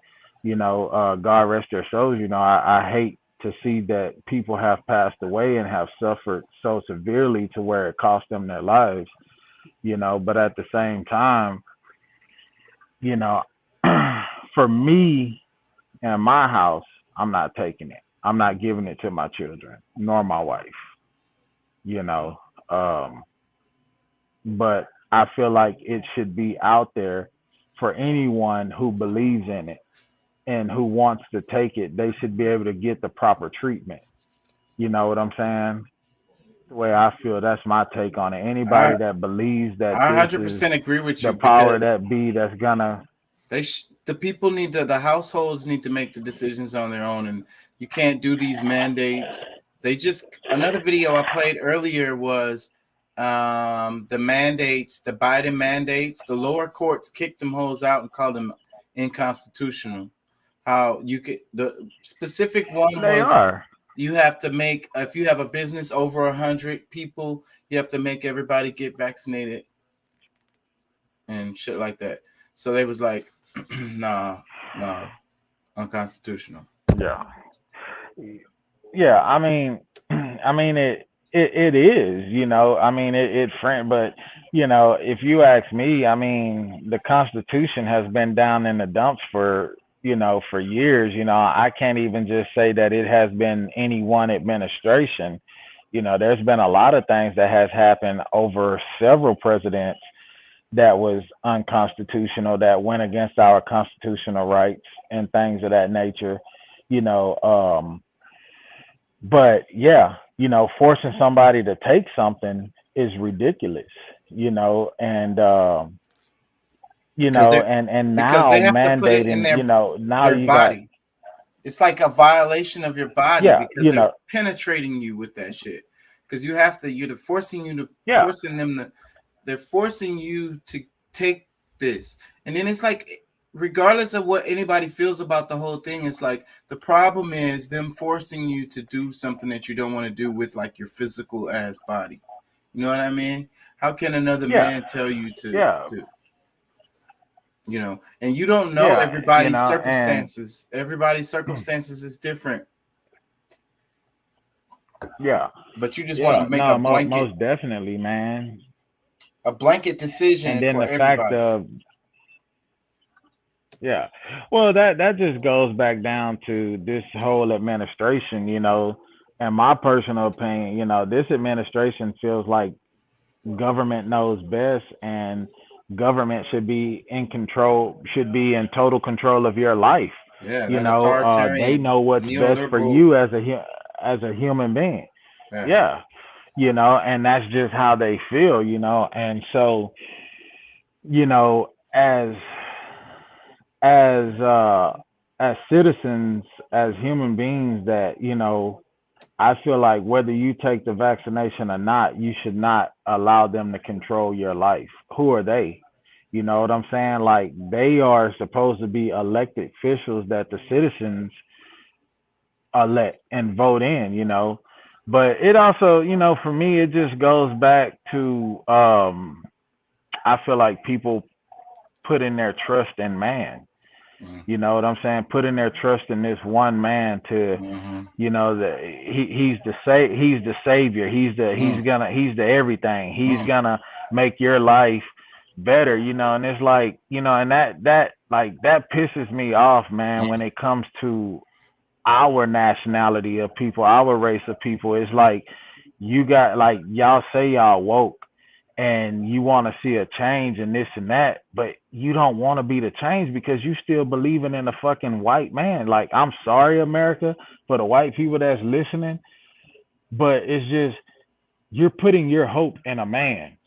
you know, God rest their souls. You know, I hate to see that people have passed away and have suffered so severely to where it cost them their lives, you know, but at the same time, you know, for me and my house, I'm not taking it. I'm not giving it to my children nor my wife, you know. But I feel like it should be out there for anyone who believes in it and who wants to take it. They should be able to get the proper treatment. You know what I'm saying? The way I feel, that's my take on it. Anybody that believes that I this 100% is agree with you. the power that be that's gonna, the people need to, the households need to make the decisions on their own, and you can't do these mandates. They just, another video I played earlier was the mandates, the Biden mandates. The lower courts kicked them hoes out and called them unconstitutional. How you could, the specific one they was are. You have to make, if you have a business over 100 people, you have to make everybody get vaccinated and shit like that. So they was like, nah, unconstitutional. Yeah. Yeah, I mean it is, you know. I mean but you know, if you ask me, I mean, the Constitution has been down in the dumps for, you know, for years. You know, I can't even just say that it has been any one administration. You know, there's been a lot of things that has happened over several presidents that was unconstitutional, that went against our constitutional rights and things of that nature, you know. But yeah, you know, forcing somebody to take something is ridiculous, you know, and you know, and now mandating, you know, now you body. got, it's like a violation of your body, yeah, because you they're know, penetrating you with that shit. Because you have to, they're forcing you to take this. And then it's like, regardless of what anybody feels about the whole thing, it's like the problem is them forcing you to do something that you don't want to do with like your physical ass body. You know what I mean? How can another man tell you to you know, and you don't know everybody's, you know, circumstances. Everybody's circumstances is different. Yeah. But you just want to make a blanket, most definitely, man. A blanket decision. And then for the everybody. fact of, yeah, well, that just goes back down to this whole administration, you know, and my personal opinion, you know, this administration feels like government knows best, and government should be in control, should be in total control of your life. Yeah, you know, they know what's best for you as a human being. Yeah. You know, and that's just how they feel, you know. And so, you know, as citizens, as human beings, that, you know, I feel like whether you take the vaccination or not, you should not allow them to control your life. Who are they? You know what I'm saying? Like, they are supposed to be elected officials that the citizens elect and vote in, you know. But it also, you know, for me, it just goes back to, I feel like people putting their trust in man. You know what I'm saying? Putting their trust in this one man to, you know, he's the savior. He's the everything. He's gonna make your life better, you know. And it's like, you know, and that pisses me off, man, when it comes to our nationality of people, our race of people. It's like, you got, like, y'all say y'all woke, and you want to see a change and this and that, but you don't want to be the change because you still believing in a fucking white man. Like, I'm sorry, America, for the white people that's listening, but it's just, you're putting your hope in a man,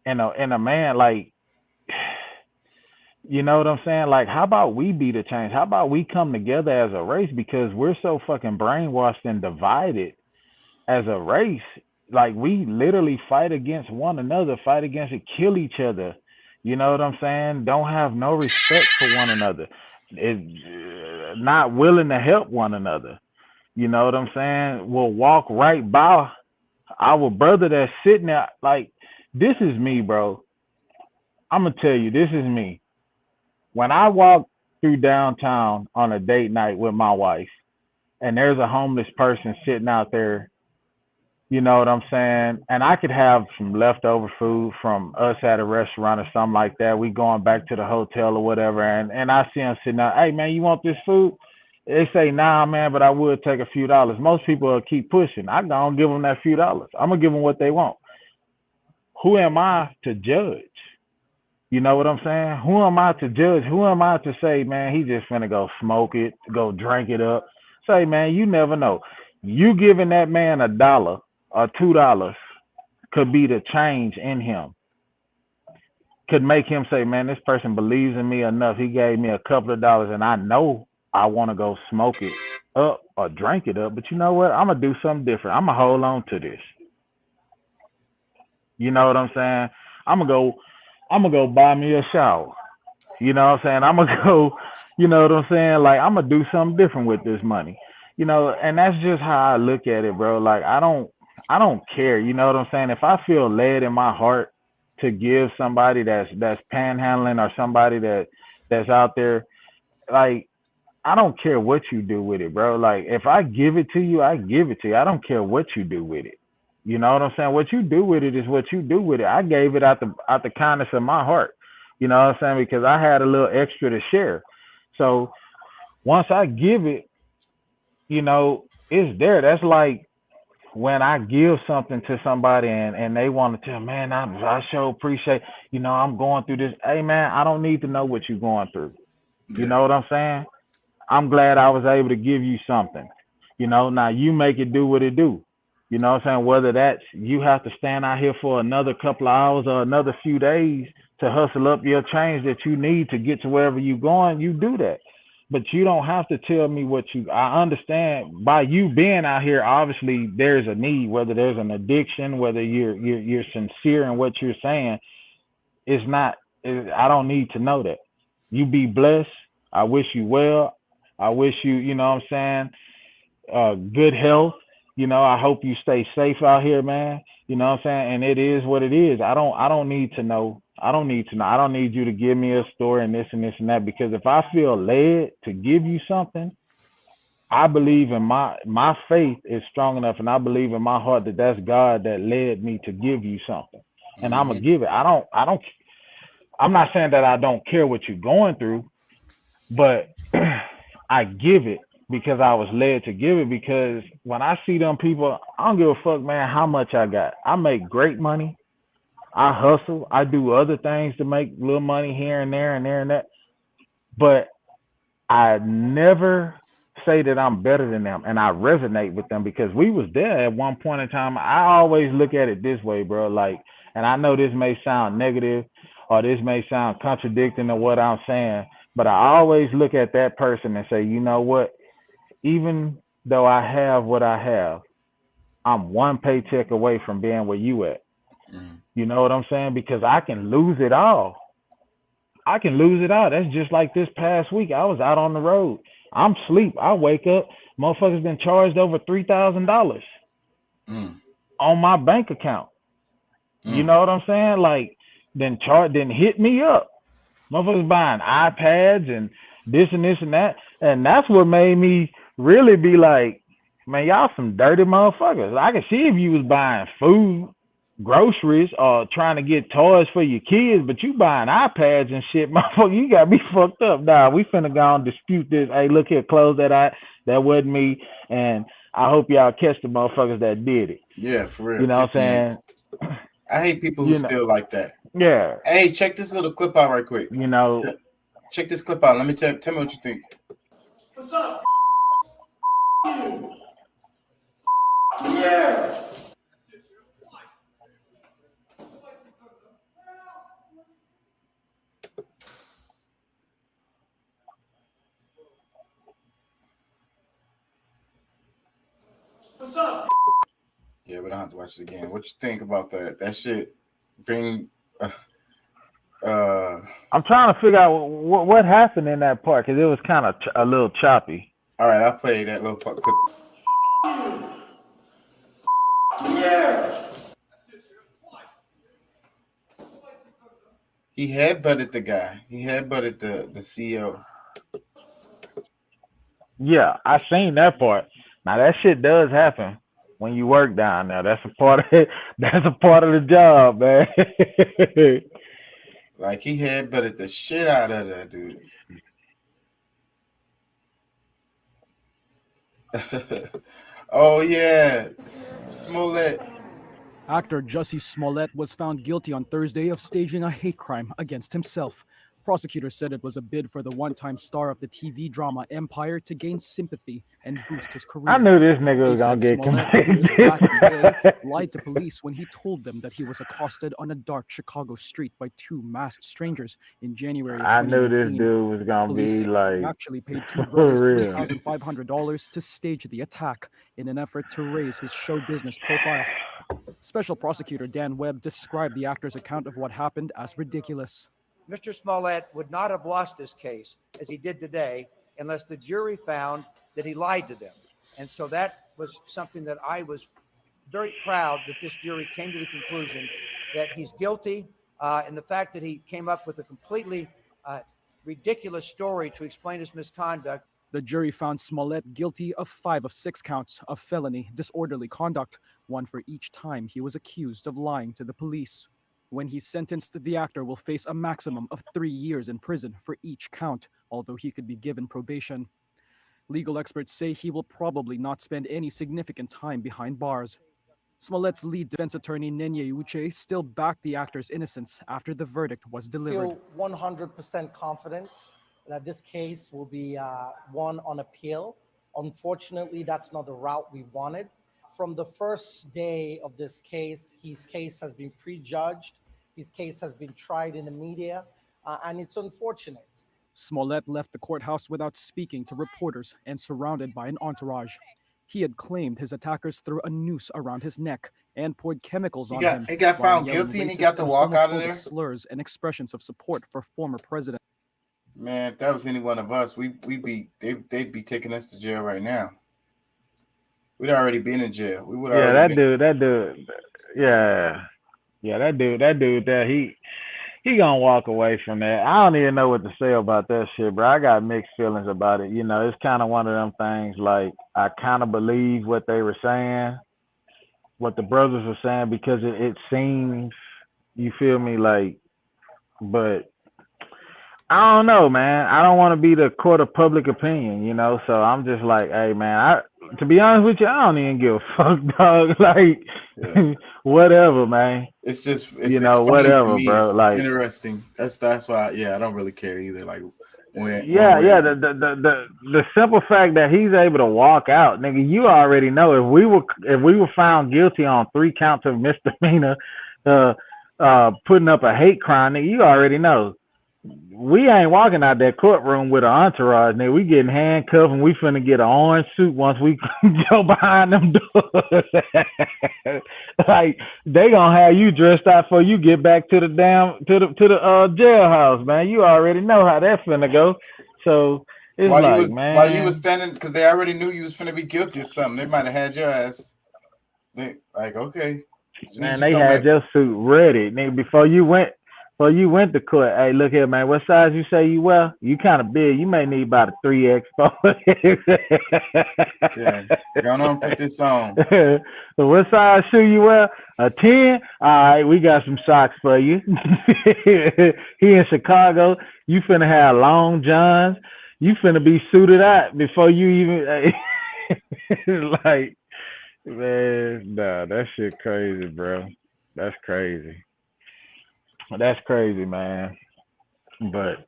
in a man, like, you know what I'm saying? Like, how about we be the change? How about we come together as a race, because we're so fucking brainwashed and divided as a race. Like, we literally fight against one another, fight against it, kill each other. You know what I'm saying? Don't have no respect for one another. Not willing to help one another. You know what I'm saying? We'll walk right by our brother that's sitting there. Like, this is me, bro. I'm going to tell you, this is me. When I walk through downtown on a date night with my wife, and there's a homeless person sitting out there, you know what I'm saying? And I could have some leftover food from us at a restaurant or something like that. We going back to the hotel or whatever. And I see them sitting there, hey, man, you want this food? They say, nah, man, but I would take a few dollars. Most people will keep pushing. I'm going to give them that few dollars. I'm going to give them what they want. Who am I to judge? You know what I'm saying? Who am I to judge? Who am I to say, man, he just finna go smoke it, go drink it up? Say, man, you never know. You giving that man $1 or $2 could be the change in him. Could make him say, man, this person believes in me enough. He gave me a couple of dollars, and I know I want to go smoke it up or drink it up. But you know what? I'm going to do something different. I'm going to hold on to this. You know what I'm saying? I'm going to go buy me a shower. You know what I'm saying? I'm going to go, you know what I'm saying? Like, I'm going to do something different with this money. You know, and that's just how I look at it, bro. Like, I don't care. You know what I'm saying? If I feel led in my heart to give somebody that's panhandling or somebody that's out there, like, I don't care what you do with it, bro. Like, if I give it to you, I give it to you. I don't care what you do with it. You know what I'm saying? What you do with it is what you do with it. I gave it out the kindness of my heart. You know what I'm saying? Because I had a little extra to share. So once I give it, you know, it's there. That's like when I give something to somebody and they want to tell, man, I sure appreciate, you know, I'm going through this. Hey, man, I don't need to know what you're going through. You know what I'm saying? I'm glad I was able to give you something. You know, now you make it do what it do. You know what I'm saying? Whether that's you have to stand out here for another couple of hours or another few days to hustle up your change that you need to get to wherever you're going, you do that. But you don't have to tell me what I understand by you being out here. Obviously, there's a need, whether there's an addiction, whether you're sincere in what you're saying. I don't need to know that. You be blessed. I wish you well. I wish you, you know what I'm saying, good health. You know, I hope you stay safe out here, man. You know what I'm saying? And it is what it is. I don't need to know. I don't need to know. I don't need you to give me a story and this and this and that, because if I feel led to give you something, I believe in my faith is strong enough, and I believe in my heart that that's God that led me to give you something. And I'm gonna give it. I'm not saying that I don't care what you're going through, but I give it because I was led to give it, because when I see them people, I don't give a fuck, man, how much I got. I make great money. I hustle. I do other things to make little money here and there and there and that. But I never say that I'm better than them, and I resonate with them because we was there at one point in time. I always look at it this way, bro. Like, and I know this may sound negative or this may sound contradicting to what I'm saying, but I always look at that person and say, you know what? Even though I have what I have, I'm one paycheck away from being where you at. You know what I'm saying? Because I can lose it all. That's just like this past week. I was out on the road. I'm asleep. I wake up. Motherfuckers been charged over $3,000 on my bank account. You know what I'm saying? Like, then hit me up. Motherfuckers buying iPads and this and this and that. And that's what made me really be like, man, y'all some dirty motherfuckers. I could see if you was buying food, groceries, or trying to get toys for your kids, but you buying iPads and shit, motherfucker, you got me fucked up. Nah, we finna go and dispute this. Hey, look here, close that out. That wasn't me. And I hope y'all catch the motherfuckers that did it. Yeah, for real. You know what I'm saying? I hate people who still like that. Yeah. Hey, check this little clip out right quick. You know, check this clip out. Let me tell me what you think. What's up? Yeah. What's up? Yeah, we don't have to watch it again. What you think about that? That shit bring. I'm trying to figure out what happened in that part because it was kind of a little choppy. All right, I'll play that little part clip. Yeah. He headbutted the guy. He headbutted the CEO. Yeah, I seen that part. Now that shit does happen when you work down there. That's a part of it. That's a part of the job, man. Like he headbutted the shit out of that dude. Oh yeah, Smollett. Actor Jussie Smollett was found guilty on Thursday of staging a hate crime against himself. Prosecutors said it was a bid for the one-time star of the TV drama Empire to gain sympathy and boost his career. I knew this nigga was gonna get convicted. Lied to police when he told them that he was accosted on a dark Chicago street by two masked strangers in January. I knew this dude was gonna Police be say like he actually paid two for brothers real. $3,500 to stage the attack in an effort to raise his show business profile. Special prosecutor Dan Webb described the actor's account of what happened as ridiculous. Mr. Smollett would not have lost this case as he did today unless the jury found that he lied to them. And so that was something that I was very proud that this jury came to the conclusion that he's guilty, and the fact that he came up with a completely ridiculous story to explain his misconduct. The jury found Smollett guilty of 5 of 6 counts of felony disorderly conduct, one for each time he was accused of lying to the police. When he's sentenced, the actor will face a maximum of 3 years in prison for each count, although he could be given probation. Legal experts say he will probably not spend any significant time behind bars. Smollett's lead defense attorney, Nenye Uche, still backed the actor's innocence after the verdict was delivered. Feel 100% confident that this case will be won on appeal. Unfortunately, that's not the route we wanted. From the first day of this case, his case has been prejudged. His case has been tried in the media, and it's unfortunate. Smollett left the courthouse without speaking to reporters and surrounded by an entourage. He had claimed his attackers threw a noose around his neck and poured chemicals on him. He got while found yelling guilty and he racist got to and walk out of homophobic there? slurs and expressions of support for former president. Man, if that was any one of us, they'd be taking us to jail right now. We'd already been in jail. We would Yeah, already that dude, that dude, he gonna walk away from that. I don't even know what to say about that shit, bro. I got mixed feelings about it. You know, it's kind of one of them things. Like I kind of believe what they were saying, what the brothers were saying, because it seems, you feel me, like, but I don't know, man. I don't want to be the court of public opinion, you know. So I'm just like, hey, man. To be honest with you, I don't even give a fuck, dog. Like, whatever, man. It's just, whatever, bro. Like, interesting. That's why. Yeah, I don't really care either. Like, when. The simple fact that he's able to walk out, nigga. You already know if we were found guilty on 3 counts of misdemeanor, putting up a hate crime, nigga, you already know. We ain't walking out that courtroom with an entourage, nigga. We getting handcuffed and we finna get an orange suit once we go behind them doors. Like they gonna have you dressed out before you get back to the jailhouse, man. You already know how that finna go. So it's while you was standing, because they already knew you was finna be guilty of something. They might have had your ass. They like, okay. Man, they had your suit ready, nigga, before you went to court. Hey, look here, man. What size you say you wear? You kind of big. You may need about a 3X, 4X. Yeah, go on, put this on. So what size shoe you wear? A 10? All right, we got some socks for you. Here in Chicago, you finna have long johns. You finna be suited out before you even. Like, man, nah, that shit crazy, bro. That's crazy. That's crazy, man. But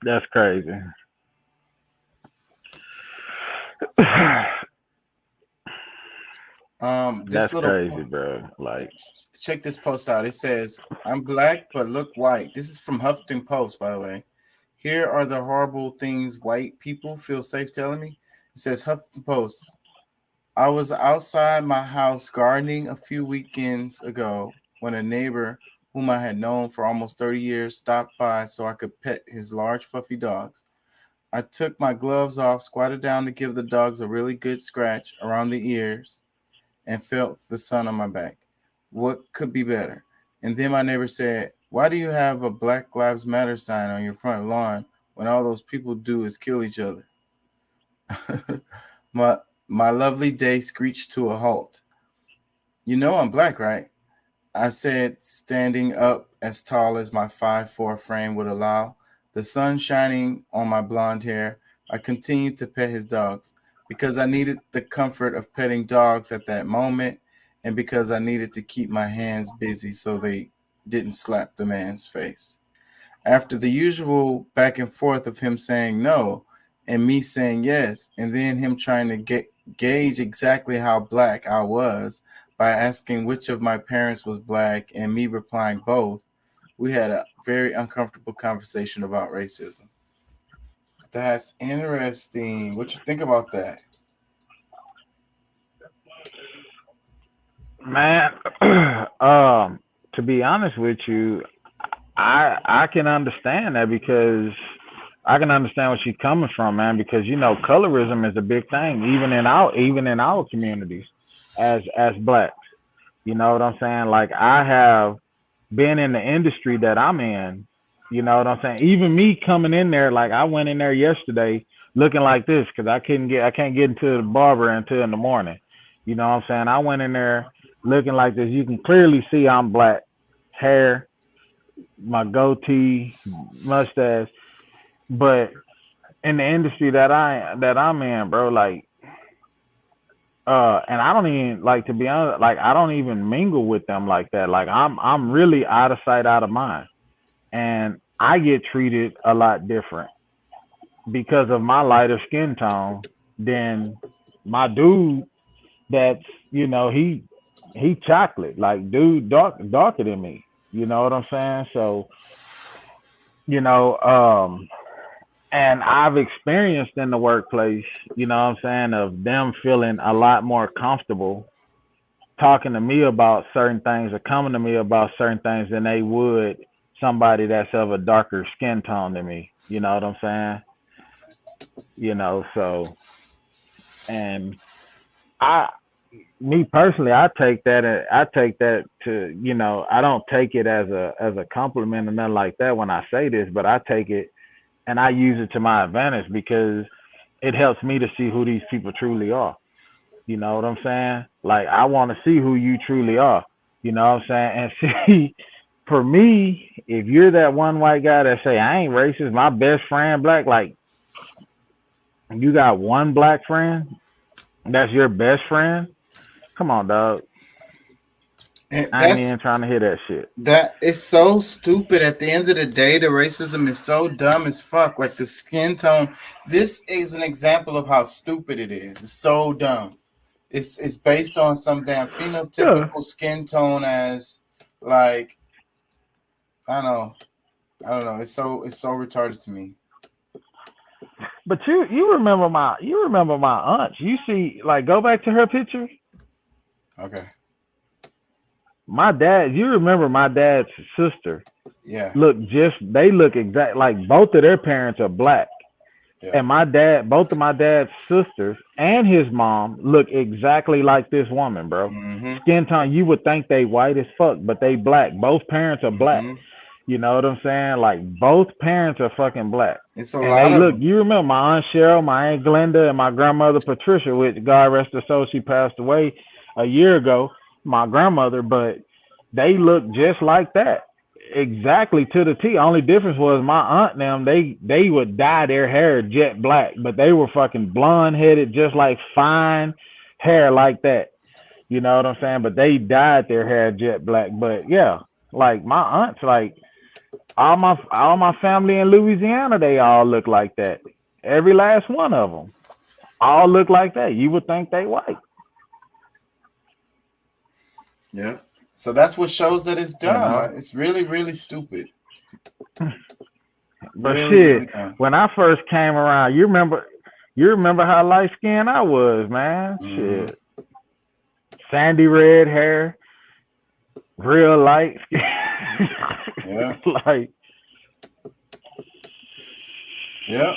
that's crazy. This That's little crazy, bro. Like, check this post out. It says, "I'm black but look white." This is from Huffington Post, by the way. Here are the horrible things white people feel safe telling me. It says, Huffington Post, "I was outside my house gardening a few weekends ago when a neighbor whom I had known for almost 30 years stopped by so I could pet his large fluffy dogs. I took my gloves off, squatted down to give the dogs a really good scratch around the ears, and felt the sun on my back. What could be better?" And then my neighbor said, "Why do you have a Black Lives Matter sign on your front lawn when all those people do is kill each other?" My lovely day screeched to a halt. "You know I'm black, right?" I said, standing up as tall as my 5'4" frame would allow. The sun shining on my blonde hair, I continued to pet his dogs because I needed the comfort of petting dogs at that moment, and because I needed to keep my hands busy so they didn't slap the man's face. After the usual back and forth of him saying no and me saying yes, and then him trying to gauge exactly how black I was by asking which of my parents was black and me replying both, we had a very uncomfortable conversation about racism. That's interesting. What you think about that? man, to be honest with you, I can understand that, because I can understand where she's coming from, man, because colorism is a big thing, even in our communities as blacks. You know what I'm saying? Like, I have been in the industry that I'm in, you know what I'm saying? Even me coming in there, like, I went in there yesterday looking like this because I can't get into the barber until in the morning. You know what I'm saying? I went in there looking like this. You can clearly see I'm black. Hair, my goatee, mustache. But in the industry that I'm in, bro, like, and I don't even, like, to be honest, like, I don't even mingle with them like that. Like, I'm really out of sight, out of mind. And I get treated a lot different because of my lighter skin tone than my dude that's, he chocolate, like, dude darker than me. You know what I'm saying? So, and I've experienced in the workplace, you know what I'm saying, of them feeling a lot more comfortable talking to me about certain things or coming to me about certain things than they would somebody that's of a darker skin tone than me. You know what I'm saying? So, and me personally, I take that to, I don't take it as a compliment or nothing like that when I say this, but I take it and I use it to my advantage because it helps me to see who these people truly are. You know what I'm saying? Like, I want to see who you truly are. You know what I'm saying? And see, for me, if you're that one white guy that say, I ain't racist, my best friend black, like, you got one black friend, that's your best friend? Come on, dog. I ain't even trying to hear that shit. That is so stupid. At the end of the day, the racism is so dumb as fuck. Like, the skin tone. This is an example of how stupid it is. It's so dumb. It's based on some damn phenotypical skin tone as, like, I don't know. It's so retarded to me. But you remember my aunt. You see, like, go back to her picture. Okay. My dad, you remember my dad's sister? Yeah. They look exact, like, both of their parents are black. Yeah. And both of my dad's sisters and his mom look exactly like this woman, bro. Mm-hmm. Skin tone, you would think they white as fuck, but they black. Both parents are black. Mm-hmm. You know what I'm saying? Like, both parents are fucking black. It's a lot of... You remember my Aunt Cheryl, my Aunt Glenda, and my grandmother Patricia, which, God rest her soul, she passed away a year ago, my grandmother, but they look just like that. Exactly to the T. Only difference was my aunt and them, they would dye their hair jet black, but they were fucking blonde headed, just like fine hair like that. You know what I'm saying? But they dyed their hair jet black. But yeah, like my aunts, like all my family in Louisiana, they all look like that. Every last one of them all look like that. You would think they white. Yeah. So that's what shows that it's dumb. You know? It's really, really stupid. But Really, shit, really dumb. when I first came around, you remember how light skinned I was, man. Shit. Sandy red hair, real light skin. Yeah. Like, yeah.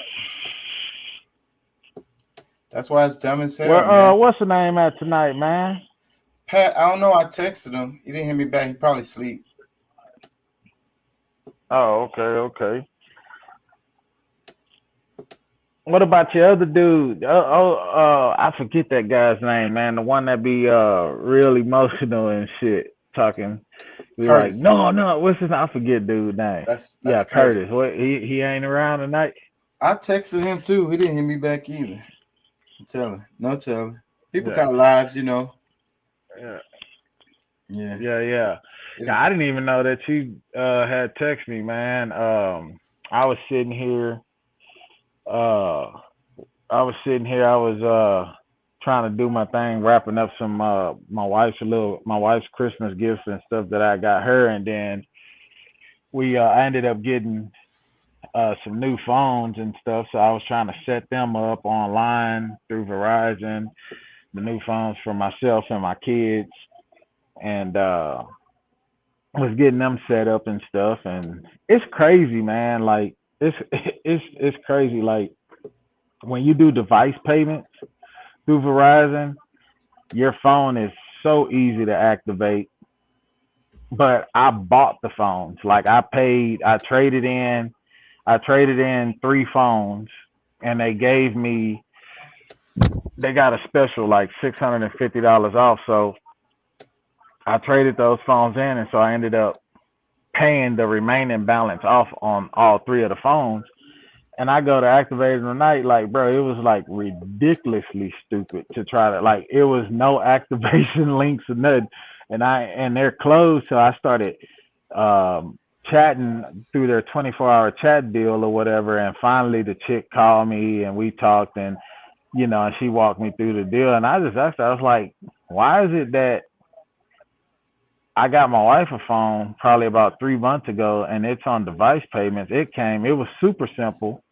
That's why it's dumb as hell. well, man. what's the name at tonight, man? Pat, I don't know. I texted him. He didn't hit me back. He probably sleep. Oh, okay. What about your other dude? I forget that guy's name, man. The one that be real emotional and shit, talking. Be like, Curtis. no, what's his name? I forget dude's name. That's Yeah, Curtis. Curtis. What? He ain't around tonight. I texted him too. He didn't hit me back either. I'm telling. No telling. People Yeah. got lives, you know. Yeah. Yeah. Yeah. I didn't even know that you had texted me, man. I was sitting here. I was trying to do my thing, wrapping up some my wife's Christmas gifts and stuff that I got her, and then I ended up getting some new phones and stuff. So I was trying to set them up online through Verizon, the new phones for myself and my kids, and was getting them set up and stuff. And it's crazy, man. Like it's crazy. Like when you do device payments through Verizon, your phone is so easy to activate. But I bought the phones. Like I traded in 3 phones, and they got a special like $650 off. So I traded those phones in, and so I ended up paying the remaining balance off on all 3 of the phones. And I go to activate it tonight, like, bro, it was like ridiculously stupid to try to, like, it was no activation links or nothing. And they're closed, so I started chatting through their 24-hour chat deal or whatever. And finally the chick called me and we talked, and, you know, and she walked me through the deal. And I just asked her, I was like, why is it that I got my wife a phone probably about 3 months ago, and it's on device payments? It was super simple.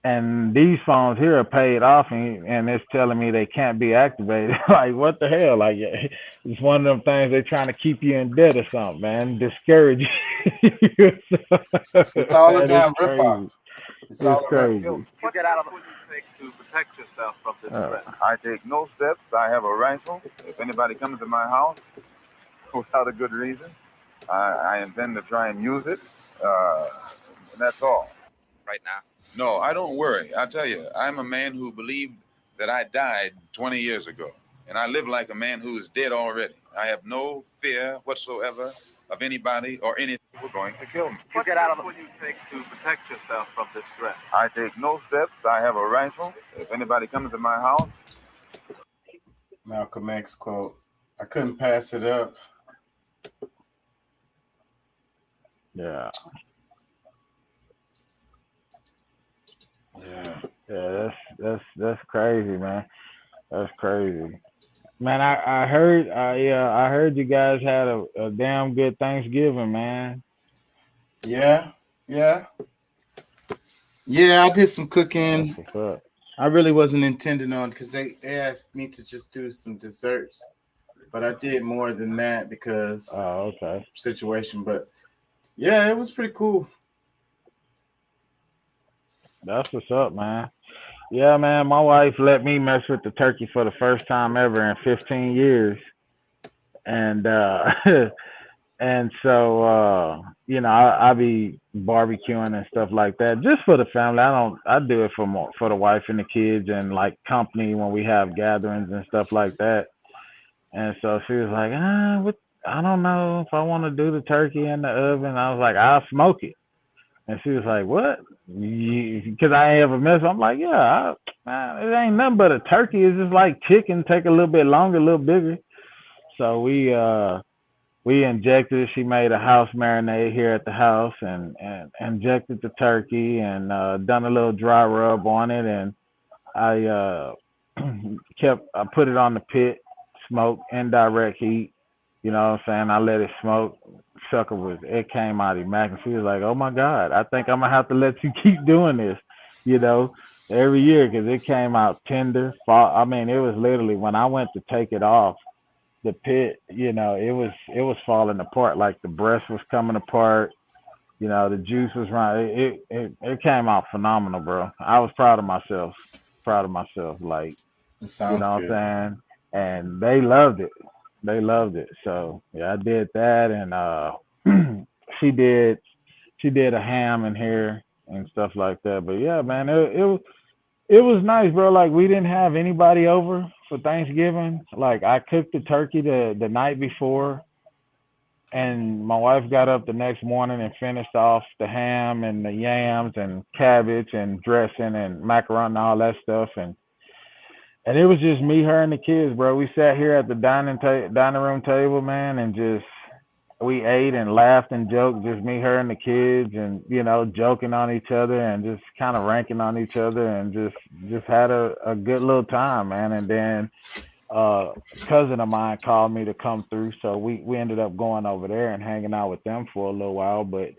And these phones here are paid off, and it's telling me they can't be activated. Like, what the hell? Like, it's one of them things they're trying to keep you in debt or something, man. Discourage you. It's all a Man, damn it's crazy. ripoff. It's crazy. You get out of the to protect yourself from this threat. I take no steps. I have a rifle. If anybody comes to my house without a good reason, I intend to try and use it. And that's all. Right now. No, I don't worry. I tell you, I'm a man who believed that I died 20 years ago, and I live like a man who is dead already. I have no fear whatsoever of anybody or anything who are going to kill me. You get out of the What will you take to protect yourself from this threat? I take no steps. I have a rifle. If anybody comes to my house. Malcolm X quote. I couldn't pass it up. Yeah. Yeah. That's crazy, man. That's crazy, man. I heard you guys had a damn good Thanksgiving, man. Yeah. I did some cooking. What's up? I really wasn't intending on, because they asked me to just do some desserts, but I did more than that because okay. Situation. But yeah, it was pretty cool. That's what's up, man. Yeah, man. My wife let me mess with the turkey for the first time ever in 15 years, and and so you know, I be barbecuing and stuff like that just for the family. I do it for the wife and the kids and like company when we have gatherings and stuff like that. And so she was like, I don't know if I want to do the turkey in the oven. I was like, I'll smoke it. And she was like, what? Because I ain't ever messed. I'm like, yeah, it ain't nothing but a turkey. It's just like chicken, take a little bit longer, a little bigger. So we injected it. She made a house marinade here at the house and injected the turkey and done a little dry rub on it. And I I put it on the pit, smoke, indirect heat. You know what I'm saying? I let it smoke. Sucker it came out immaculate. She was like, oh my God, I think I'm gonna have to let you keep doing this, you know, every year, because it came out tender. I mean, it was literally, when I went to take it off the pit, you know, it was falling apart. Like the breast was coming apart, you know, the juice was running. It came out phenomenal, bro. I was proud of myself. Like, It sounds you know good. what I'm saying? And they loved it. So yeah, I did that, and she did a ham in here and stuff like that. But yeah, man, it was nice, bro. Like, we didn't have anybody over for Thanksgiving. Like, I cooked the turkey the night before, and my wife got up the next morning and finished off the ham and the yams and cabbage and dressing and macaroni and all that stuff. And it was just me, her, and the kids, bro. We sat here at the dining room table, man, and just we ate and laughed and joked, just me, her, and the kids, and, you know, joking on each other and just kind of ranking on each other, and just had a good little time, man. And then a cousin of mine called me to come through, so we ended up going over there and hanging out with them for a little while. But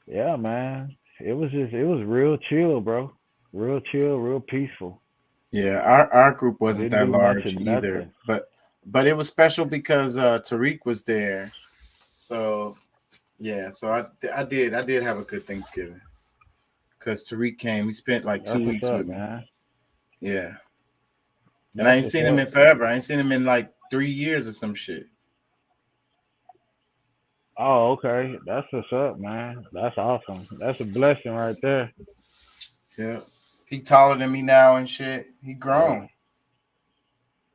yeah, man, it was real chill, bro. Real chill, real peaceful. Yeah, our group wasn't Didn't that do much large of either, nothing. but it was special because Tariq was there. So yeah, so I did have a good Thanksgiving because Tariq came. We spent like 2 That's what's weeks up, with me. man. Yeah, and That's I ain't what's seen him up. in forever. I ain't seen him in like 3 years or some shit. Oh, okay. That's what's up, man. That's awesome. That's a blessing right there. Yeah, he taller than me now and shit. He grown.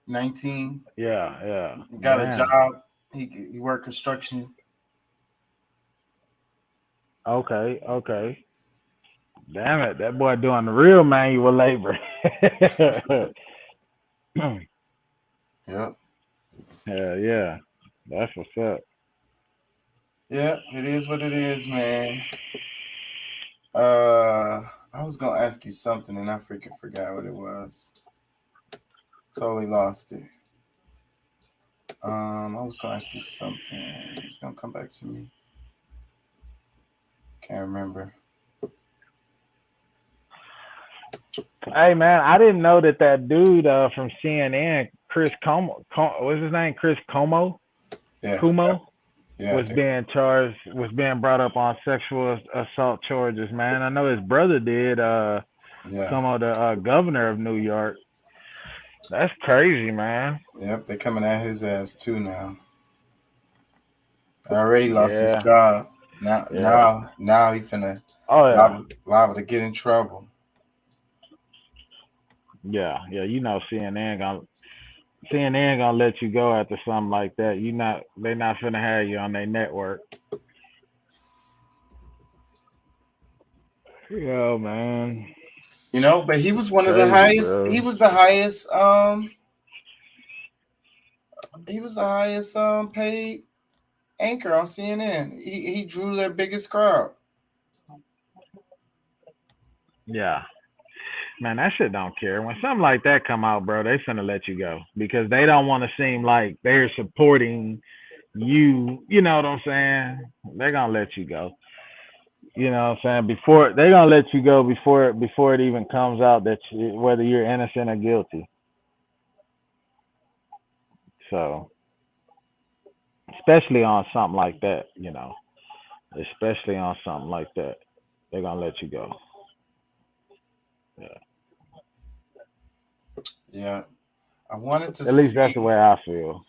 19. Yeah. Got Man. a job. He worked construction. Okay. Damn it, that boy doing the real manual labor. Yep. Yeah. That's what's up. Yeah, it is what it is, man. I was gonna ask you something and I freaking forgot what it was. Totally lost it. I was gonna ask you something. It's gonna come back to me. Can't remember. Hey, man, I didn't know that dude from CNN, Chris Como, what's his name? Chris Como? Yeah. Cuomo? Yeah. was being brought up on sexual assault charges, man. I know his brother did, Cuomo, the governor of New York. That's crazy, man. Yep, they're coming at his ass too now. I already lost his Yeah. job. Now he finna liable to get in trouble. Yeah, you know CNN gonna let you go after something like that. They not finna have you on their network. Yo, man. You know, but he was one of the Crazy, highest. bro. He was the highest. He was the highest paid anchor on CNN. He drew their biggest crowd. Yeah. Man, that shit don't care. When something like that come out, bro, they finna let you go because they don't want to seem like they're supporting you. You know what I'm saying? They're gonna let you go. You know what I'm saying? They're gonna let you go before it even comes out whether you're innocent or guilty. So, especially on something like that, you know. Especially on something like that, they're gonna let you go. Yeah. Yeah, I wanted to. At least that's the way I feel.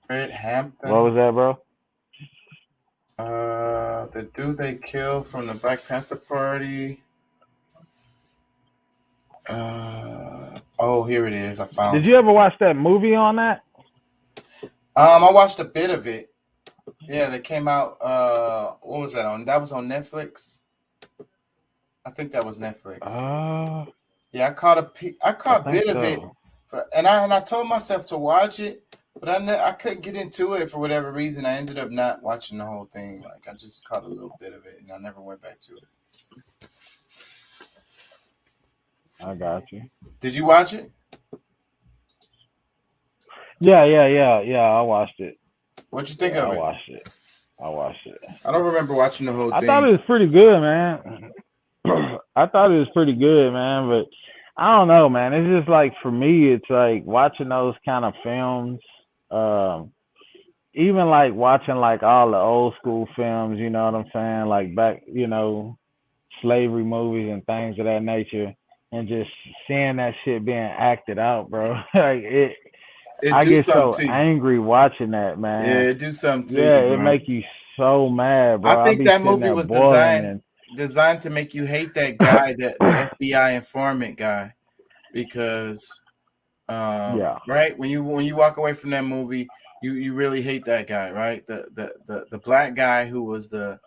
Fred Hampton. What was that, bro? The dude they killed from the Black Panther Party. Here it is. I found. Did you ever watch that movie on that? I watched a bit of it. Yeah, they came out. What was that on? That was on Netflix. I think that was Netflix. Yeah, I caught a bit of it, so. and I told myself to watch it, but I couldn't get into it for whatever reason. I ended up not watching the whole thing. Like I just caught a little bit of it, and I never went back to it. I got you. Did you watch it? Yeah. I watched it. What'd you think of it? I watched it. I don't remember watching the whole thing. I thought it was pretty good, man. I thought it was pretty good, man. But I don't know, man. It's just like for me, it's like watching those kind of films. Even like watching like all the old school films. You know what I'm saying? Like back, slavery movies and things of that nature, and just seeing that shit being acted out, bro. Like it. I get so angry watching that, man. Yeah, it do something to you. Yeah, bro. it make you so mad, bro. I think that movie was designed to make you hate that guy, the FBI informant guy, because right when you walk away from that movie, you really hate that guy, right? The black guy who was the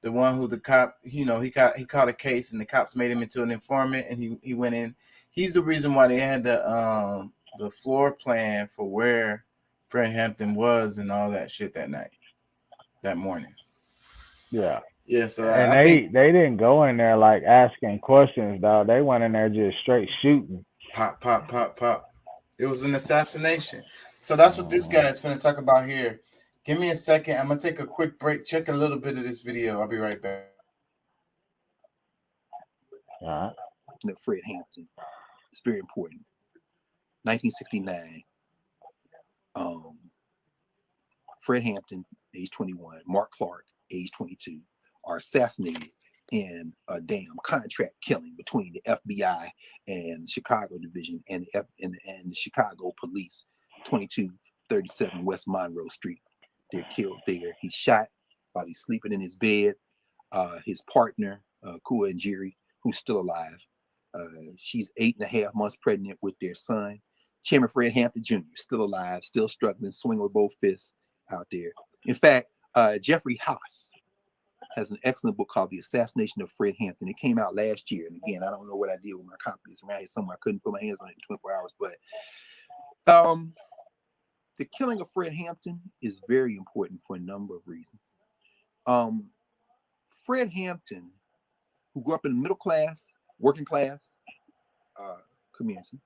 one who the cop, he caught a case and the cops made him into an informant, and he went in. He's the reason why they had the floor plan for where Fred Hampton was and all that shit that morning. Yeah. Yeah. So and they didn't go in there like asking questions, dog. They went in there just straight shooting. Pop, pop, pop, pop. It was an assassination. So that's what this guy is going to talk about here. Give me a second. I'm going to take a quick break. Check a little bit of this video. I'll be right back. All right. Fred Hampton. It's very important. 1969. Fred Hampton, age 21, Mark Clark, age 22, are assassinated in a damn contract killing between the FBI and Chicago Division and the Chicago Police, 2237 West Monroe Street. They're killed there. He's shot while he's sleeping in his bed. His partner, Kua Njeri, who's still alive, she's 8.5 months pregnant with their son. Chairman Fred Hampton Jr., still alive, still struggling, swinging with both fists out there. In fact, Jeffrey Haas has an excellent book called The Assassination of Fred Hampton. It came out last year. And again, I don't know what I did with my copy. It's around here somewhere. I couldn't put my hands on it in 24 hours. But the killing of Fred Hampton is very important for a number of reasons. Fred Hampton, who grew up in the middle class, working class community,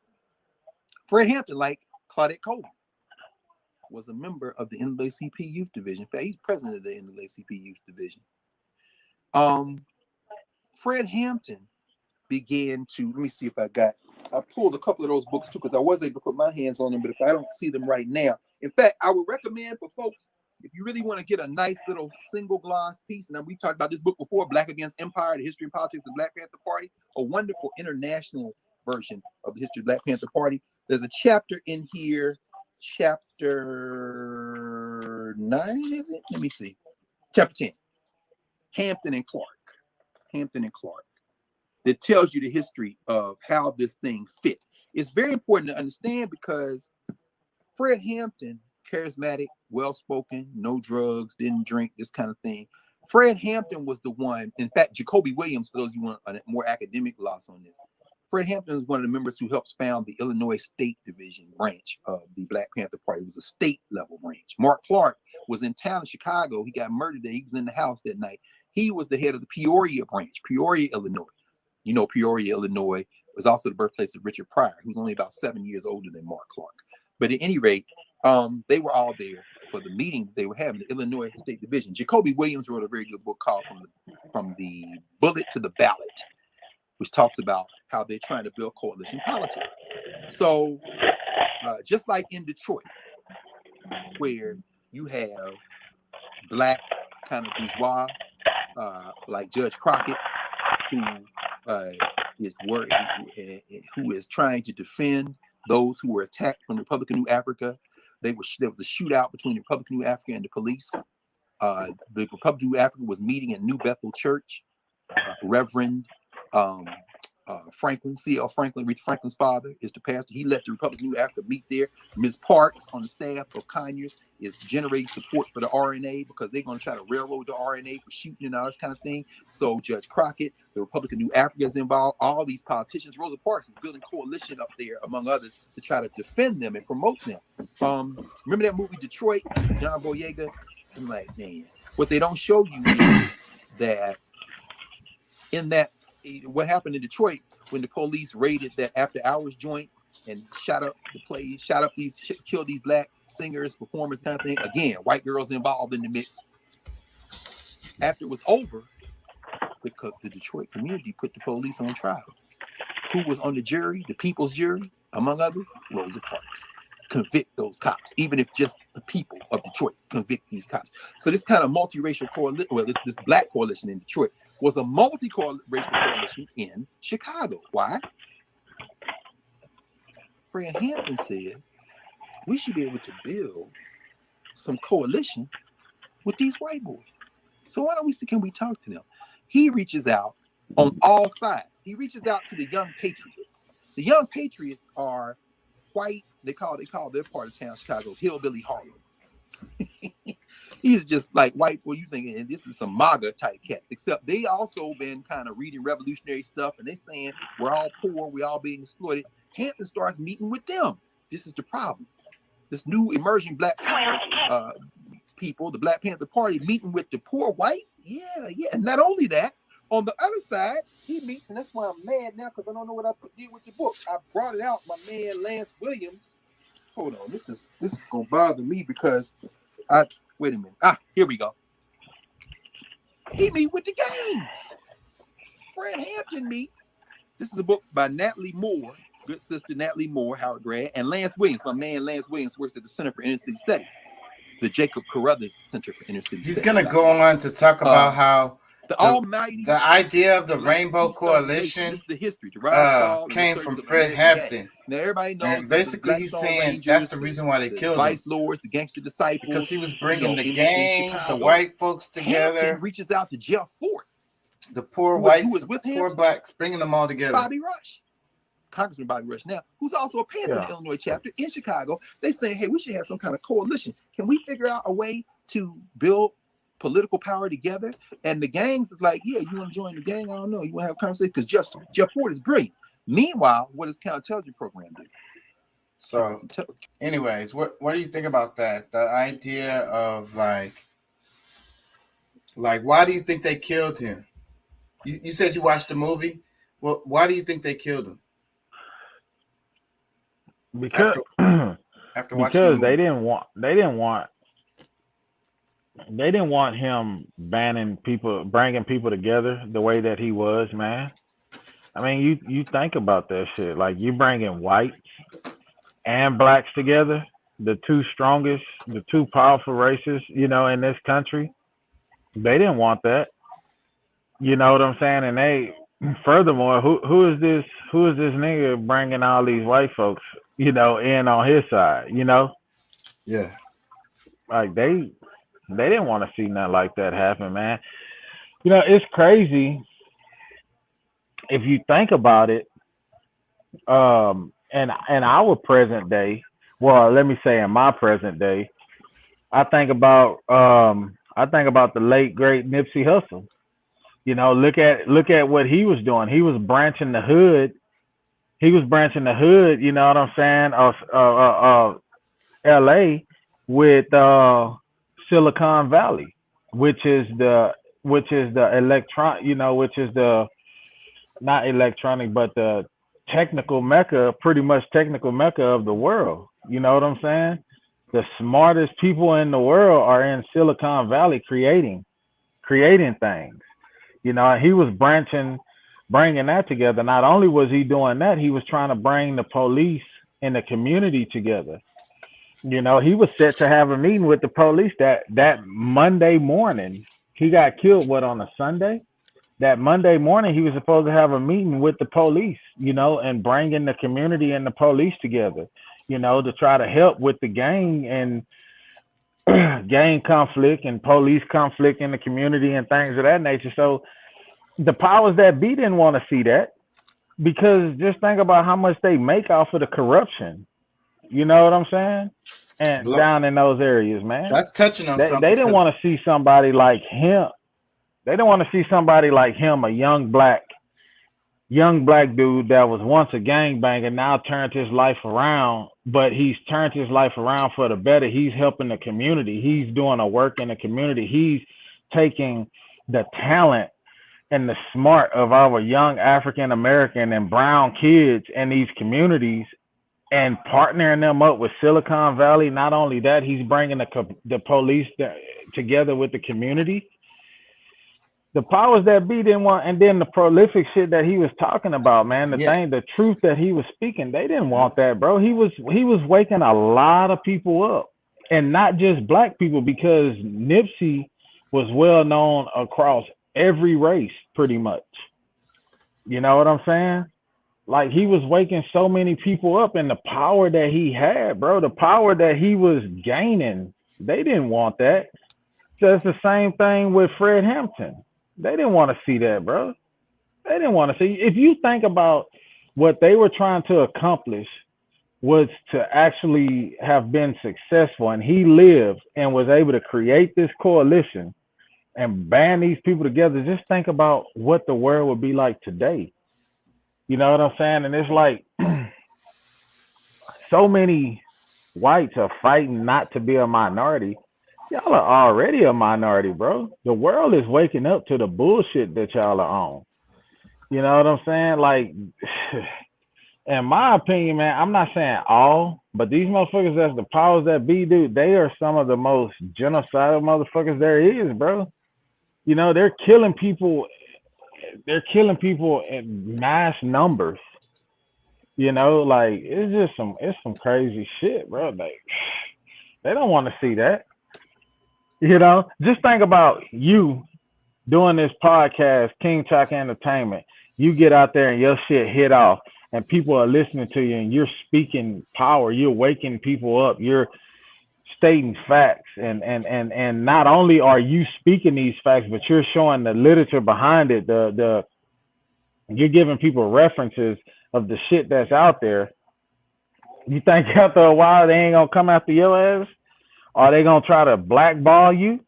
Fred Hampton, like Claudette Colvin, was a member of the NAACP Youth Division. In fact, he's president of the NAACP Youth Division. Fred Hampton began to, let me see if I pulled a couple of those books too, because I was able to put my hands on them, but if I don't see them right now. In fact, I would recommend for folks, if you really want to get a nice little single gloss piece, and we talked about this book before, Black Against Empire, The History and Politics of the Black Panther Party, a wonderful international version of the history of the Black Panther Party. There's a chapter in here, chapter 9, is it? Let me see. Chapter 10, Hampton and Clark. That tells you the history of how this thing fit. It's very important to understand because Fred Hampton, charismatic, well-spoken, no drugs, didn't drink, this kind of thing. Fred Hampton was the one, in fact, Jacoby Williams, for those of you who want a more academic gloss on this, Fred Hampton was one of the members who helped found the Illinois State Division branch of the Black Panther Party. It was a state level branch. Mark Clark was in town in Chicago. He got murdered there. He was in the house that night. He was the head of the Peoria branch, Peoria, Illinois. You know, Peoria, Illinois was also the birthplace of Richard Pryor, who's only about 7 years older than Mark Clark. But at any rate, they were all there for the meeting they were having, the Illinois State Division. Jacoby Williams wrote a very good book called From the Bullet to the Ballot, which talks about how they're trying to build coalition politics. So just like in Detroit, where you have black kind of bourgeois, like Judge Crockett, who is trying to defend those who were attacked from Republican New Africa. There was a shootout between Republican New Africa and the police. The Republican New Africa was meeting at New Bethel Church. Reverend Franklin, C.L. Franklin, Aretha Franklin's father, is the pastor. He let the Republican New Africa meet there. Ms. Parks on the staff of Conyers is generating support for the RNA because they're going to try to railroad the RNA for shooting and all this kind of thing. So Judge Crockett, the Republican New Africa is involved. All these politicians, Rosa Parks is building coalition up there, among others, to try to defend them and promote them. Remember that movie Detroit, John Boyega? I'm like, man, what they don't show you is that in that, what happened in Detroit when the police raided that after hours joint and shot up the place, killed these black singers, performers, kind of thing. Again, white girls involved in the mix. After it was over, the Detroit community put the police on trial. Who was on the jury? The people's jury, among others, Rosa Parks. Convict those cops, even if just the people of Detroit convict these cops. So this kind of multiracial coalition, well, this black coalition in Detroit was a multi-racial coalition in Chicago. Why? Fred Hampton says we should be able to build some coalition with these white boys. So why don't we see, can we talk to them? He reaches out on all sides. He reaches out to the Young Patriots. The Young Patriots are white, they call their part of town Chicago hillbilly Harlem. He's just like white boy. You thinking, and this is some MAGA type cats, except they also been kind of reading revolutionary stuff, and they saying we're all poor, we all being exploited. Hampton starts meeting with them. This is the problem. This new emerging black people, the Black Panther Party, meeting with the poor whites. Yeah. And not only that, on the other side, he meets, and that's why I'm mad now because I don't know what I did with the book. I brought it out, my man Lance Williams. Hold on, this is gonna bother me because wait a minute. Here we go. He meet with the gangs. Fred Hampton meets. This is a book by Natalie Moore, good sister Natalie Moore, Howard grad, and Lance Williams. My man Lance Williams works at the Center for Inner City Studies, the Jacob Carruthers Center for Inner City Studies. He's gonna go on to talk about how the idea of the Rainbow Coalition came from Fred Hampton. Now everybody knows. And basically, he's saying that's the reason why they killed him. Vice Lords, the Gangster Disciples, because he was bringing the gangs, the white folks together. Hampton reaches out to Jeff Fort, the poor whites, the poor blacks, bringing them all together. Bobby Rush, Congressman Bobby Rush, now who's also a Panther in the Illinois chapter in Chicago. They saying, hey, we should have some kind of coalition. Can we figure out a way to build political power together? And the gangs is like, yeah, you want to join the gang? I don't know. You want to have a conversation? Because Jeff Fort is brilliant. Meanwhile, what does counterintelligence program do? So, anyways, what do you think about that? The idea of like, why do you think they killed him? You said you watched the movie. Well, why do you think they killed him? Because after watching the movie. they didn't want him bringing people together the way that he was, man. I mean, you think about that shit. Like, you bringing whites and blacks together, the two strongest, the two powerful races, in this country. They didn't want that. You know what I'm saying? And they, furthermore, who is this nigga bringing all these white folks, in on his side, Yeah. Like, they didn't want to see nothing like that happen, man. It's crazy if you think about it. And our present day, well, let me say in my present day, I think about the late great Nipsey Hussle. Look at what he was doing. He was branching the hood. You know what I'm saying? Of LA with Silicon Valley, which is the not electronic, but the technical mecca, pretty much technical mecca of the world. You know what I'm saying? The smartest people in the world are in Silicon Valley creating things. He was bringing that together. Not only was he doing that, he was trying to bring the police and the community together. He was set to have a meeting with the police that Monday morning. He got killed, on a Sunday? That Monday morning, he was supposed to have a meeting with the police, and bringing the community and the police together, to try to help with the gang and gang conflict and police conflict in the community and things of that nature. So the powers that be didn't want to see that. because just think about how much they make off of the corruption. You know what I'm saying? And Look, down in those areas, man. that's touching on something. They didn't want to see somebody like him. They didn't want to see somebody like him, a young black dude that was once a gangbanger, now turned his life around, but he's turned his life around for the better. He's helping the community. He's doing a work in the community. He's taking the talent and the smart of our young African American and brown kids in these communities and partnering them up with Silicon Valley. Not only that, he's bringing the police together with the community. The powers that be didn't want, and then the prolific shit that he was talking about, man, the truth that he was speaking, they didn't want that, bro. He was waking a lot of people up, and not just black people, because Nipsey was well known across every race, pretty much. You know what I'm saying? Like, he was waking so many people up, and the power that he had, bro, the power that he was gaining, they didn't want that. So it's the same thing with Fred Hampton. They didn't want to see that, bro. They didn't want to see. If you think about what they were trying to accomplish was to actually have been successful, and he lived and was able to create this coalition and band these people together, just think about what the world would be like today. You know what I'm saying? And it's like so many whites are fighting not to be a minority. Y'all are already a minority, bro. The world is waking up to the bullshit that y'all are on. You know what I'm saying? Like, in my opinion, man, I'm not saying all, but these motherfuckers that's the powers that be, dude, they are some of the most genocidal motherfuckers there is, bro. You know, they're killing people. They're killing people in mass numbers. You know, like, it's some crazy shit, bro. Like, they don't want to see that. You know, just think about you doing this podcast, King Chaka Entertainment. You get out there and your shit hit off, and people are listening to you, and you're speaking power. You're waking people up. You're stating facts, and not only are you speaking these facts, but you're showing the literature behind it. You're giving people references of the shit that's out there. You think after a while they ain't gonna come after your ass? Are they gonna try to blackball you?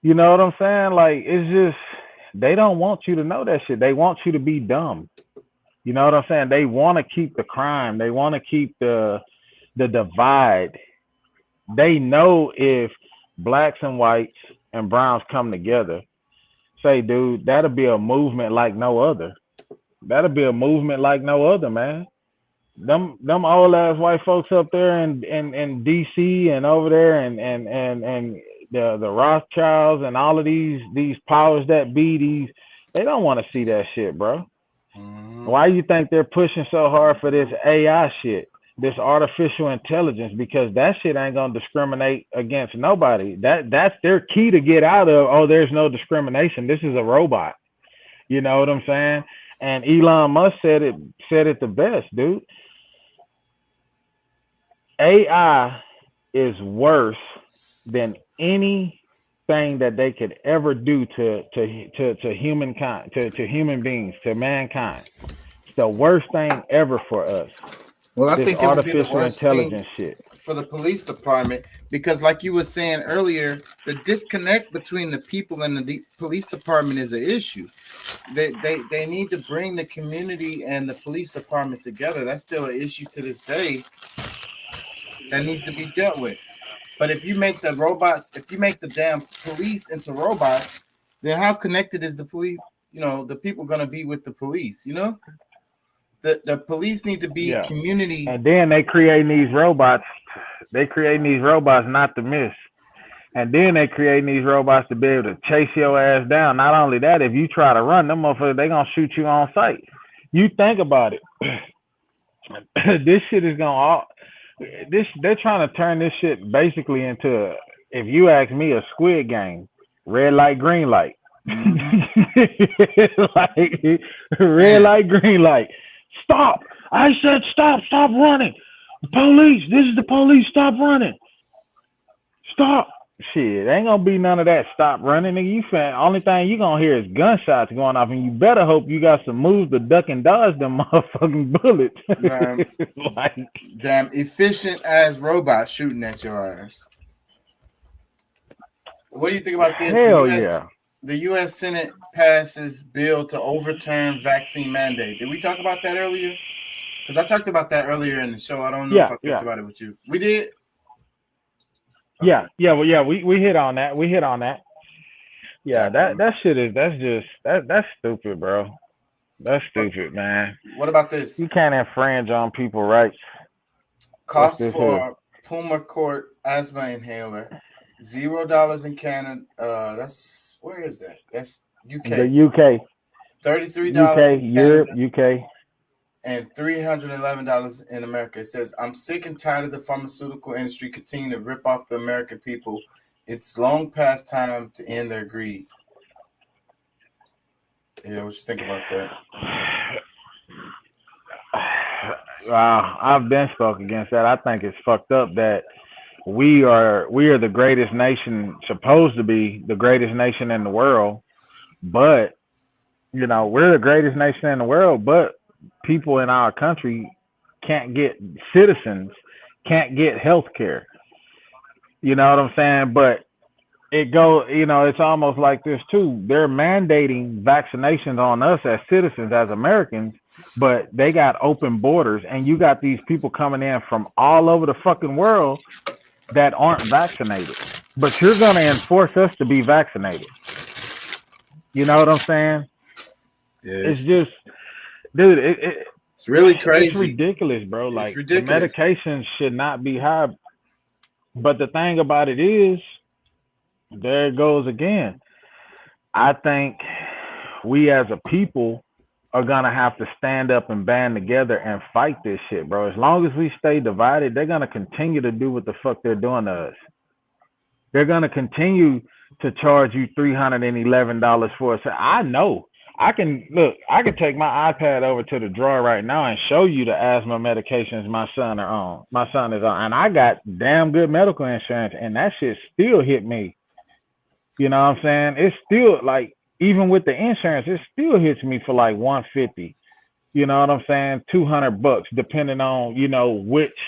You know what I'm saying? Like, it's just, they don't want you to know that shit. They want you to be dumb. You know what I'm saying? They want to keep the crime. They want to keep the divide. They know if blacks and whites and browns come together, say, dude, that'll be a movement like no other. That'll be a movement like no other, man. Them old ass white folks up there in DC and over there and the Rothschilds and all of these powers that be, they don't want to see that shit, bro. Why do you think they're pushing so hard for this AI shit, this artificial intelligence? Because that shit ain't gonna discriminate against nobody. That's their key to get out of. Oh, there's no discrimination. This is a robot. You know what I'm saying? And Elon Musk said it the best, dude. AI is worse than anything that they could ever do to humankind, to human beings, to mankind. It's the worst thing ever for us. Well, I this think it would be the artificial worst intelligence thing shit for the police department, because like you were saying earlier, the disconnect between the people and the police department is an issue. They need to bring the community and the police department together. That's still an issue to this day that needs to be dealt with. But if you make the robots, if you make the damn police into robots, then how connected is the police, you know, the people going to be with the police, you know? The police need to be community. And then they creating these robots. They creating these robots not to miss. And then they creating these robots to be able to chase your ass down. Not only that, if you try to run, them motherfuckers, they gonna shoot you on sight. You think about it. This shit is gonna they're trying to turn this shit basically into, if you ask me, a Squid Game. Red light, green light. Like, red light, green light. Stop! I said stop! Stop running! The police! This is the police! Stop running! Stop! Shit, ain't gonna be none of that. Stop running, nigga. You fan. Only thing you gonna hear is gunshots going off, and you better hope you got some moves to duck and dodge them motherfucking bullets. Damn efficient ass robot shooting at your ass. What do you think about this? Hell yeah. The U.S. Senate passes bill to overturn vaccine mandate. Did we talk about that earlier? Because I talked about that earlier in the show. I don't know if I talked about it with you. We did. Okay. Yeah. We hit on that. Yeah, that shit is that's stupid, bro. That's stupid, man. What about this? You can't infringe on people's rights. Cost for Pulmicort asthma inhaler, $0 in Canada. That's where is that? That's UK. The UK. $33 UK, in Europe, Canada, UK. and $311 in America. It says, I'm sick and tired of the pharmaceutical industry continuing to rip off the American people. It's long past time to end their greed. Yeah, what you think about that? I've been spoke against that. I think it's fucked up that we are the greatest nation, supposed to be the greatest nation in the world, but we're the greatest nation in the world, but people in our country citizens can't get health care. You know what I'm saying? But it's almost like this too. They're mandating vaccinations on us as citizens, as Americans, but they got open borders, and you got these people coming in from all over the fucking world that aren't vaccinated. But you're gonna enforce us to be vaccinated. You know what I'm saying? Yes. It's just, dude, it's really crazy. It's ridiculous, bro. Like, the ridiculous. medications should not be high. But the thing about it is, there it goes again. I think we as a people are gonna have to stand up and band together and fight this shit, bro. As long as we stay divided, they're gonna continue to do what the fuck they're doing to us. They're gonna continue to charge you $311 for it. I know. I can take my iPad over to the drawer right now and show you the asthma medications my son is on. And I got damn good medical insurance, and that shit still hit me. You know what I'm saying? It's still like, even with the insurance, it still hits me for like $150. You know what I'm saying? $200, depending on, which,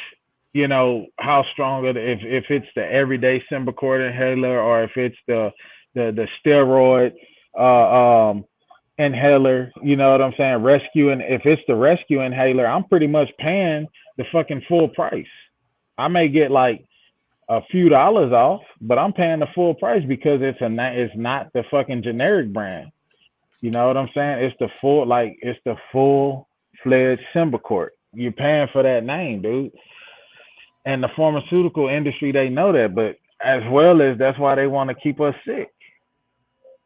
how strong it is, if it's the everyday Symbicort inhaler or if it's the steroid inhaler, you know what I'm saying? If it's the rescue inhaler, I'm pretty much paying the fucking full price. I may get like a few dollars off, but I'm paying the full price because it's not the fucking generic brand. You know what I'm saying? It's the full-fledged Symbicort. You're paying for that name, dude. And the pharmaceutical industry, they know that, but as well as that's why they want to keep us sick.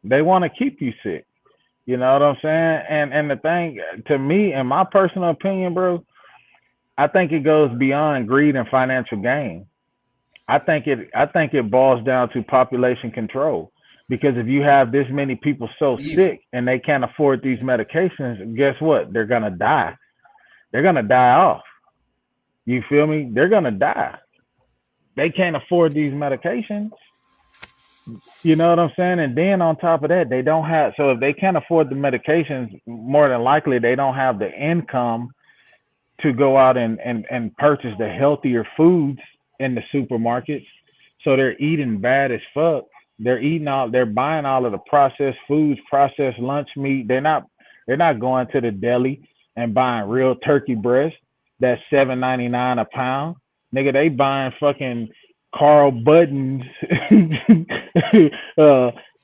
They want to keep you sick. You know what I'm saying? And the thing, to me, in my personal opinion, bro, I think it goes beyond greed and financial gain. I think it boils down to population control. Because if you have this many people so sick and they can't afford these medications, guess what? They're gonna die. They're gonna die off. You feel me? They're gonna die. They can't afford these medications. You know what I'm saying? And then on top of that, so if they can't afford the medications, more than likely they don't have the income to go out and purchase the healthier foods in the supermarkets. So they're eating bad as fuck. They're buying all of the processed foods, processed lunch meat. They're not going to the deli and buying real turkey breast that's $7.99 a pound. Nigga, they buying fucking Carl Budden's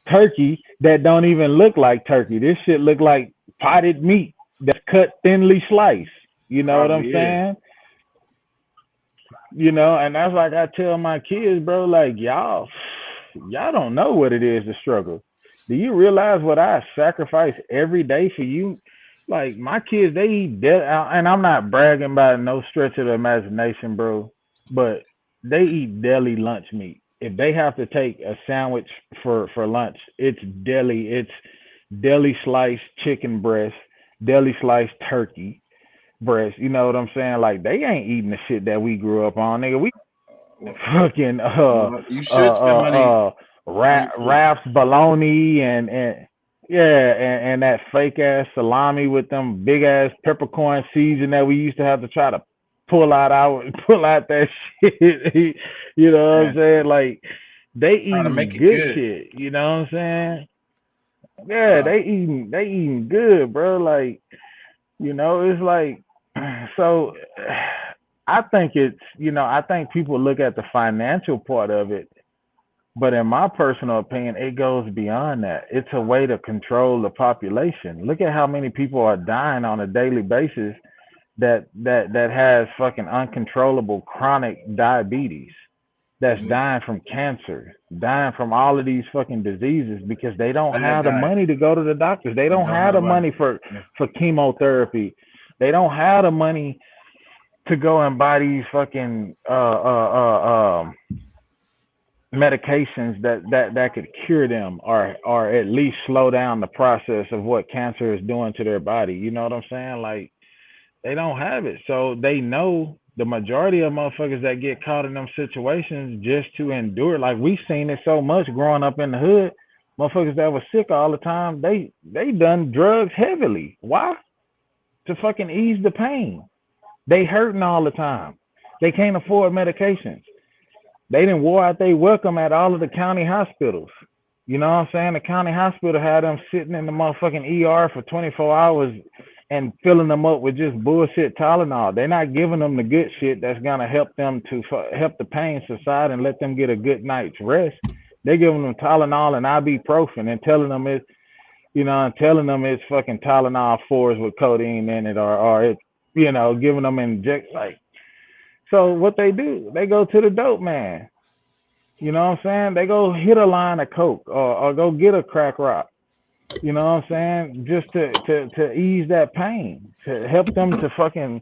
turkey that don't even look like turkey. This shit look like potted meat that's cut thinly sliced. You know what I'm saying? And that's like I tell my kids, bro, like, y'all don't know what it is to struggle. Do you realize what I sacrifice every day for you? Like, my kids, they eat and I'm not bragging by no stretch of the imagination, bro, but they eat deli lunch meat. If they have to take a sandwich for lunch, it's deli sliced chicken breast, deli sliced turkey breast. You know what I'm saying? Like, they ain't eating the shit that we grew up on, nigga. fucking You should spend money. wraps, bologna, and and that fake ass salami with them big ass peppercorn season that we used to have to try to pull out that shit. You know what I'm saying? Like they eating good shit. You know what I'm saying? Yeah, they eating good, bro. Like, you know, it's like, so I think it's, I think people look at the financial part of it, but in my personal opinion, it goes beyond that. It's a way to control the population. Look at how many people are dying on a daily basis that has fucking uncontrollable chronic diabetes, that's dying from cancer, dying from all of these fucking diseases because they don't have the money to go to the doctors. They don't have the money for chemotherapy. They don't have the money to go and buy these fucking medications that could cure them or at least slow down the process of what cancer is doing to their body. You know what I'm saying? Like, they don't have it. So they know the majority of motherfuckers that get caught in them situations just to endure. Like, we seen it so much growing up in the hood. Motherfuckers that were sick all the time, they done drugs heavily. Why? To fucking ease the pain. They hurting all the time. They can't afford medications. They done wore out they welcome at all of the county hospitals. You know what I'm saying? The county hospital had them sitting in the motherfucking ER for 24 hours and filling them up with just bullshit Tylenol. They're not giving them the good shit that's gonna help them to help the pain subside and let them get a good night's rest. They're giving them Tylenol and ibuprofen and telling them it's, it's fucking Tylenol 4s with codeine in it, or it's, giving them inject like. So what they do, they go to the dope man. You know what I'm saying? They go hit a line of coke or go get a crack rock. You know what I'm saying? Just to ease that pain, to help them to fucking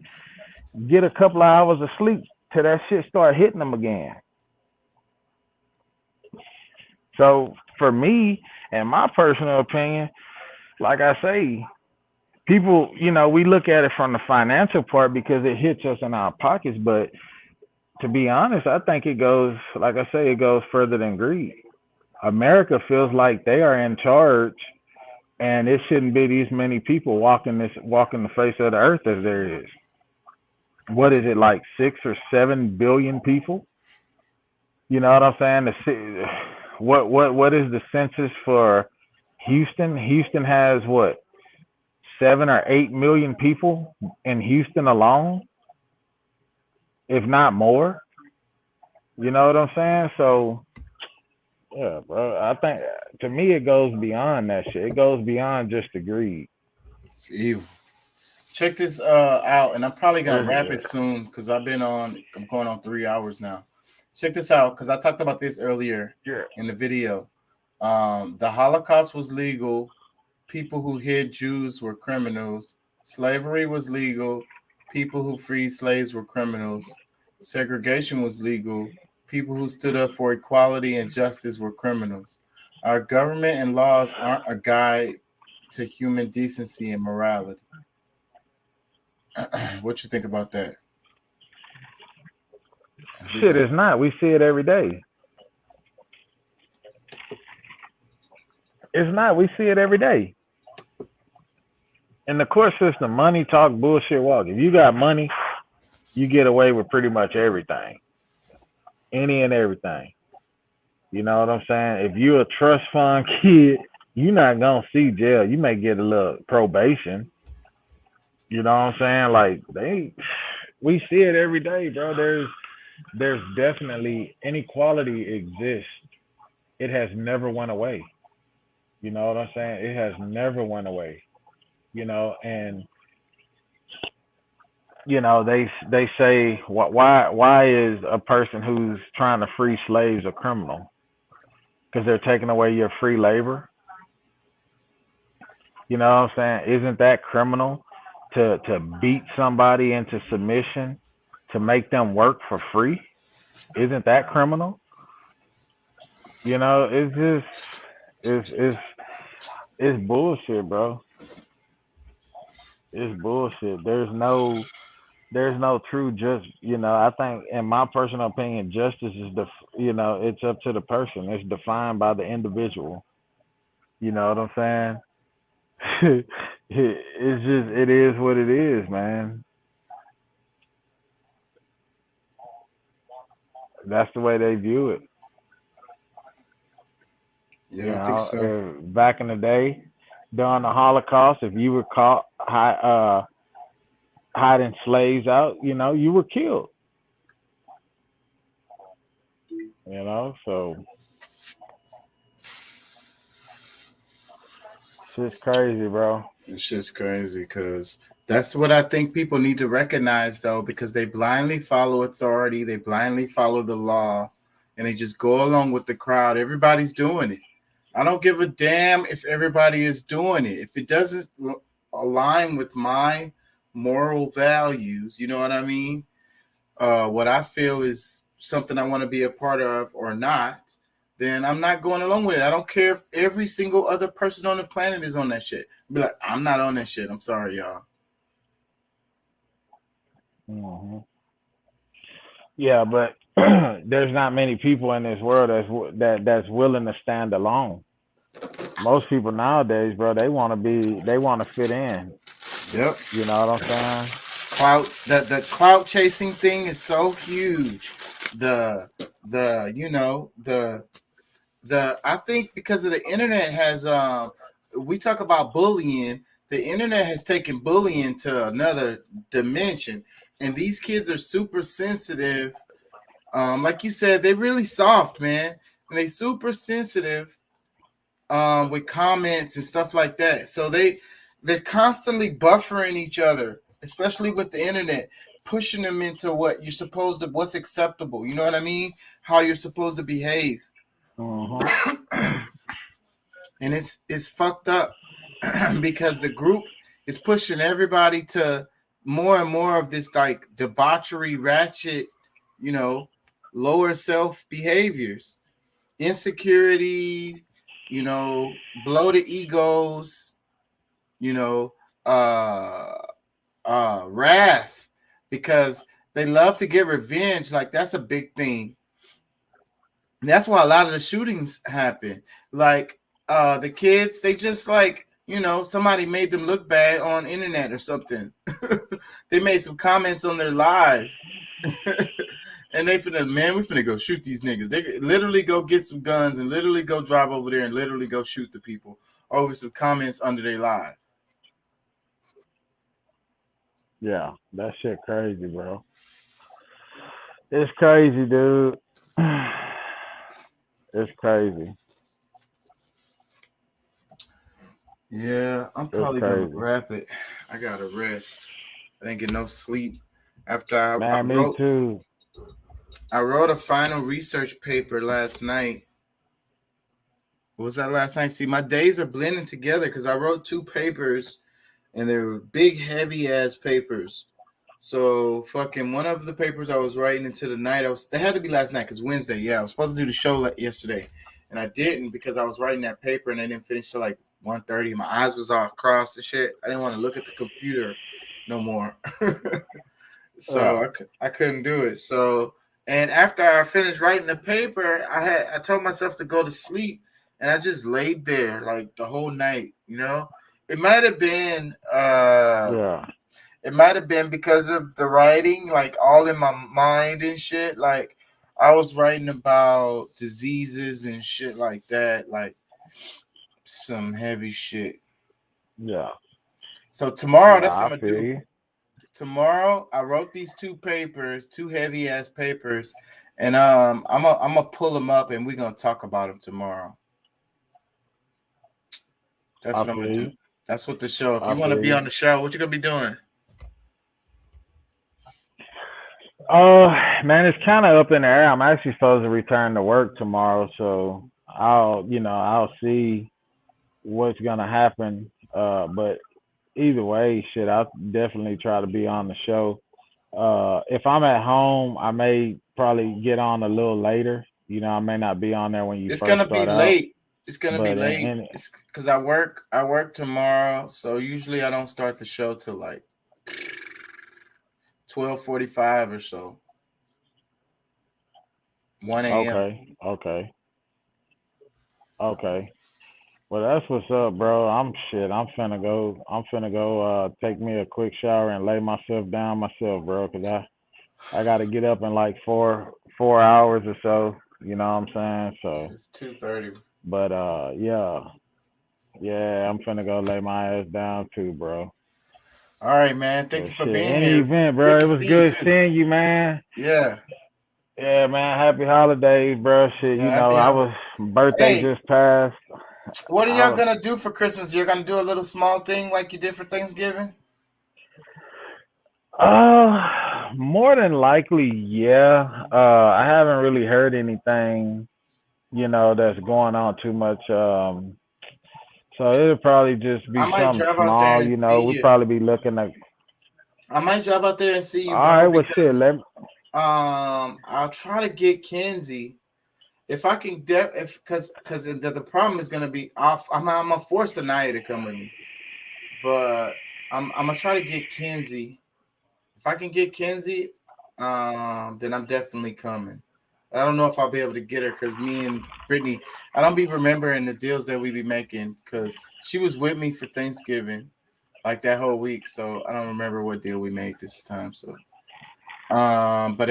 get a couple of hours of sleep till that shit start hitting them again. So for me, in my personal opinion, like I say, people, we look at it from the financial part because it hits us in our pockets. But to be honest, I think it goes, like I say, it goes further than greed. America feels like they are in charge, and it shouldn't be these many people walking the face of the earth as there is. What is it, like 6 or 7 billion people? You know what I'm saying? What is the census for Houston? Houston has what, 7 or 8 million people in Houston alone, if not more. You know what I'm saying? So yeah, bro, I think to me it goes beyond that shit. It goes beyond just the greed. It's evil. Check this out, and I'm probably gonna wrap it soon because I'm going on 3 hours now. Check this out, because I talked about this earlier in the video. The Holocaust was legal. People who hid Jews were criminals. Slavery was legal. People who freed slaves were criminals. Segregation was legal. People who stood up for equality and justice were criminals. Our government and laws aren't a guide to human decency and morality. What you think about that? Shit, it's not. We see it every day. It's not. We see it every day. In the court system, money talk, bullshit walk. If you got money, you get away with pretty much everything. Any and everything. You know what I'm saying? If you're a trust fund kid, you're not gonna see jail. You may get a little probation. You know what I'm saying? Like we see it every day, bro. There's definitely inequality exists. It has never went away. You know what I'm saying? It has never went away. And they say, why is a person who's trying to free slaves a criminal? Because they're taking away your free labor. You know what I'm saying? Isn't that criminal to beat somebody into submission, to make them work for free? Isn't that criminal? It's just it's bullshit, bro. It's bullshit. There's no there's no true just. I think, in my personal opinion, justice is it's up to the person. It's defined by the individual. You know what I'm saying? It is what it is, man. That's the way they view it. Yeah, I think so. Back in the day, during the Holocaust, if you were caught hiding slaves out, you were killed. So shit's crazy, bro. It's just crazy because that's what I think people need to recognize, though, because they blindly follow authority, they blindly follow the law, and they just go along with the crowd. Everybody's doing it. I don't give a damn if everybody is doing it. If it doesn't align with my moral values, you know what I mean? What I feel is something I want to be a part of or not, then I'm not going along with it. I don't care if every single other person on the planet is on that shit. I'll be like, I'm not on that shit. I'm sorry, y'all. Mm-hmm. Yeah, but there's not many people in this world that's willing to stand alone. Most people nowadays, bro, they want to fit in. Yep. You know what I'm saying? The clout chasing thing is so huge. I think because of the internet has we talk about bullying, the internet has taken bullying to another dimension, and these kids are super sensitive. Like you said, they're really soft, man, and they super sensitive with comments and stuff like that. So they're constantly buffering each other, especially with the internet, pushing them into what's acceptable. You know what I mean? How you're supposed to behave. Uh-huh. And it's fucked up because the group is pushing everybody to more and more of this like debauchery, ratchet, lower self behaviors, insecurity, bloated egos, wrath, because they love to get revenge. Like, that's a big thing. And that's why a lot of the shootings happen. Like, the kids, they just like, somebody made them look bad on internet or something. They made some comments on their live. And we finna go shoot these niggas. They literally go get some guns and literally go drive over there and literally go shoot the people over some comments under their live. Yeah, that shit crazy, bro. It's crazy, dude. It's crazy. Yeah, I'm probably gonna wrap it. I gotta rest. I didn't get no sleep after I me too. I wrote a final research paper last night. What was that last night? See, my days are blending together because I wrote 2 papers and they were big, heavy ass papers. So fucking one of the papers I was writing into the night. They had to be last night because Wednesday. Yeah, I was supposed to do the show yesterday, and I didn't because I was writing that paper and I didn't finish till like 1:30. My eyes was all crossed and shit. I didn't want to look at the computer no more, so I couldn't do it. So, and after I finished writing the paper, I told myself to go to sleep, and I just laid there like the whole night. It might have been It might have been because of the writing, like all in my mind and shit. Like I was writing about diseases and shit like that, like some heavy shit. Yeah. So tomorrow, that's what I'm gonna do. Tomorrow, I wrote these 2 papers, 2 heavy ass papers, and I'm gonna pull them up and we're gonna talk about them tomorrow. That's what I'm gonna do. That's what the show. If you want to be on the show, what you gonna be doing? Man, it's kind of up in the air. I'm actually supposed to return to work tomorrow, so I'll see what's gonna happen. But either way, shit, I'll definitely try to be on the show. If I'm at home, I may probably get on a little later. I may not be on there when you. It's gonna be late. It's gonna be late. It's because I work tomorrow, so usually I don't start the show till like 12:45 or so. 1 a.m. Okay. Well, that's what's up, bro. I'm finna go take me a quick shower and lay myself down myself, bro, because I gotta get up in like four hours or so. You know what I'm saying? So It's 2:30. but yeah, I'm finna go lay my ass down too, bro. All right, man. Thank you for Shit, being in the here. event, bro, Good it to was see you good too. seeing you, man. Yeah. Yeah, man. Happy holidays, bro. Shit, Yeah, you know, birthday Hey, just passed. what are y'all gonna do for Christmas? You're gonna do a little small thing like you did for Thanksgiving? More than likely, yeah. I haven't really heard anything, you know, that's going on too much. So it'll probably just be I might something drive out there small, and you know. see We'll you. probably be looking at. I might drive out there and see you, All bro. right, well, shit. Because I'll try to get Kenzie. If I can, because the problem is gonna be off. I'm gonna force Anaya to come with me, but I'm gonna try to get Kenzie. If I can get Kenzie, then I'm definitely coming. I don't know if I'll be able to get her because me and Brittany, I don't be remembering the deals that we be making because she was with me for Thanksgiving, like that whole week. So I don't remember what deal we made this time. So, but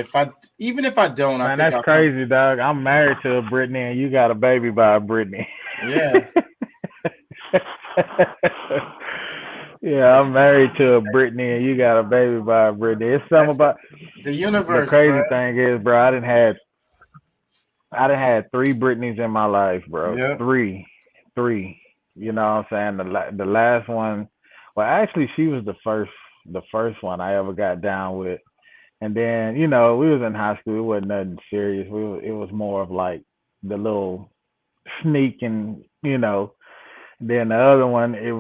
even if I don't, I Man, think that's I'll crazy, dog. I'm married to a Brittany, and you got a baby by a Brittany. Yeah. Yeah, I'm married to a Brittany, and you got a baby by a Brittany. It's something about the universe. The crazy bro. thing is, bro, I done had 3 Brittany's in my life, bro. Yeah. Three. You know what I'm saying? The last one, well, actually, she was the first one I ever got down with. And then, you know, we was in high school. It wasn't nothing serious. It was more of like the little sneak and, you know. Then the other one, it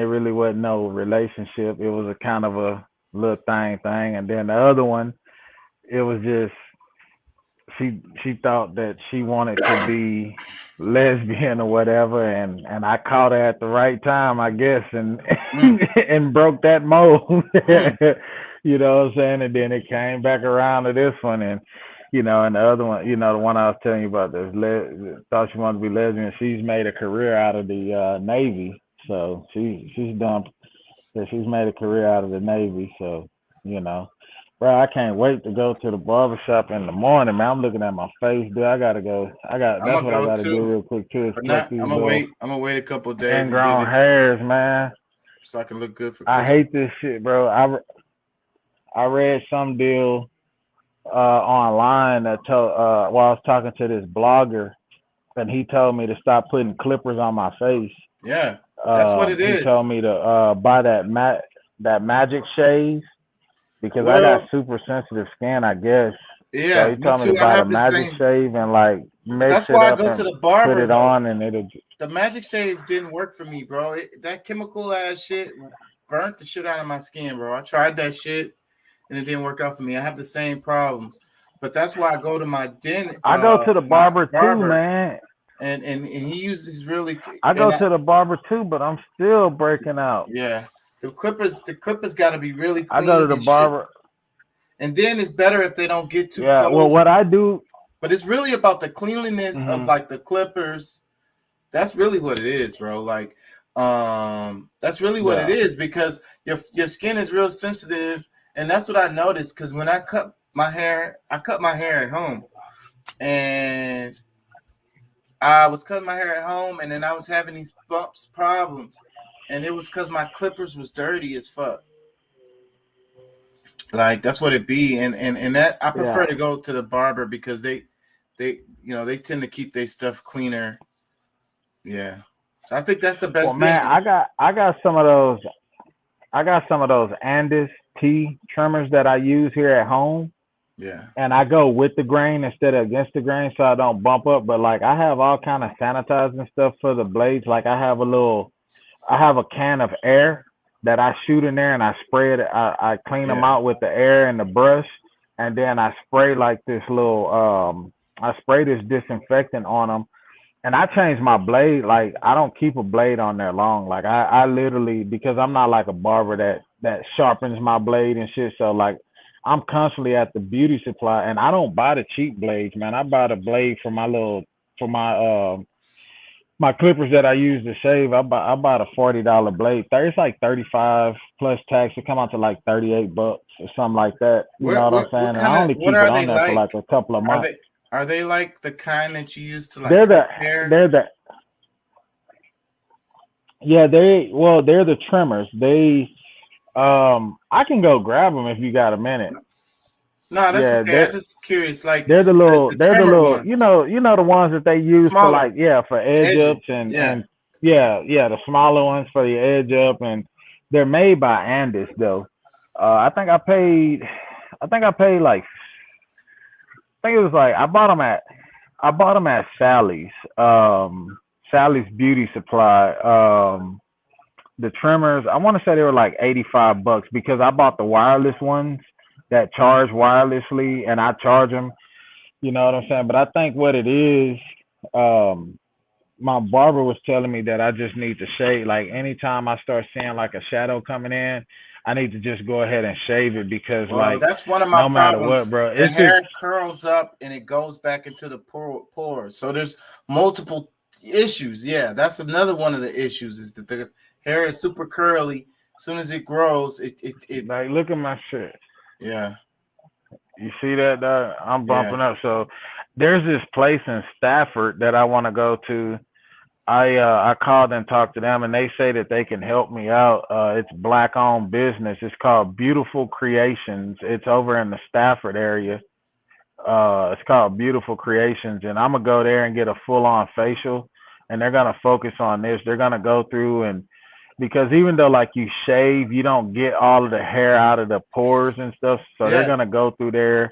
really wasn't no relationship. It was a kind of a little thing. And then the other one, it was just she thought that she wanted to be lesbian or whatever, and I caught her at the right time, I guess, and and broke that mold. You know what I'm saying? And then it came back around to this one, and you know, and the other one, you know, the one I was telling you about, thought she wanted to be lesbian. She's made a career out of the Navy, so she's made a career out of the Navy. So, you know, bro, I can't wait to go to the barbershop in the morning, man. I'm looking at my face, dude. That's what I gotta do real quick too. Is pluck these I'm gonna wait a couple of days ingrown hairs, man. so I can look good for I Christmas. hate this shit, bro. I read some deal online that told while I was talking to this blogger, and he told me to stop putting clippers on my face. Yeah, that's what it is. He told me to buy that Magic Shave because I got super sensitive skin, I guess. Yeah, So he told me to I buy the have the Magic same. Shave and like mix That's it why I up go and to the barber. put it though. on, and it'll. The Magic Shave didn't work for me, bro. That chemical ass shit burnt the shit out of my skin, bro. I tried that shit and it didn't work out for me. I have the same problems, but that's why I go to my dentist. I go to the barber too, man. And he uses really. I go to the barber too, but I'm still breaking out. Yeah, the clippers got to be really clean. I go to the barber. And then it's better if they don't get too Yeah, close. well, what I do. But it's really about the cleanliness of like the clippers. That's really what it is, bro. Like, that's really what it is because your skin is real sensitive, and that's what I noticed. Because when I cut my hair at home, and I was cutting my hair at home, and then I was having these problems, and it was because my clippers was dirty as fuck. Like that's what it be, and that I prefer to go to the barber because they tend to keep their stuff cleaner. Yeah, so I think that's the best thing. Man, I got some of those Andis tea trimmers that I use here at home. Yeah, and I go with the grain instead of against the grain, so I don't bump up. But like I have all kind of sanitizing stuff for the blades. Like I have a can of air that I shoot in there and I spray it. I clean them out with the air and the brush, and then I spray like this little I spray this disinfectant on them, and I change my blade. Like I don't keep a blade on there long. Like I literally, because I'm not like a barber that sharpens my blade and shit. So like I'm constantly at the beauty supply, and I don't buy the cheap blades, man. I buy the blade for my clippers that I use to shave. I buy the $40 blade. It's like 35 plus tax. It come out to like $38 or something like that. You know what I'm saying? And I only keep it on there for like a couple of months. Are they like the kind that you use to like They're the hair? Yeah, they're the trimmers. I can go grab them if you got a minute. No, that's okay. I'm just curious. Like they're the little, ones. you know the ones that they use Smaller. for edge ups and the smaller ones for the edge up, and they're made by Andis though. I think it was like I bought them at Sally's. Sally's Beauty Supply. The trimmers, I want to say they were like $85 because I bought the wireless ones that charge wirelessly, and I charge them. You know what I'm saying? But I think what it is, my barber was telling me that I just need to shave. Like anytime I start seeing like a shadow coming in, I need to just go ahead and shave it because that's one of my no matter problems. what, bro, The it's hair just curls up and it goes back into the pores. So there's multiple issues. Yeah, that's another one of the issues is that the hair is super curly. As soon as it grows, it like look at my shit. Yeah. You see that, dog? I'm bumping up. So there's this place in Stafford that I want to go to. I called and talked to them, and they say that they can help me out. It's Black-owned business. It's called Beautiful Creations. It's over in the Stafford area. It's called Beautiful Creations, and I'm gonna go there and get a full-on facial, and they're gonna focus on this. They're gonna go through and because even though like you shave, you don't get all of the hair out of the pores and stuff. So they're gonna go through there.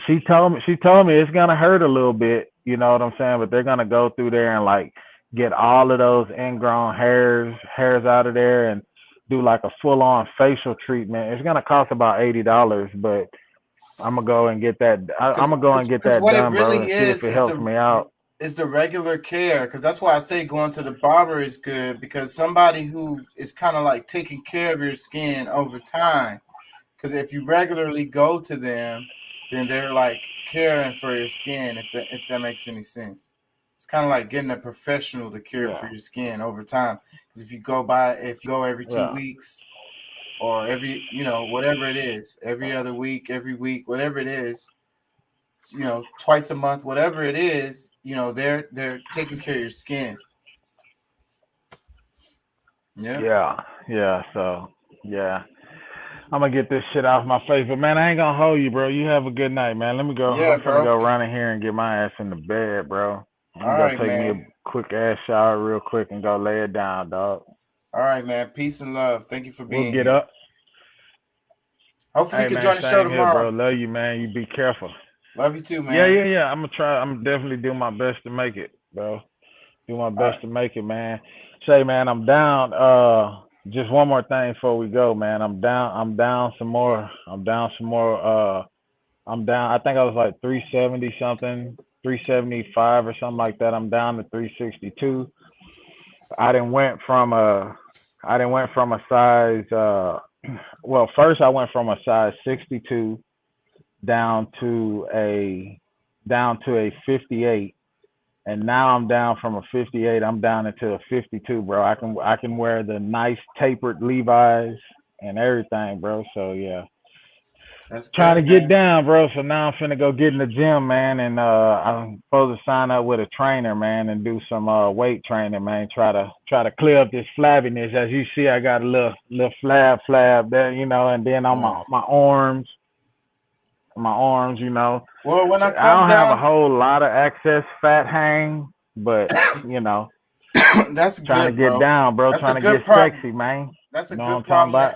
She told me it's gonna hurt a little bit, you know what I'm saying? But they're gonna go through there and like get all of those ingrown hairs out of there and do like a full-on facial treatment. It's gonna cost about $80, but I'm gonna go and get that. I'm gonna go and get that done, bro, and see if it helps me out. It's the regular care, because that's why I say going to the barber is good, because somebody who is kind of like taking care of your skin over time. Because if you regularly go to them, then they're like caring for your skin. If that makes any sense, it's kind of like getting a professional to care for your skin over time. Because if you go every 2 weeks, or every whatever it is, every other week, every week, whatever it is. Twice a month, whatever it is, they're taking care of your skin. Yeah. So I'm gonna get this shit off my face, but man, I ain't gonna hold you, bro. You have a good night, man. Let me go. I'm gonna go run in here and get my ass in the bed, bro. I'm gonna take me a quick ass shower real quick and go lay it down, dog. All right, man. Peace and love. Thank you for being here. We'll get up. Hopefully you can join the show tomorrow. Bro. Love you, man. You be careful. Love you too, man. Yeah. I'm gonna try. I'm definitely do my best to make it, bro. Do my best to make it, man. Say, man, I'm down. Just one more thing before we go, man. I'm down some more. I'm down. I think I was like 370 something, 375 or something like that. I'm down to 362. I didn't went from a size. Well, first I went from a size 62. Down to a 58, and now I'm down from a 58. I'm down into a 52, bro. I can wear the nice tapered Levi's and everything, bro. So yeah, that's trying to get down, bro. So now I'm finna go get in the gym, man, and I'm supposed to sign up with a trainer, man, and do some weight training, man. Try to clear up this flabbiness. As you see, I got a little flab there, and then on my arms. Well, when I don't have a whole lot of excess fat hang, but that's trying good, to get down, bro. That's trying to get sexy, man. That's a know good what I'm problem. about?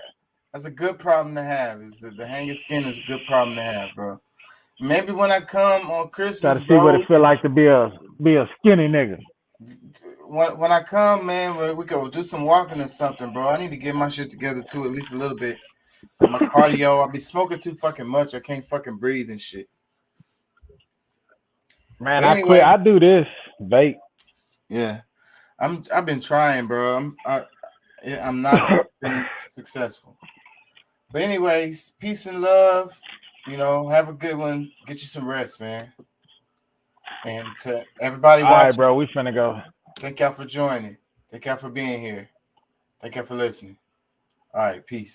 That's a good problem to have. Is the hanging skin is a good problem to have, bro. Maybe when I come on Christmas, try to see what it feel like to be a skinny nigga. When I come, man, we go do some walking or something, bro. I need to get my shit together too, at least a little bit. My cardio, I be smoking too fucking much. I can't fucking breathe and shit. Man, I quit. I do this vape. Yeah, I've been trying, bro. I'm not been successful. But anyways, peace and love. You know, have a good one. Get you some rest, man. And to everybody All right, watching, bro. We finna go. thank y'all for joining. Thank y'all for being here. Thank y'all for listening. All right, peace.